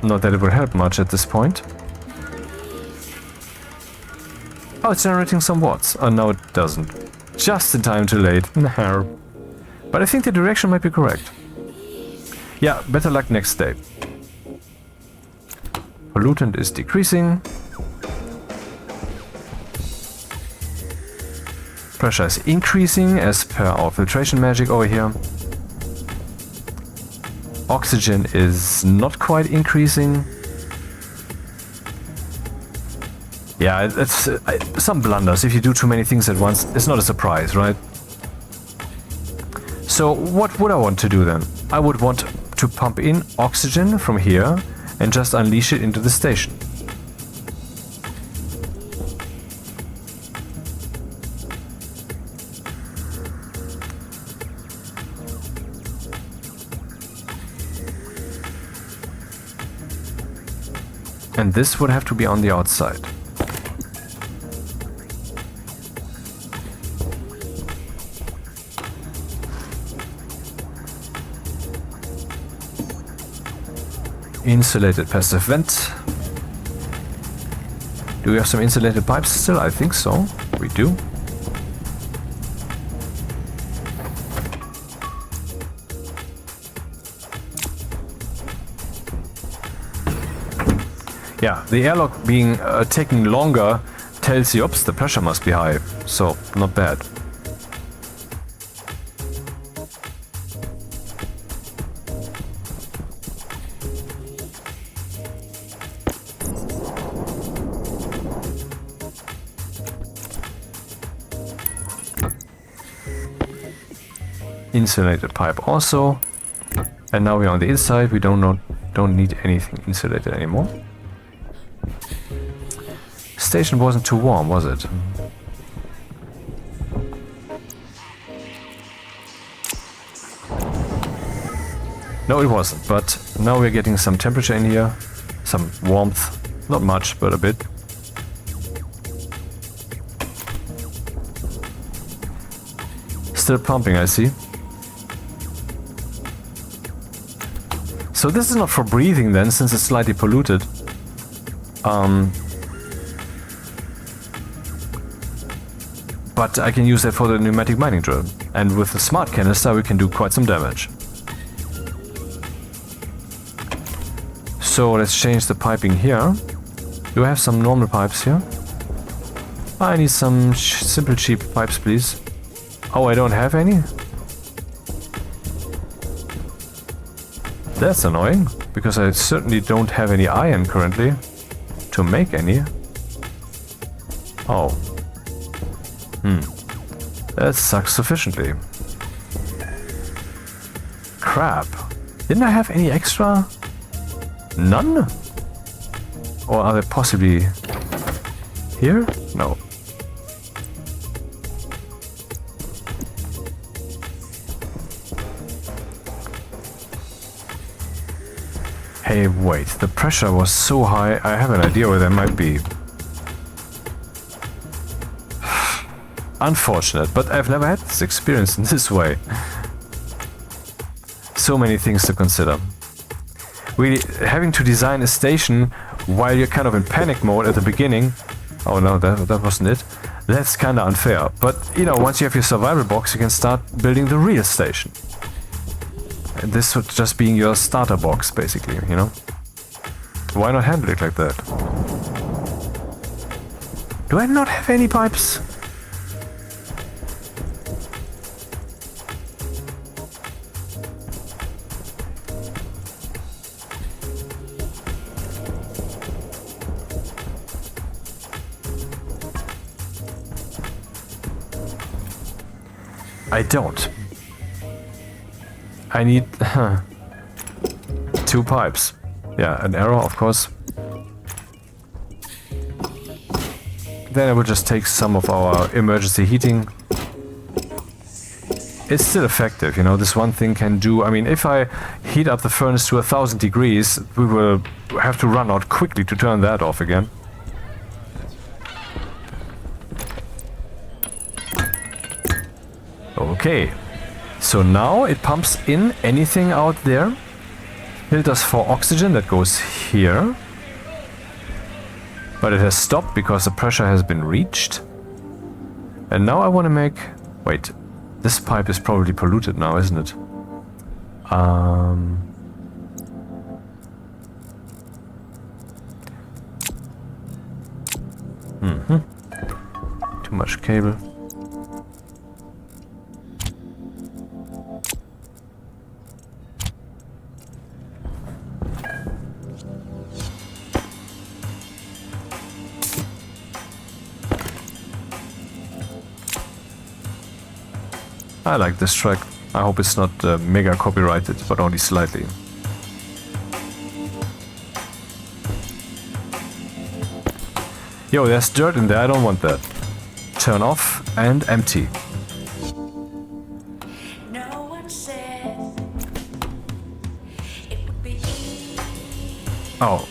[SPEAKER 1] Not that it would help much at this point. Oh, it's generating some watts. Oh, no, it doesn't. Just in time too late. No. But I think the direction might be correct. Yeah, better luck next day. Pollutant is decreasing. Pressure is increasing as per our filtration magic over here. Oxygen is not quite increasing. Yeah, it's some blunders. If you do too many things at once, it's not a surprise, right? So what would I want to do then? I would want to pump in oxygen from here and just unleash it into the station. And this would have to be on the outside. Insulated passive vent. Do we have some insulated pipes still? I think so. We do. Yeah, the airlock being taking longer tells you, oops, the pressure must be high. So, not bad. Insulated pipe also. And now we're on the inside. We don't need anything insulated anymore. Station wasn't too warm, was it? No, it wasn't, but now we're getting some temperature in here. Some warmth. Not much, but a bit. Still pumping, I see. So this is not for breathing then, since it's slightly polluted. But I can use that for the pneumatic mining drill. And with the smart canister we can do quite some damage. So let's change the piping here. Do I have some normal pipes here? I need some simple cheap pipes, please. Oh, I don't have any? That's annoying, because I certainly don't have any iron currently to make any. Oh. That sucks sufficiently. Crap. Didn't I have any extra? None? Or are they possibly here? No. Hey, wait, the pressure was so high, I have an idea where they might be. Unfortunate, but I've never had this experience in this way. So many things to consider. Really, having to design a station while you're kind of in panic mode at the beginning. Oh no, that wasn't it. That's kind of unfair. But, you know, once you have your survival box, you can start building the real station. And this would just being your starter box, basically, you know? Why not handle it like that? Do I not have any pipes? I don't. I need 2 pipes. Yeah, an arrow, of course. Then I will just take some of our emergency heating. It's still effective, you know, this one thing can do... I mean, if I heat up the furnace to 1000 degrees, we will have to run out quickly to turn that off again. Okay, so now it pumps in anything out there. Filters for oxygen, that goes here. But it has stopped because the pressure has been reached. And now I want to make... Wait, this pipe is probably polluted now, isn't it? Too much cable. I like this track. I hope it's not mega copyrighted, but only slightly. Yo, there's dirt in there, I don't want that. Turn off and empty.
[SPEAKER 4] No one said it would be easy.
[SPEAKER 1] Oh.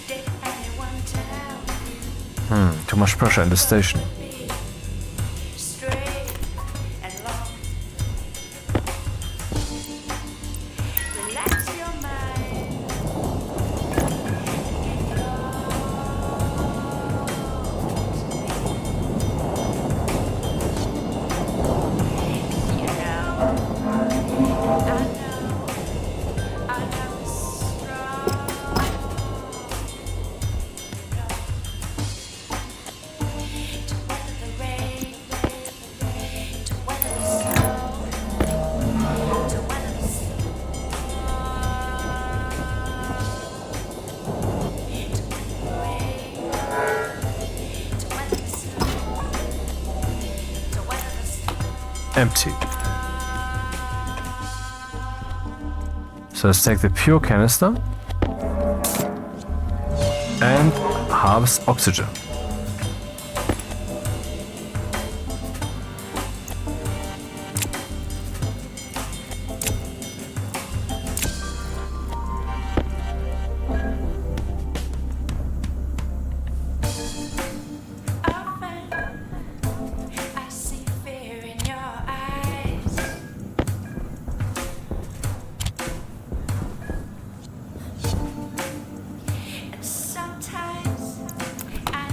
[SPEAKER 4] Did anyone tell
[SPEAKER 1] Too much pressure in the station.
[SPEAKER 4] me straight and long? Relax your mind. You know, I know it's strong. To weather the rain, to weather the snow, to weather the storm, to weather the rain, to weather the snow, to weather the storm.
[SPEAKER 1] Empty. So let's take the pure canister and harvest oxygen.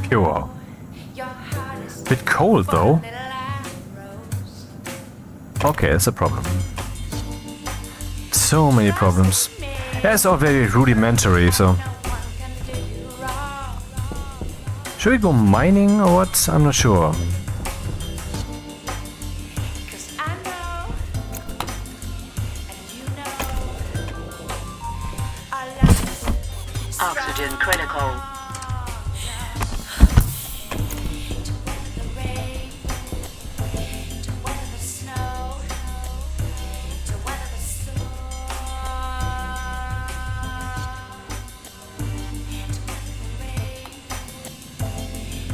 [SPEAKER 1] Pure.
[SPEAKER 4] Your heart is
[SPEAKER 1] Bit cold though.
[SPEAKER 4] little arrows.
[SPEAKER 1] Okay, that's a problem. So many problems. Yeah, it's all very rudimentary, so...
[SPEAKER 4] No one can do you wrong.
[SPEAKER 1] Should we go mining or what? I'm not sure.
[SPEAKER 4] 'Cause I know, and you know, our love is
[SPEAKER 2] Oxygen critical.
[SPEAKER 4] to weather the rain, to weather the snow, to weather the storm, to weather the rain,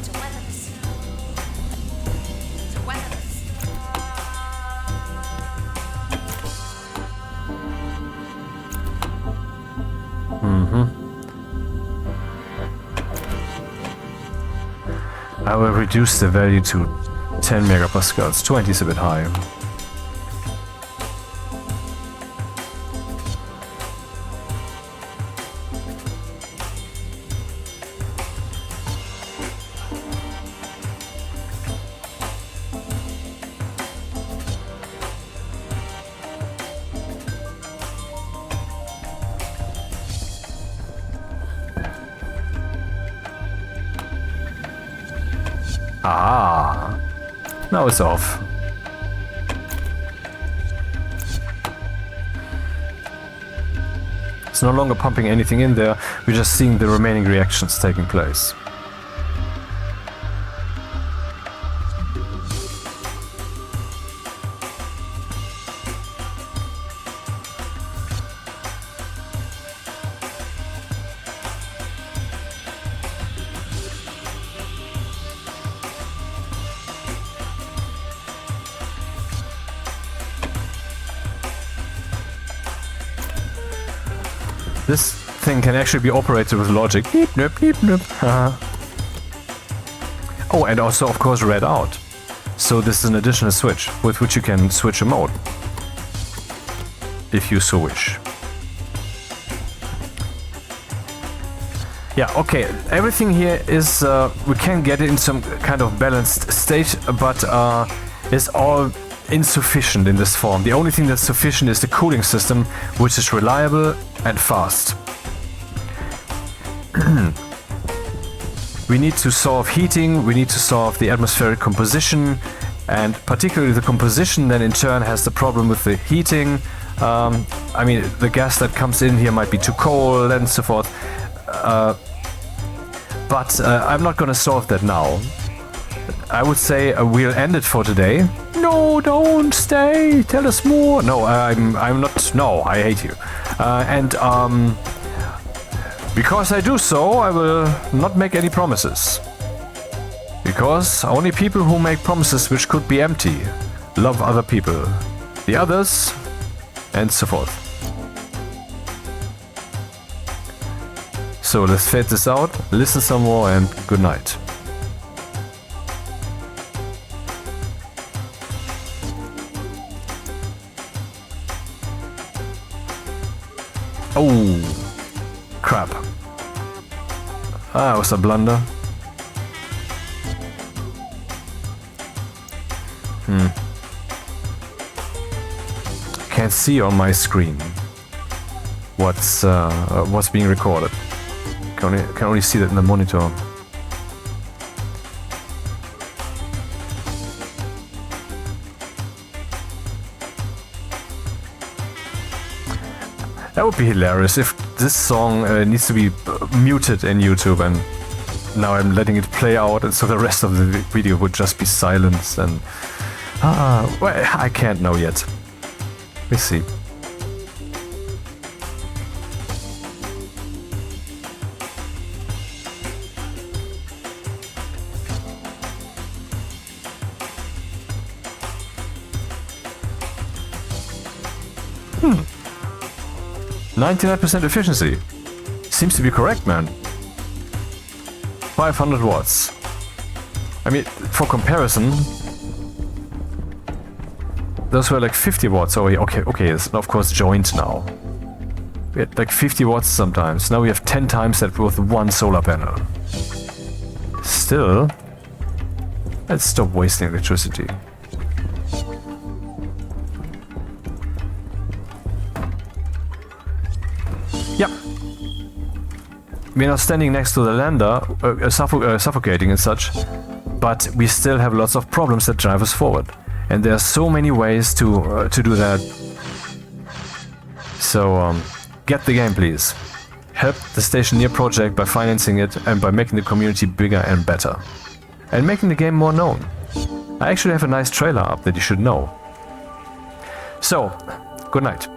[SPEAKER 4] to weather the snow, to weather the
[SPEAKER 1] I will reduce the value to 10 megapascals. 20 is a bit high. Ah, now it's off. It's no longer pumping anything in there, we're just seeing the remaining reactions taking place. This thing can actually be operated with logic. Beep, noop, beep, noop. Oh, and also, of course, read out. So this is an additional switch with which you can switch a mode, if you so wish. Yeah, okay, everything here is, we can get it in some kind of balanced state, but it's all insufficient in this form. The only thing that's sufficient is the cooling system, which is reliable and fast. We need to solve heating, we need to solve the atmospheric composition, and particularly the composition then in turn has the problem with the heating. I mean, the gas that comes in here might be too cold and so forth. But I'm not gonna solve that now. I would say we'll end it for today. No, don't stay. Tell us more. No, I'm not. No, I hate you. Because I do so, I will not make any promises. Because only people who make promises which could be empty love other people. The others, and so forth. So let's fade this out, listen some more, and good night. Oh, crap. Ah, it was a blunder. Can't see on my screen what's being recorded. Can only see that in the monitor. That would be hilarious if this song needs to be muted in YouTube, and now I'm letting it play out, and so the rest of the video would just be silence. And well, I can't know yet. We'll see. Hmm. 99% efficiency. Seems to be correct, man. 500 watts. I mean, for comparison, those were like 50 watts. Oh, okay, it's of course joined now. We had like 50 watts sometimes. Now we have 10 times that with one solar panel. Still, let's stop wasting electricity. Yep. We're not standing next to the lander, suffocating and such, but we still have lots of problems that drive us forward. And there are so many ways to do that. So, get the game, please. Help the Stationeer project by financing it and by making the community bigger and better. And making the game more known. I actually have a nice trailer up that you should know. So, good night.